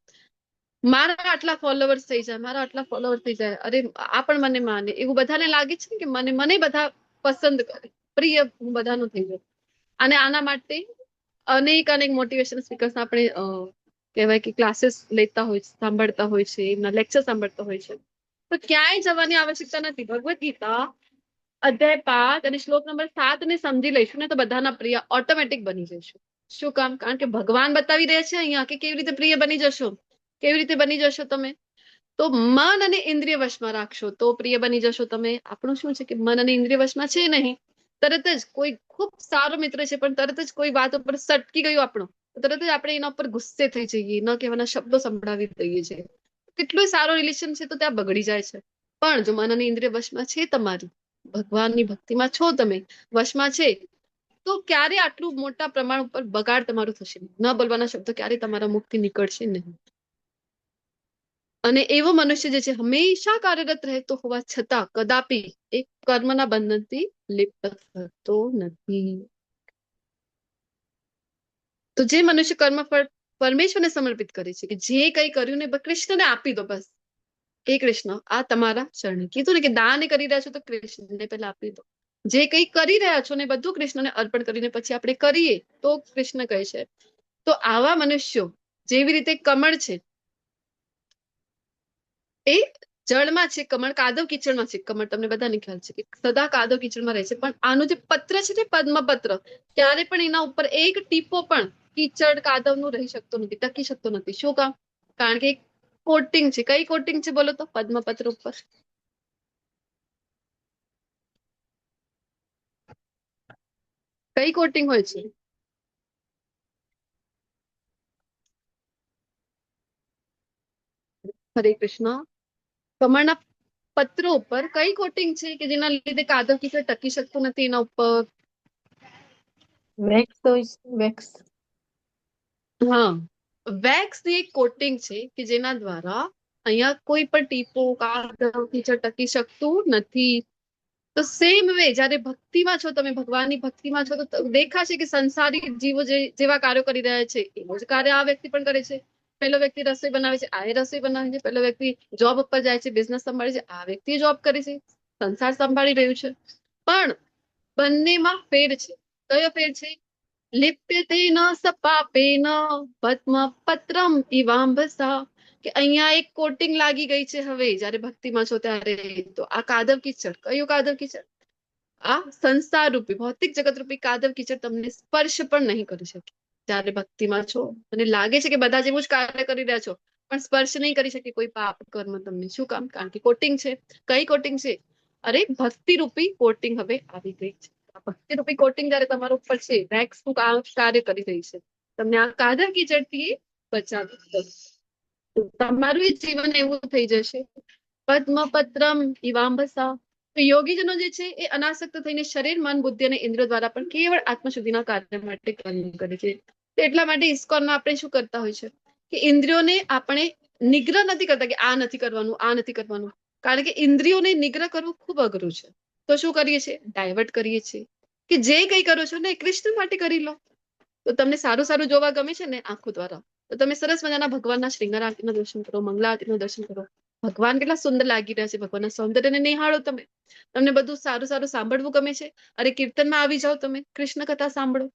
મારા આટલા ફોલોવર્સ થઈ જાય, મારા આટલા ફોલોવર્સ થઈ જાય, અરે આ પણ મને માને, એવું બધાને લાગે છે કે મને બધા પસંદ કરે, પ્રિય હું બધાનું થઈ જાય. અને આના માટે અનેક મોટિવેશન સ્પીકર્સ આપણે કહેવાય કે ક્લાસીસ લેતા હોય છે, સાંભળતા હોય છે, એમના લેક્ચર સાંભળતા હોય છે. તો ક્યાંય જવાની આવશ્યકતા નથી. ભગવદ ગીતા અધ્યાય 5 અને શ્લોક નંબર 7 ને સમજી લઈશું ને તો બધાના પ્રિય ઓટોમેટિક બની જઈશું. શું કામ? કારણ કે ભગવાન બતાવી રહ્યા છે અહીંયા કે કેવી રીતે પ્રિય બની જશો. કેવી રીતે બની જશો તમે? તો મન અને ઇન્દ્રિય વશમાં રાખશો તો પ્રિય બની જશો તમે. આપણું શું છે કે મન અને ઇન્દ્રિય વશમાં છે નહીં, તરત જ કોઈ ખૂબ સારો મિત્ર છે પણ તરત જ કોઈ વાત ઉપર સટકી ગયું આપણું, તરત જ આપણે એના ઉપર ગુસ્સે થઈ જઈએ, ન કહેવાના શબ્દો સંભળાવી દઈએ છીએ. કેટલું સારો રિલેશન છે તો ત્યાં બગડી જાય છે. પણ જો મન અને ઇન્દ્રિય વશમાં છે તમારી, ભગવાનની ભક્તિમાં છો તમે, વશમાં છે, તો ક્યારે આટલું મોટા પ્રમાણ ઉપર બગાડ તમારું થશે નહીં. ન બોલવાના શબ્દો ક્યારે તમારા મુખથી નીકળશે નહીં. અને એવો મનુષ્ય જે છે હંમેશા કાર્યરત રહેતો હોવા છતાં કદાપી એ કર્મના બંધનથી લિપ્ત થતો નથી. તો જે મનુષ્ય કર્મફળ પરમેશ્વરને સમર્પિત કરે છે, કે જે કંઈ કર્યું ને કૃષ્ણને આપી દો, બસ એ કૃષ્ણ આ તમારા ચરણે. કીધું ને કે દાન કરી રહ્યા છો તો કૃષ્ણને પહેલા આપી દો. જે કંઈ કરી રહ્યા છો ને બધું કૃષ્ણને અર્પણ કરીને પછી આપણે કરીએ તો કૃષ્ણ કહે છે. તો આવા મનુષ્યો જેવી રીતે કમળ છે એ જળમાં છે, કમળ કાદવ કીચડમાં છે. કમળ તમને બધાને ખ્યાલ છે કે સદા કાદવ કીચડમાં રહે છે, પણ આનું જે પત્ર છે ને પદ્મપત્ર, ક્યારે પણ એના ઉપર એક ટીપો પણ કીચડ કાદવનું રહી શકતો નથી, ટકી શકતો નથી. શું કામ? કારણ કે કોટિંગ છે. કઈ કોટિંગ છે બોલો તો? પદ્મપત્ર ઉપર. કઈ કોટિંગ હોય છે? હરે કૃષ્ણ. કમળના પત્રો ઉપર કઈ કોટિંગ છે કે જેના લીધે કાદવ કીચડ ટકી શકતું નથી એના ઉપર?
વેક્સ હોય છે, વેક્સ.
હા, વેક્સ ની એક કોટિંગ છે કે જેના દ્વારા અહીંયા કોઈ પણ ટીપો કાદવ કીચડ ટકી શકતું નથી. તો સેમ વે જયારે ભક્તિમાં છો તમે, ભગવાનની ભક્તિમાં છો, તો દેખાશે કે સંસારી જીવો જેવા કાર્યો કરી રહ્યા છે એવું જ કાર્ય આ વ્યક્તિ પણ કરે છે. પેલો વ્યક્તિ રસોઈ બનાવે છે, આ રસોઈ બનાવે છે. પેલો વ્યક્તિ જોબ ઉપર જાય છે, બિઝનેસ સંભાળે છે, આ વ્યક્તિ જોબ કરે છે, સંસાર સંભાળી રહ્યું છે. પણ બંનેમાં ફેર છે. કયો ફેર છે? લિપ્યતે ન સપાપેન પદ્મ પત્રમ ઇવાંભસા. કે અહીંયા એક કોટિંગ લાગી ગઈ છે. હવે જયારે ભક્તિમાં છો ત્યારે તો આ કાદવ કીચડ, કયું કાદવ કીચડ? આ સંસાર રૂપી ભૌતિક જગત રૂપી કાદવ કીચડ તમને સ્પર્શ પણ નહીં કરી શકે. જયારે ભક્તિમાં છો અને લાગે છે કે બધા જેવું જ કાર્ય કરી રહ્યા છો, પણ સ્પર્શ નહીં કરી શકે કોઈ પાપ કર્મ તમને. શું કામ? કારણ કે કોટિંગ છે. કઈ કોટિંગ છે? અરે ભક્તિ રૂપી કોટિંગ હવે આવી ગઈ છે. ભક્તિ રૂપી કોટિંગ જયારે તમારા ઉપર છે, વેક્સ નું કાર્ય કરી રહી છે, તમને આ કાદવ કીચડથી બચાવી દેશે. તમારું જીવન એવું થઈ જશે. પદ્મપત્રમ ઇવાંભસા. તો યોગીજનો જે છે એ અનાસક્ત થઈને શરીર, મન, બુદ્ધિ અને ઇન્દ્રિયો દ્વારા પણ કેવળ આત્મ શુદ્ધિના કાર્ય માટે કર્મ કરે છે. તો એટલા માટે ઇસ્કોનમાં આપણે શું કરતા હોય છે કે ઇન્દ્રિયોને આપણે નિગ્રહ નથી કરતા કે આ નથી કરવાનું, આ નથી કરવાનું. કારણ કે ઇન્દ્રિયોને નિગ્રહ કરવું ખૂબ અઘરું છે. તો શું કરીએ છીએ? ડાયવર્ટ કરીએ છીએ કે જે કંઈ કરો છો ને કૃષ્ણ માટે કરી લો. તો તમને સારું સારું જોવા ગમે છે ને આંખો દ્વારા, તો તમે સરસ મજાના ભગવાનના શ્રૃંગાર આરતીનું દર્શન કરો, મંગલા આરતીનું દર્શન કરો. ભગવાન કેટલા સુંદર લાગી રહ્યા છે, ભગવાનના સૌંદર્યને નિહાળો તમે. તમને બધું સારું સારું સાંભળવું ગમે છે, અરે કીર્તનમાં આવી જાઓ તમે, કૃષ્ણ કથા સાંભળો.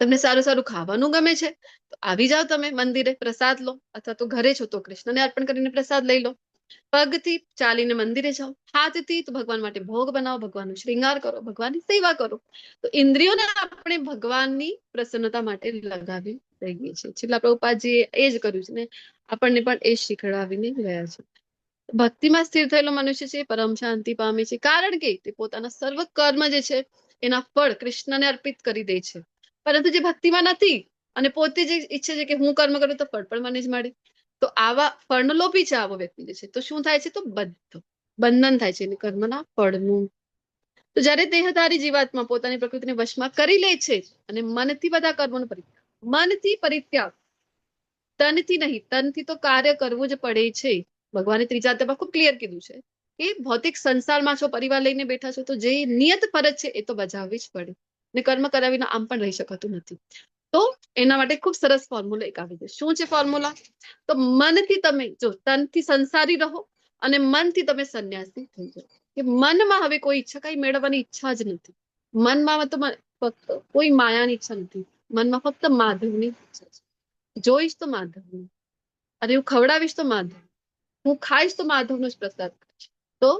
તમને સારું સારું ખાવાનું ગમે છે તો આવી જાઓ તમે મંદિરે, પ્રસાદ લો. અથવા તો ઘરે છો તો કૃષ્ણને અર્પણ કરીને પ્રસાદ લઈ લો. પગથી ચાલીને મંદિરે જાઓ, હાથથી તો ભગવાન માટે ભોગ બનાવો, ભગવાનનો શ્રૃંગાર કરો, ભગવાનની સેવા કરો. તો ઇન્દ્રિયોને આપણે ભગવાનની પ્રસન્નતા માટે લગાવી દઈએ છીએ. છેલ્લા પ્રભુપાદજીએ એ જ કર્યું છે ને આપણને પણ એ શીખડાવીને રહ્યા છે. ભક્તિમાં સ્થિર થયેલો મનુષ્ય છે પરમ શાંતિ પામે છે, કારણ કે તે પોતાના સર્વ કર્મ જે છે એના ફળ કૃષ્ણને અર્પિત કરી દે છે. પરંતુ જે ભક્તિમાં નથી અને પોતે જે ઈચ્છે છે કે હું કર્મ કરું તો ફળ પણ મને જ મળે, તો આવા ફળનો લોભી છે આવો વ્યક્તિ જે છે, તો શું થાય છે? તો બંધન થાય છે એને કર્મના ફળનું. તો જયારે દેહધારી જીવાત્મા પોતાની પ્રકૃતિને વશમાં કરી લે છે અને મનથી બધા કર્મોનો પરિત્યાગ, મનથી પરિત્યાગ, તનથી નહીં. તનથી તો કાર્ય કરવું જ પડે છે. ભગવાને ત્રીજા અધ્યાયમાં ખૂબ ક્લિયર કીધું છે કે ભૌતિક સંસારમાં છો, પરિવાર લઈને બેઠા છો, તો જે નિયત ફરજ છે એ તો બજાવવી જ પડે. ને કર્મ કર્યા વિના આમ પણ રહી શકાતું નથી. તો એના માટે ખૂબ સરસ ફોર્મ્યુલા એક આવી છે. શું છે ફોર્મ્યુલા? તો મનથી તમે જો તનથી સંસારી રહો અને મનથી તમે સંન્યાસી થઈ જાઓ. કે મનમાં હવે કોઈ ઈચ્છા કઈ મેળવવાની ઈચ્છા જ નથી. મનમાં તો ફક્ત કોઈ માયાની ઈચ્છા નથી. મનમાં ફક્ત માધવની ઈચ્છા છે. જોઈશ તો માધવની, અને હું ખવડાવીશ તો માધવ, હું ખાઈશ તો માધવનો જ પ્રસાદ કરીશ. તો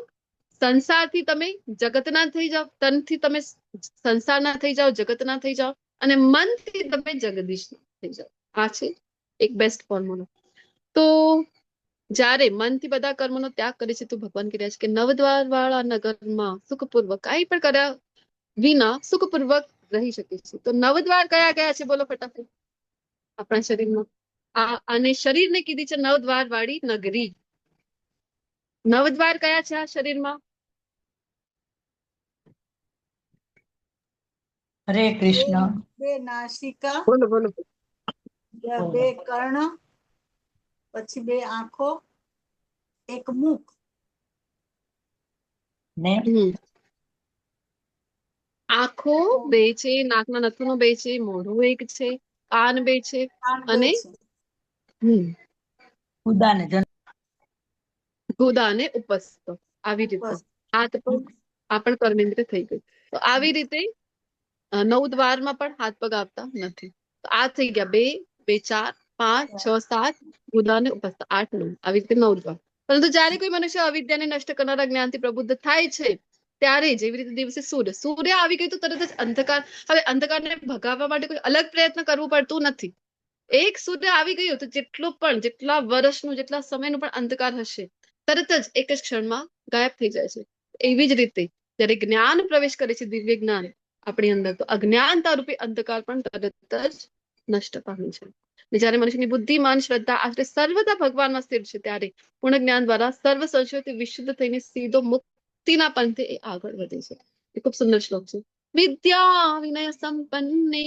સંસારથી તમે જગતના થઈ જાઓ, તનથી તમે સંસારના થઈ જાઓ, જગતના થઈ જાઓ, અને મનથી તમે જગદીશ થઈ જાઓ. આ છે એક બેસ્ટ ફોર્મ્યુલા. તો જ્યારે મનથી બધા કર્મનો ત્યાગ કરે છે તો ભગવાન કહે છે કે નવદ્વાર વાળા નગરમાં સુખપૂર્વક કાંઈ પણ કર્યા વિના સુખપૂર્વક રહી શકે છે. તો નવદ્વાર કયા કયા છે બોલો ફટાફટ આપણા શરીરમાં? અને શરીરને કીધી છે નવદ્વાર વાળી નગરી. નવદ્વાર કયા છે આ શરીરમાં?
હરે કૃષ્ણ.
બે નાસિકા,
બોલો બોલો.
બે કર્ણ, પછી બે આંખો, એક મુખ,
ને
આંખો બે છે, નાકના નથુનો બે છે, મોઢું એક છે, કાન બે છે,
કાન બે
અને
છે.
ઉદાને જન
ગુદા અને ઉપસ્થ. આવી રીતે
બસ.
હાથ પગ આ પણ કર્મેન્દ્રિય થઈ ગઈ. તો આવી રીતે 9 દ્વારમાં પણ હાથ પગ આવતા નથી. તો આ થઈ ગયા 2, 2, 4, 5, 6, 7 ગુદા અને ઉપસ્થ 8, 9 આવી રીતે 9 દ્વાર. પરંતુ જયારે કોઈ મનુષ્ય અવિદ્યાને નષ્ટ કરનારા જ્ઞાનથી પ્રબુદ્ધ થાય છે ત્યારે જેવી રીતે દિવસે સૂર્ય આવી ગઈ તો તરત જ અંધકાર. હવે અંધકારને ભગાવવા માટે કોઈ અલગ પ્રયત્ન કરવું પડતું નથી. એક સૂર્ય આવી ગયું તો જેટલા વર્ષનું જેટલા સમયનું પણ અંધકાર હશે તરત જ એક જ ક્ષણમાં ગાયબ થઈ જાય છે. એવી જ રીતે જયારે જ્ઞાન પ્રવેશ કરે છે, દિવ્ય જ્ઞાન આપણી અંદર, તો અજ્ઞાનતા રૂપી અંધકાર પણ તરત જ નષ્ટ પામે છે. જયારે મનુષ્યની બુદ્ધિમાન શ્રદ્ધા આશરે સર્વદા ભગવાનમાં સ્થિર છે ત્યારે પૂર્ણ જ્ઞાન દ્વારા સર્વ સંશયોથી વિશુદ્ધ થઈને સીધો મુક્તિના પંથે એ આગળ વધે છે. એ ખૂબ સુંદર શ્લોક છે. વિદ્યા વિનય સંપન્ને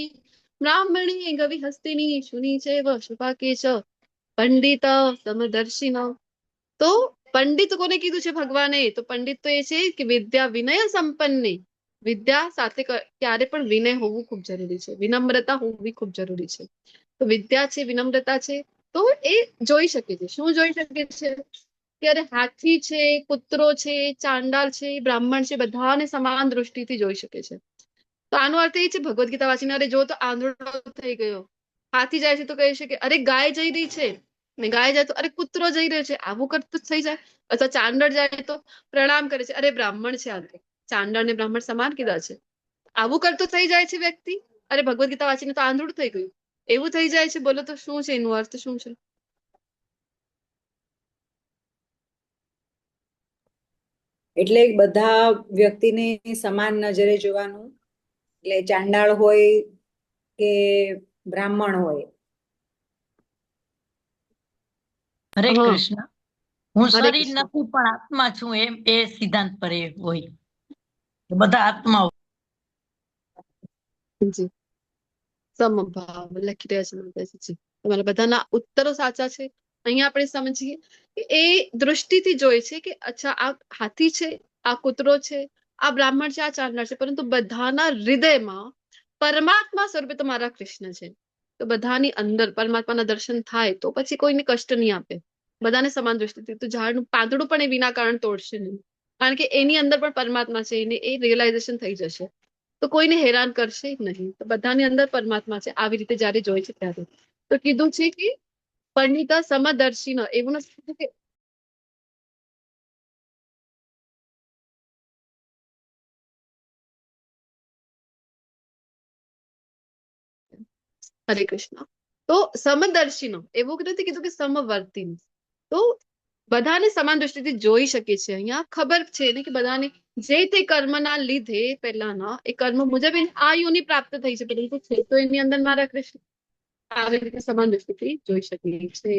બ્રાહ્મણી ગવિ હસ્તિની શુની ચૈવ શુભાકે ચ પંડિત સમદર્શિન. તો પંડિત કોને કીધું છે ભગવાને? તો પંડિત તો એ છે કે વિદ્યા વિનય સંપન્ને, વિદ્યા સાથે ક્યારે પણ વિનય હોવું ખૂબ જરૂરી છે, વિનમ્રતા હોવી ખૂબ જરૂરી છે. તો વિદ્યા છે, વિનમ્રતા છે, તો એ જોઈ શકે છે. શું જોઈ શકે છે? ત્યારે હાથી છે, કૂતરો છે, ચાંડાળ છે, બ્રાહ્મણ છે, બધાને સમાન દ્રષ્ટિથી જોઈ શકે છે. તો આનો અર્થ એ છે ભગવદ્ ગીતા વાંચીને અરે જો તો આંધળો થઈ ગયો. હાથી જાય છે તો કહે છે કે અરે ગાય જઈ રહી છે, ને ગાય જાય તો અરે કૂતરો જઈ રહ્યો છે, આવું કરતું જ થઈ જાય. અથવા ચાંડાળ જાય તો પ્રણામ કરે છે, અરે બ્રાહ્મણ છે, આ તો ચાંડાળ ને બ્રાહ્મણ સમાન કીધા છે, આવું કરતું થઈ જાય છે વ્યક્તિ. અરે ભગવદ્ ગીતા વાંચીને તો આંધળું થઈ ગયું, એવું થઈ જાય છે. બોલો તો શું છે એનો અર્થ? શું છે?
એટલે બધા વ્યક્તિને સમાન નજરે જોવાનું. એટલે ચાંડાળ હોય કે બ્રાહ્મણ હોય.
હરે
હા.
કૃષ્ણ. હું
હરે
શરીર
કૃષ્ણ.
નથી પણ આત્મા છું, એમ એ સિદ્ધાંત પર એ હોય કે બધા આત્માઓ.
જી સમભાવ લખી રહ્યા છે માતાજી. તમારા બધાના ઉત્તરો સાચા છે. અહીંયા આપણે સમજીએ કે એ દૃષ્ટિથી જોઈએ છે કે અચ્છા આ હાથી છે, આ કૂતરો છે, આ બ્રાહ્મણ છે, આ ચાંડાળ છે, પરંતુ બધાના હૃદયમાં પરમાત્મા સ્વરૂપે તો મારા કૃષ્ણ છે. તો બધાની અંદર પરમાત્માના દર્શન થાય તો પછી કોઈને કષ્ટ નહીં આપે, બધાને સમાન દૃષ્ટિથી. તો ઝાડનું પાંદડું પણ એ વિના કારણ તોડશે નહીં, કારણ કે એની અંદર પણ પરમાત્મા છે, એને એ રિયલાઇઝેશન થઈ જશે. તો કોઈને હેરાન કરશે નહીં. તો બધાની અંદર પરમાત્મા છે. આવી રીતે જયારે જોઈ છે ત્યારે તો કીધું છે કે પંડિત સમદર્શિન, એવું નથી કે હરે કૃષ્ણ. તો સમદર્શિનો એવું નથી કીધું કે સમવર્તી. તો બધાને સમાન દૃષ્ટિથી જોઈ શકે છે. અહીંયા ખબર છે ને કે બધાને જે તે કર્મના લીધે પહેલાના એ કર્મ મુજબ આ યોની પ્રાપ્ત થઈ છે, પરંતુ છે તો એની અંદર મારા કૃષ્ણ. આવી રીતે સમાન દૃષ્ટિથી જોઈ શકે છે.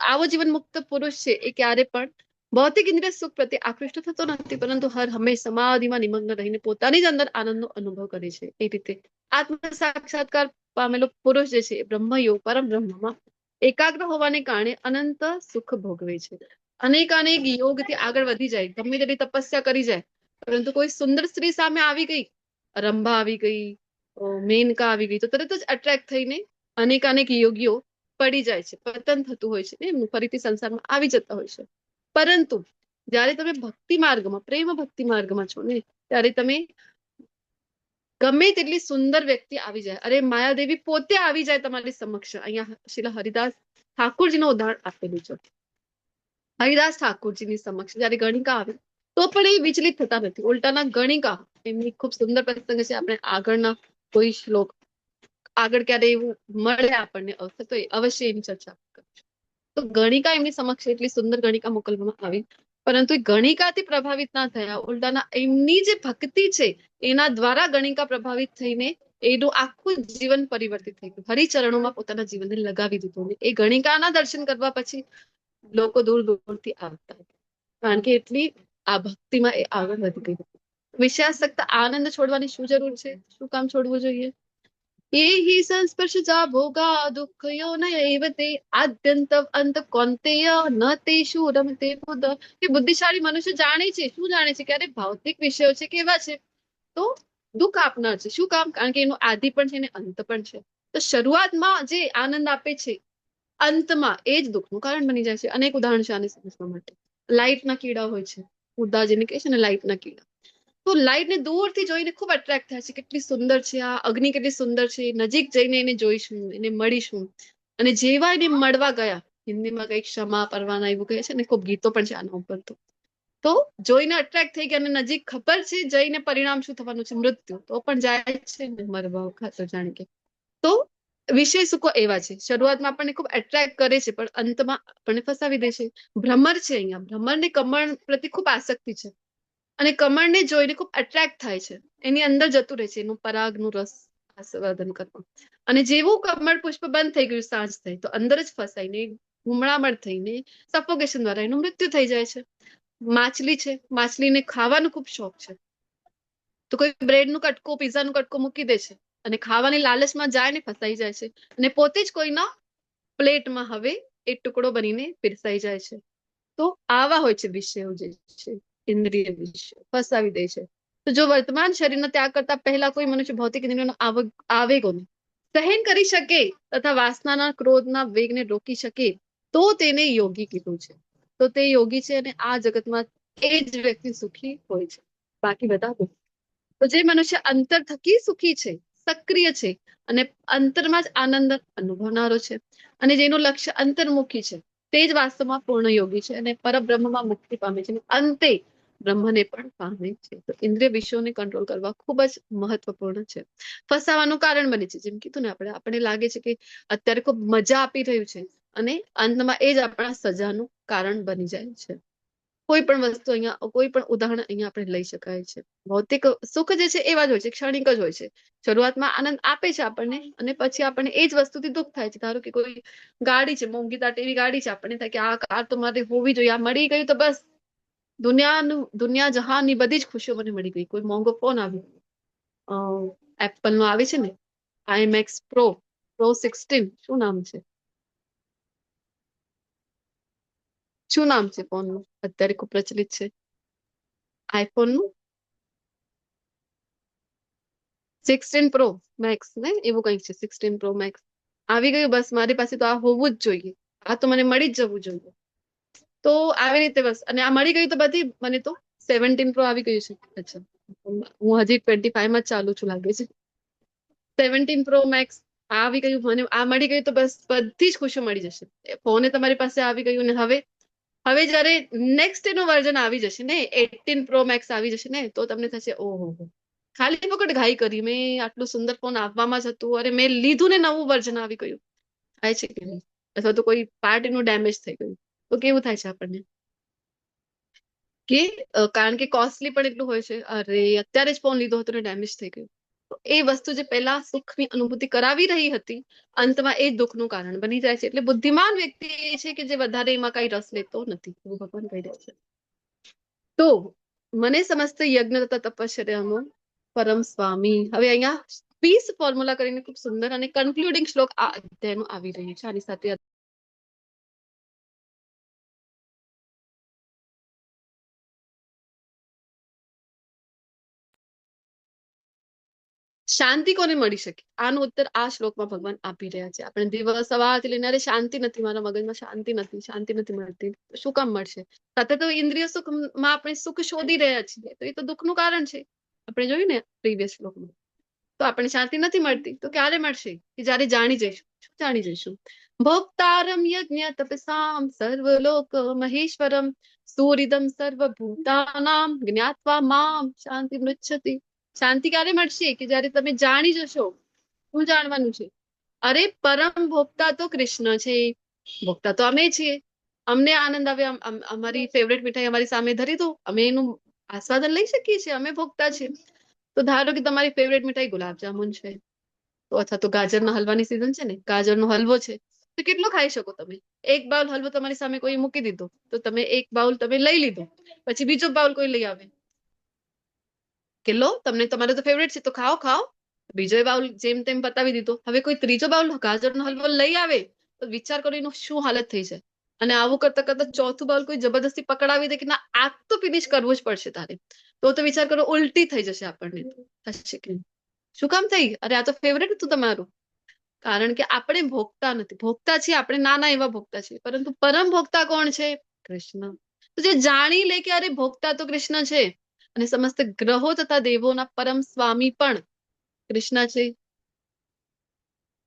આવો જીવન મુક્ત પુરુષ છે એ ક્યારે પણ ભૌતિક ઇન્દ્રિય સુખ પ્રત્યે આકૃષ્ટ થતો નથી, પરંતુ હંમેશ સમાધિમાં નિમગ્ન રહીને પોતાની જ અંદર આનંદનો અનુભવ કરે છે. એ રીતે આત્મ સાક્ષાત્કાર પામેલો પુરુષ જે છે એ બ્રહ્મયોગ પરમ બ્રહ્મમાં એકાગ્ર હોવાને કારણે અનંત સુખ ભોગવે છે. અનેક યોગથી આગળ વધી જાય, ગમે તેટલી તપસ્યા કરી જાય, પરંતુ કોઈ સુંદર સ્ત્રી સામે આવી ગઈ, રંભા આવી ગઈ, મેનકા આવી ગઈ, તો તરત જ અટ્રેક્ટ થઈને અનેક યોગીઓ પડી જાય છે, પતન થતું હોય છે, એમનું ફરીથી સંસારમાં આવી જતા હોય છે. પરંતુ જયારે તમે ભક્તિ માર્ગમાં, પ્રેમ ભક્તિ માર્ગમાં છો ને, ત્યારે તમે ગમે તેટલી સુંદર વ્યક્તિ આવી જાય, અરે માયાદેવી પોતે આવી જાય તમારી સમક્ષ. અહીંયા શ્રીલ હરિદાસ ઠાકોરજીનું ઉદાહરણ આપેલું છે. હરિદાસ ઠાકોરજીની સમક્ષ જયારે ગણિકા આવે તો પણ એ વિચલિત થતા નથી. ઉલટાના ગણિકા એમની ખૂબ સુંદર પ્રસંગ છે. આપણે આગળના કોઈ શ્લોક આગળ ક્યારે એવું મળે આપણને અવસર તો અવશ્ય એની ચર્ચા કરીશું. તો ગણિકા એમની સમક્ષ એટલી સુંદર ગણિકા મોકલવામાં આવી, પરંતુ એ ગણિકાથી પ્રભાવિત ના થયા. ઉલટાના એમની જે ભક્તિ છે એના દ્વારા ગણિકા પ્રભાવિત થઈને એનું આખું જીવન પરિવર્તિત થઈ ગયું. હરિચરણોમાં પોતાના જીવનને લગાવી દીધું. એ ગણિકાના દર્શન કરવા પછી લોકો દૂર દૂરથી આવતા, કારણ કે એટલી આ ભક્તિમાં એ આગળ વધી ગઈ. વિષયાસક્ત આનંદ છોડવાની શું જરૂર છે? શું કામ છોડવું જોઈએ? એ હિ સંસ્પર્શજા ભોગા દુઃખયો ન એવ તે આદ્યંત અંત કૌંતેય ન તેષુ રમતે બુદ્ધ. કે બુદ્ધિશાળી મનુષ્ય જાણે છે, શું જાણે છે કે અરે ભૌતિક વિષયો છે કેવા છે તો દુઃખ આપનાર છે. શું કામ? કારણ કે એનો આદિ પણ છે ને અંત પણ છે. તો શરૂઆતમાં જે આનંદ આપે છે અંતમાં એ જ દુઃખનું કારણ બની જાય છે. અનેક ઉદાહરણ છે આને સમજવા માટે. લાઇટના કીડા હોય છે, મુદ્દા જેને કહે છે ને લાઇટના કીડા. તો લાઇટને દૂરથી જોઈને ખૂબ અટ્રેક્ટ થાય છે, કેટલી સુંદર છે આ અગ્નિ, કેટલી સુંદર છે, નજીક જઈને એને જોઈશું, એને મળીશું. અને જેવા એને મળવા ગયા, હિન્દીમાં કઈ ક્ષમા પરવાના એવું કહે છે ને, ખૂબ ગીતો પણ છે આના ઉપર. તો જોઈને અટ્રેક્ટ થઈ ગયા અને નજીક ખબર છે જઈને પરિણામ શું થવાનું છે? મૃત્યુ. તો પણ જાય છે ને મરવા ખાતર જાણે કે. તો વિષય સુખો એવા છે, શરૂઆતમાં આપણને ખૂબ એટ્રેક્ટ કરે છે પણ અંતમાં આપણને ફસાવી દે છે. ભ્રમર છે અહીંયા, ભ્રમરને કમળ પ્રતિ ખૂબ આસક્તિ છે અને કમળને જોઈને ખૂબ એટ્રેક્ટ થાય છે, એની અંદર જતું રહે છે એનું પરાગનું રસ આસ્વાદન કરવા. અને જેવું કમળ પુષ્પ બંધ થઈ ગયું, સાંજ થઈ, તો અંદર જ ફસાઈને ગુમરામણ થઈને સફોકેશન દ્વારા એનું મૃત્યુ થઈ જાય છે. માછલી છે, માછલીને ખાવાનો ખૂબ શોખ છે, તો કોઈ બ્રેડનું કટકો, પીઝાનું કટકો મૂકી દે છે અને ખાવાની લાલચમાં જાય ને ફસાઈ જાય છે અને પોતે જ કોઈના પ્લેટમાં હવે એ ટુકડો બનીને પીરસાઈ જાય છે. તો આવા હોય છે વિષયો જે છે ઇન્દ્રિય વિષયો, ફસાવી દે છે. તો જો વર્તમાન શરીરનો ત્યાગ કરતા પહેલા કોઈ મનુષ્ય ભૌતિક ઇન્દ્રિયોના આવેગોને સહન કરી શકે તથા વાસનાના ક્રોધના વેગને રોકી શકે તો તેને યોગી કીધું છે. તો તે યોગી છે અને આ જગતમાં એ જ વ્યક્તિ સુખી હોય છે, બાકી બધા દુઃખી. તો જે મનુષ્ય અંતર થકી સુખી છે, સક્રિય છે અને અંતરમાં જ આનંદ અનુભવનારો છે અને જેનું લક્ષ્ય અંતર્મુખી છે, તે જ વાસ્તવમાં પૂર્ણ યોગી છે અને પરબ્રહ્મમાં મુક્તિ પામે છે અને અંતે બ્રહ્મને પણ પામે છે. તો ઇન્દ્રિય વિષયોને કંટ્રોલ કરવા ખૂબ જ મહત્વપૂર્ણ છે. ફસાવાનું કારણ બને છે, જેમ કીધું ને આપણે લાગે છે કે અત્યારે ખૂબ મજા આપી રહ્યું છે અને અંતમાં એ જ આપણા સજાનું કારણ બની જાય છે. કોઈ પણ વસ્તુ અહીંયા, કોઈ પણ ઉદાહરણ અહીંયા આપણે લઈ શકાય છે. ભૌતિક સુખ જે છે એવા જ હોય છે, ક્ષણિક જ હોય છે. શરૂઆતમાં આનંદ આપે છે આપણને અને પછી આપણને એ જ વસ્તુથી દુઃખ થાય છે. ધારો કે કોઈ ગાડી છે, મોંઘી તાટ એવી ગાડી છે, આપણને થાય કે આ કાર તો મારે હોવી જોઈએ, આ મળી ગયું તો બસ દુનિયા જહાનની બધી જ ખુશીઓ મને મળી ગઈ. કોઈ મોંઘો ફોન આવ્યો, એપલ નો આવે છે ને IMX Pro 16, શું નામ છે? શું નામ છે ફોનનું? અત્યારે ખૂબ પ્રચલિત છે આઈફોન નું 16 Pro Max ને એવું કંઈક છે. 16 Pro Max આવી ગયું, બસ મારી પાસે તો આ હોવું જ જોઈએ, આ તો મને મળી જ જવું જોઈએ. તો આવી રીતે બસ, અને આ મળી ગયું તો બધી, મને તો 17 Pro આવી ગયું છે. અચ્છા, હું હજી 25 માં જ ચાલુ છું લાગે છે. 17 Pro Max આવી ગયું, મને આ મળી ગયું તો બસ બધી જ ખુશીઓ મળી જશે. ફોને તમારી પાસે આવી ગયું ને હવે જયારે નેક્સ્ટ એનું વર્ઝન આવી જશે ને, 18 Pro Max આવી જશે ને, તો તમને થશે ઓહો, ખાલી વખત ઘાઈ કરી, મેં આટલું સુંદર ફોન આપવામાં જ હતું, અરે મેં લીધું ને નવું વર્ઝન આવી ગયું. થાય છે કે નહીં? અથવા તો કોઈ પાર્ટ એનું ડેમેજ થઈ ગયું તો કેવું થાય છે આપણને કે કારણ કે કોસ્ટલી પણ એટલું હોય છે, અરે અત્યારે જ ફોન લીધો હતો ને ડેમેજ થઈ ગયું. તો એ વસ્તુ જે પહેલા સુખની અનુભૂતિ કરાવી રહી હતી, અંતમાં એ દુઃખનું કારણ બની જાય છે. એટલે બુદ્ધિમાન વ્યક્તિ એ છે કે જે વધારે એમાં કઈ રસ લેતો નથી, એવું ભગવાન કહી રહ્યા છે. તો મને સમસ્ત યજ્ઞ તથા તપશ્ચર્યાનો પરમ સ્વામી, હવે અહીંયા પીસ ફોર્મ્યુલા કરીને ખૂબ સુંદર અને કન્ક્લુડિંગ શ્લોક આ અધ્યાયનો આવી રહ્યું છે. આની સાથે શાંતિ કોને મળી શકે, આનો ઉત્તર આ શ્લોકમાં ભગવાન આપી રહ્યા છે. આપણે દિવસ સવારથી લઈને અરે શાંતિ નથી, મારા મગજમાં શાંતિ નથી મળતી, શું કામ મળશે? સાથે તો ઇન્દ્રિય સુખમાં આપણે સુખ શોધી રહ્યા છીએ, તો એ તો દુઃખનું કારણ છે. આપણે જોયું ને પ્રીવિયસ શ્લોકમાં. તો આપણે શાંતિ નથી મળતી, તો ક્યારે મળશે? કે જ્યારે જાણી જઈશું. શું જાણી જઈશું? ભોક્તારમ યજ્ઞ તપસામ સર્વલોક મહેશ્વરમ સૂરિદમ સર્વભૂતાનામ જ્ઞાત્વા મામ શાંતિ મૃચ્છતિ. શાંતિ ક્યારે મળશે? કે જ્યારે તમે જાણી જશો. શું જાણવાનું છે? અરે પરમ ભોક્તા તો કૃષ્ણ છે, ભોક્તા તો અમે છીએ. અમને આનંદ આવે, અમારી ફેવરેટ મીઠાઈ અમારી સામે ધરી દો, અમે એનું આસ્વાદન લઈ શકીએ છીએ, અમે ભોક્તા છીએ. તો ધારો કે તમારી ફેવરેટ મીઠાઈ ગુલાબજામુન છે, તો અથવા તો ગાજરના હલવાની સિઝન છે ને, ગાજરનો હલવો છે, તો કેટલો ખાઈ શકો તમે? એક બાઉલ હલવો તમારી સામે કોઈ મૂકી દીધો તો તમે એક બાઉલ તમે લઈ લીધો, પછી બીજો બાઉલ કોઈ લઈ આવે કે લો તમને તમારે તો ફેવરેટ છે તો ખાઓ ખાઓ. બીજો બાઉલ જેમ તેમ પતાવી દીધો. હવે કોઈ ત્રીજો બાઉલ ગાજરનો હલવો લઈ આવે તો વિચાર કરો એનું શું હાલત થઈ જાય. અને આવું કરતા કરતા ચોથું બાઉલ કોઈ જબરદસ્તી પકડાવી દે કે ના આ તો ફિનિશ કરવું જ પડશે તારે, તો વિચાર કરો ઉલટી થઈ જશે આપણને. થશે કે નહીં? શું કામ થઈ? અરે આ તો ફેવરેટ હતું તમારું. કારણ કે આપણે ભોગતા નથી. ભોગતા છીએ આપણે, નાના એવા ભોગતા છીએ, પરંતુ પરમ ભોગતા કોણ છે? કૃષ્ણ. તો જે જાણી લે કે અરે ભોગતા તો કૃષ્ણ છે અને સમસ્ત ગ્રહો તથા દેવોના પરમ સ્વામી પણ કૃષ્ણ છે.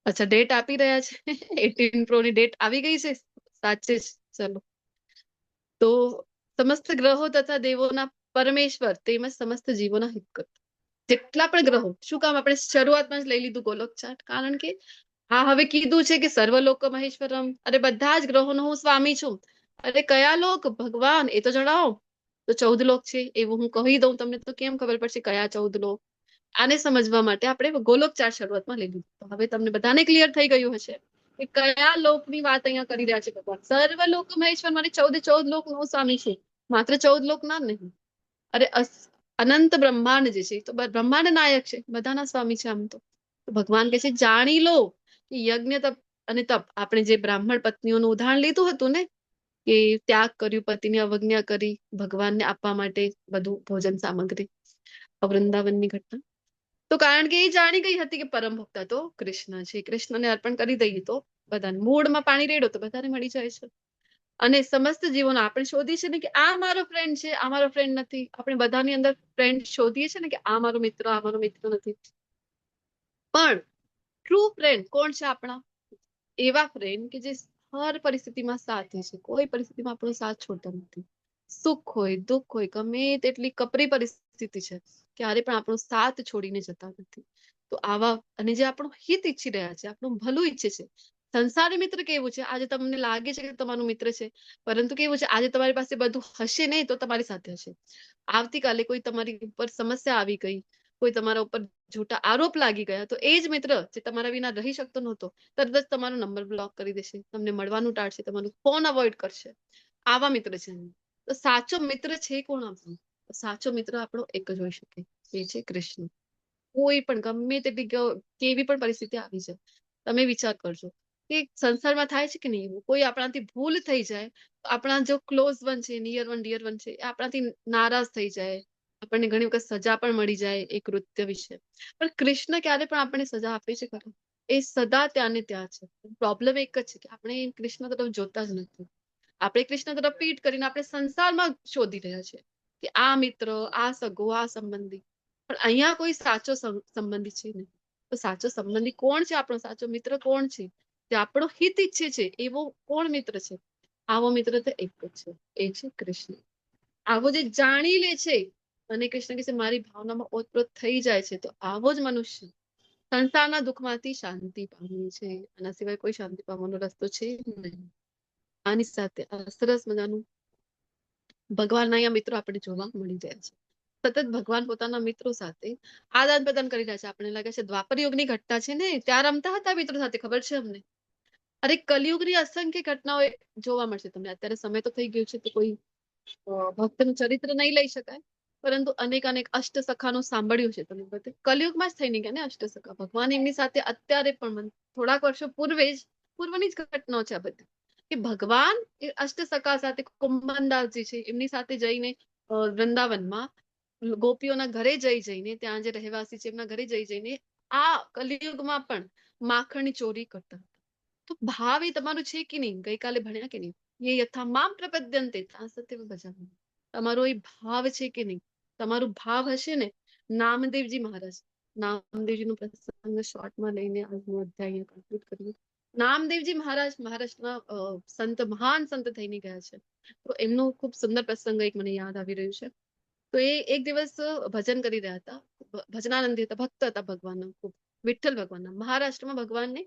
અચ્છા ડેટ આપી રહ્યા છે 18 પ્રો ની ડેટ આવી ગઈ છે. સાચે જ. ચલો તો સમસ્ત ગ્રહો તથા દેવોના પરમેશ્વર તેમજ સમસ્ત જીવોના હિત કરતા જેટલા પણ ગ્રહો. શું કામ આપણે શરૂઆતમાં જ લઈ લીધું ગોલોક ચાર્ટ? કારણ કે હા હવે કીધું છે કે સર્વલોક મહેશ્વરમ, અરે બધા જ ગ્રહોનો હું સ્વામી છું. અરે કયા લોક ભગવાન એ તો જણાવો. તો 14 લોક છે એવું હું કહી દઉં તમને તો કેમ ખબર પડશે કયા 14 લોક? આને સમજવા માટે આપણે ગોલોક ચાર્ટ શરૂઆતમાં લઈ લીધું. તો હવે તમને બધાને ક્લિયર થઈ ગયું હશે કે કયા લોકની વાત અહીંયા કરી રહ્યા છે ભગવાન. સર્વલોક મહેશ્વર મારી 14 લોક નો સ્વામી છે. માત્ર 14 લોક ના નહીં, અરે અનંત બ્રહ્માંડ જે છે તો બ્રહ્માંડ નાયક છે, બધાના સ્વામી છે આમ તો. ભગવાન કહે છે જાણી લો કે યજ્ઞ તપ અને તપ, આપણે જે બ્રાહ્મણ પત્નીઓનું ઉદાહરણ લીધું હતું ને કે ત્યાગ કર્યું, પતિની અવજ્ઞા કરી ભગવાનને આપવા માટે બધું ભોજન સામગ્રી, વૃંદાવનની ઘટના. તો કારણ કે એ જાણી ગઈ હતી કે પરમ ભક્ત તો કૃષ્ણ છે. કૃષ્ણને અર્પણ કરી દઈએ તો બધાને મૂળમાં પાણી રેડો તો બધાને મળી જાય છે. અને સમસ્ત જીવોને આપણે શોધી છે ને કે આ મારો ફ્રેન્ડ છે, આ મારો ફ્રેન્ડ નથી. આપણે બધાની અંદર ફ્રેન્ડ શોધીએ છીએ ને કે આ મારો મિત્ર, આ મારો મિત્ર નથી. પણ ટ્રુ ફ્રેન્ડ કોણ છે આપણા? એવા ફ્રેન્ડ કે જે હર પરિસ્થિતિમાં સાથે છે, કોઈ પરિસ્થિતિમાં આપણો સાથ છોડતા નથી. સુખ હોય દુઃખ હોય ગમે તેટલી કપરી પરિસ્થિતિ છે ક્યારે પણ આપણો સાથ છોડીને જતા નથી. તો આવા અને જે આપણું હિત ઈચ્છી રહ્યા છે, આપણું ભલું ઈચ્છે છે. સંસારી મિત્ર કેવું છે? આજે તમને લાગે છે કે તમારું મિત્ર છે, પરંતુ કેવું છે આજે તમારી પાસે બધું હશે નહીં તો તમારી સાથે હશે. આવતીકાલે કોઈ તમારી ઉપર સમસ્યા આવી ગઈ, કોઈ તમારા ઉપર જૂઠા આરોપ લાગી ગયા, તો એ જ મિત્ર જે તમારા વિના રહી શકતો નહોતો તરત જ તમારો નંબર બ્લોક કરી દેશે, તમને મળવાનું ટાળશે, તમારું ફોન અવોઇડ કરશે. આવા મિત્ર છે. તો સાચો મિત્ર છે કોણ આપણો? સાચો મિત્ર આપણો એક જ હોઈ શકે, એ છે કૃષ્ણ. કોઈ પણ ગમે તેટલી કેવી પણ પરિસ્થિતિ આવી જાય, તમે વિચાર કરજો કે સંસારમાં થાય છે કે નહીં એવું. કોઈ આપણાથી ભૂલ થઈ જાય તો આપણા જો ક્લોઝ વન છે, નિયર વન ડિયર વન છે, એ આપણાથી નારાજ થઈ જાય, આપણને ઘણી વખત સજા પણ મળી જાય એ કૃત્ય વિશે. પણ કૃષ્ણ ક્યારે પણ આપણને સજા આપે છે ખરા? એ સદા ત્યાં ને ત્યાં છે. પ્રોબ્લેમ એક જ છે કે આપણે કૃષ્ણ તરફ જોતા જ નથી. આપણે કૃષ્ણ તરફ પીઠ કરીને આપણે સંસારમાં શોધી રહ્યા છે કે આ મિત્ર, આ સગો, આ સંબંધી. પણ અહીંયા કોઈ સાચો સંબંધી છે નહીં. તો સાચો સંબંધી કોણ છે? આપણો સાચો મિત્ર કોણ છે? જે આપણો હિત ઈચ્છે છે એવો કોણ મિત્ર છે? આવો મિત્ર તો એક જ છે, એ છે કૃષ્ણ. આવો જે જાણી લે છે અને કૃષ્ણ કહે છે મારી ભાવનામાં ઓતપ્રોત થઈ જાય છે, તો આવો જ મનુષ્ય સંસારના દુઃખમાંથી શાંતિ પામે છે. આના સિવાય કોઈ શાંતિ પામવાનો રસ્તો છે નહીં. આની સાથે સરસ મજાનું ભગવાનના અહીંયા મિત્રો આપણે જોવા મળી રહ્યા છે. સતત ભગવાન પોતાના મિત્રો સાથે આદાન પ્રદાન કરી રહ્યા છે. આપણે લાગે છે દ્વાપર યુગની ઘટના છે ને, ત્યાં રમતા હતા મિત્રો સાથે, ખબર છે અમને. અરે કલયુગની અસંખ્ય ઘટનાઓ જોવા મળશે તમને. અત્યારે સમય તો થઈ ગયું છે તો કોઈ ભક્તનું ચરિત્ર નહીં લઈ શકાય, પરંતુ અનેક અષ્ટ સખાનું સાંભળ્યું છે તમે બધે. કલયુગમાં જ થઈ નહીં ગયા ને અષ્ટ સખા. ભગવાન એમની સાથે અત્યારે પણ થોડાક વર્ષો પૂર્વની જ ઘટનાઓ છે આ બધી, કે ભગવાન એ અષ્ટ સખા સાથે, કુંભનદાસજી છે એમની સાથે જઈને વૃંદાવનમાં ગોપીઓના ઘરે જઈને ત્યાં જે રહેવાસી છે એમના ઘરે જઈને આ કલિયુગમાં પણ માખણની ચોરી કરતા હતા. તો ભાવ એ તમારું છે કે નહીં? ગઈકાલે ભણ્યા કે નહીં? એ યથા મામ પ્રપદ્યંતે સત્ય ભજન. તમારો એ ભાવ છે કે નહીં? તમારું ભાવ હશે ને. નામદેવજી મહારાજ, નામદેવજીનું પ્રસંગ શોર્ટમાં લઈને આજનો અધ્યાય કમ્પ્લીટ કર્યું. નામદેવજી મહારાજ મહારાષ્ટ્રના સંત, મહાન સંત થઈને ગયા છે. તો એમનો ખૂબ સુંદર પ્રસંગ એક મને યાદ આવી રહ્યું છે. તો એ એક દિવસ ભજન કરી રહ્યા હતા, ભજનાનંદી હતા, ભક્ત હતા ભગવાનના, ખૂબ વિઠ્ઠલ ભગવાનના. મહારાષ્ટ્રમાં ભગવાનને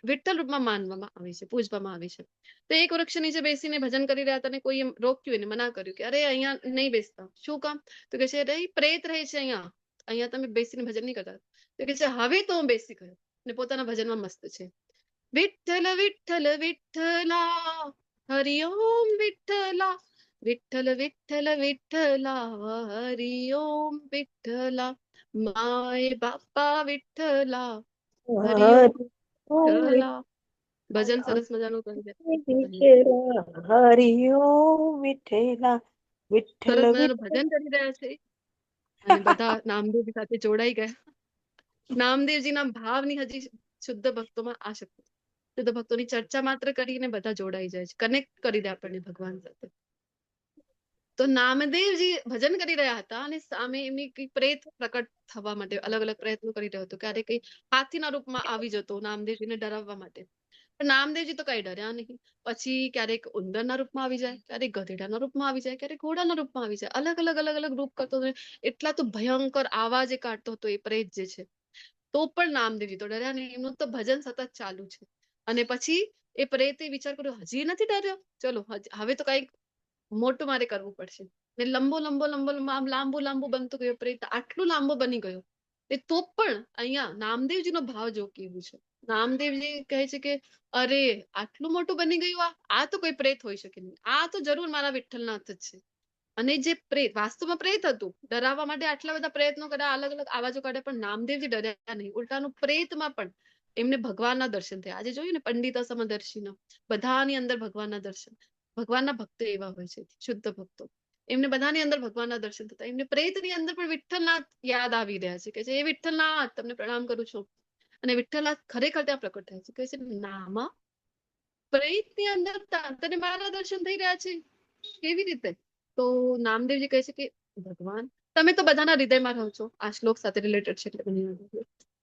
વિઠ્ઠલ રૂપમાં માનવામાં આવે છે, પૂજવામાં આવે છે. તો એક વૃક્ષ નીચે બેસીને ભજન કરી રહ્યા હતા અને કોઈ એમ રોક્યું, એને મના કર્યું કે અરે અહીંયા નહીં બેસતા. શું કામ? તો કે છે અરે પ્રેત રહે છે અહીંયા તમે બેસીને ભજન નહીં કરતા. તો કે છે હવે તો હું બેસી ગયો અને પોતાના ભજનમાં મસ્ત છે. વિઠ્ઠલ વિઠ્ઠલ વિઠ્ઠલા હરિ ઓમ વિઠ્ઠલા વિઠ્ઠલ વિઠ્ઠલ વિઠ્ઠલા હરિ ઓમ વિઠ્ઠલા માય બાપા વિઠ્ઠલા હરિ ઓમ વિઠ્ઠલા. ભજન સરસ મજાનું કરી દે.
હરિઓમ વિઠ્ઠલા વિઠ્ઠલ
સરસ મજાનું ભજન કરી રહ્યા છે અને બધા નામદેવજી સાથે જોડાઈ ગયા. નામદેવજીના ભાવની હજી શુદ્ધ ભક્તોમાં આ શક્તિ. શુદ્ધ ભક્તોની ચર્ચા માત્ર કરીને બધા જોડાઈ જાય છે, કનેક્ટ કરી દે આપણને ભગવાન સાથે. તો નામદેવજી ભજન કરી રહ્યા હતા અને સામે એમની કઈ પ્રેત પ્રકટ થવા માટે અલગ અલગ પ્રયત્નો કરી રહ્યો હતો. ક્યારેક કઈ હાથીના રૂપમાં આવી જતો નામદેવજીને ડરાવવા માટે, પણ નામદેવજી તો કઈ ડર્યા નહીં. પછી ક્યારેક ઉંદરના રૂપમાં આવી જાય, ક્યારેક ગધેડાના રૂપમાં આવી જાય, ક્યારેક ઘોડાના રૂપમાં આવી જાય. અલગ અલગ રૂપ કરતો હતો. એટલા તો ભયંકર આવાજ એ કાઢતો હતો એ પ્રેત જે છે. તો પણ નામદેવજી તો ડર્યા નહીં. એમનું તો ભજન સતત ચાલુ છે. અને પછી એ પ્રેતે વિચાર કર્યો હજી નથી ડર્યો, ચલો હવે તો કઈક મોટું મારે કરવું પડશે. ને લાંબુ બનતો ગયો પ્રેત. આટલું લાંબો બની ગયો એ તો પણ અહીંયા નામદેવજીનો ભાવ જો કેવું છે. નામદેવજી કહે છે કે અરે આટલું મોટું બની ગયું, આ તો કોઈ પ્રેત હોઈ શકે નહીં, આ તો જરૂર મારા વિઠ્ઠલનાથ જ છે. અને જે પ્રેત વાસ્તવમાં પ્રેત હતું, ડરાવવા માટે આટલા બધા પ્રયત્નો કર્યા, અલગ અલગ આવાજો કાઢ્યા, પણ નામદેવજી ડર્યા નહીં. ઉલટાનું પ્રેતમાં પણ એમને ભગવાનના દર્શન થયા. આજે જોયું ને પંડિત સમદર્શીના, બધાની અંદર ભગવાનના દર્શન. ભગવાનના ભક્તો એવા હોય છે, શુદ્ધ ભક્તો. એમને બધાની અંદર ભગવાનના દર્શન થતા. એમને પ્રેતની અંદર પણ વિઠ્ઠલનાથ યાદ આવી રહ્યા છે કે એ વિઠ્ઠલનાથ તમને પ્રણામ કરું છું. અને વિઠ્ઠલનાથ ખરેખર ત્યાં પ્રકટ થાય છે. કહે છે નામા પ્રેતની અંદર તને મારા દર્શન થઈ રહ્યા છે, કેવી રીતે? તો નામદેવજી કહે છે કે ભગવાન તમે તો બધાના હૃદયમાં રહો છો. આ શ્લોક સાથે રિલેટેડ છે એટલે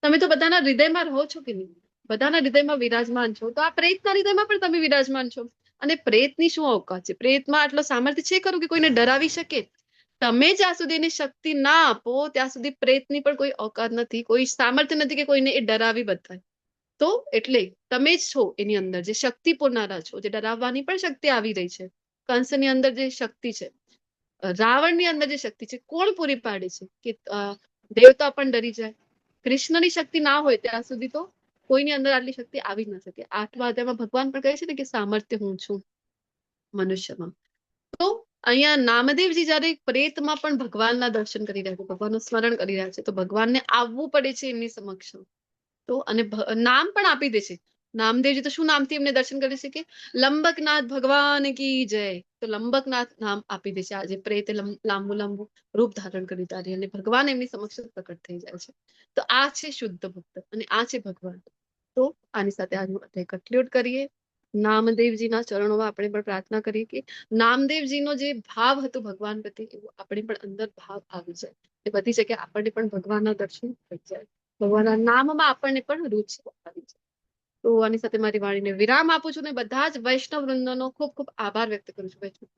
તમે તો બધાના હૃદયમાં રહો છો કે નહીં? બધાના હૃદયમાં વિરાજમાન છો, તો આ પ્રેતના હૃદયમાં પણ તમે વિરાજમાન છો. અને પ્રેતની શું અવકાશ છે? પ્રેતમાં આટલો સામર્થ્ય છે ખરું કે કોઈને ડરાવી શકે? તમે જ્યાં સુધી એની શક્તિ ના આપો ત્યાં સુધી પ્રેતની પણ કોઈ અવકાશ નથી, કોઈ સામર્થ્ય નથી કે કોઈને એ ડરાવી બતાવે. તો એટલે તમે જ છો એની અંદર જે શક્તિ પૂરનારા છો, જે ડરાવવાની પણ શક્તિ આવી રહી છે. કંસની અંદર જે શક્તિ છે, રાવણની અંદર જે શક્તિ છે, કોણ પૂરી પાડે છે કે દેવતા પણ ડરી જાય? કૃષ્ણની શક્તિ ના હોય ત્યાં સુધી તો કોઈની અંદર આટલી શક્તિ આવી ન શકે. 8મા અધ્યાયમાં ભગવાન પણ કહે છે ને કે સામર્થ્ય હું છું મનુષ્યમાં. તો અહીંયા નામદેવજી જયારે પ્રેતમાં પણ ભગવાનના દર્શન કરી રહ્યા છે, ભગવાનનું સ્મરણ કરી રહ્યા છે, તો ભગવાનને આવવું પડે છે એમની સમક્ષ. તો અને નામ પણ આપી દે છે. નામદેવજી તો શું નામથી એમને દર્શન કરે છે કે લંબકનાથ ભગવાન કી જય. તો લંબકનાથ નામ આપી દે છે. આજે પ્રેતે લાંબુ રૂપ ધારણ કરી તારી અને ભગવાન એમની સમક્ષ પ્રકટ થઈ જાય છે. તો આ છે શુદ્ધ ભક્ત અને આ છે ભગવાન. તો આની સાથે આજનું અધ્યાય કન્ક્લુડ કરીએ. નામદેવજીના ચરણોમાં આપણે પણ પ્રાર્થના કરીએ કે નામદેવજીનો જે ભાવ હતો ભગવાન પ્રત્યે એવો આપણે પણ અંદર ભાવ આવી જાય. એ બધી જગ્યાએ આપણને પણ ભગવાનના દર્શન થઈ જાય. ભગવાનના નામમાં આપણને પણ રુચિ આવી જાય. તો આની સાથે મારી વાણીને વિરામ આપું છું ને બધા જ વૈષ્ણવ વૃંદનો ખૂબ ખૂબ આભાર વ્યક્ત કરું છું.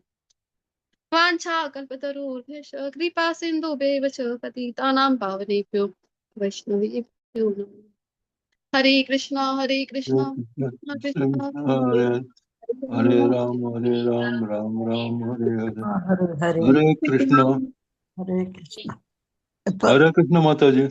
વાંછા કલ્પતરુર્ભ્યશ્ચ કૃપા સિંધુભ્યેવ ચ પતિતાનાં પાવનેભ્યો વૈષ્ણવેભ્યો નમઃ. હરે કૃષ્ણ હરે કૃષ્ણ કૃષ્ણ
હરે રામ રામ રામ હરે હરે.
હરે
હરે કૃષ્ણ.
હરે કૃષ્ણ.
હરે કૃષ્ણ માતાજી.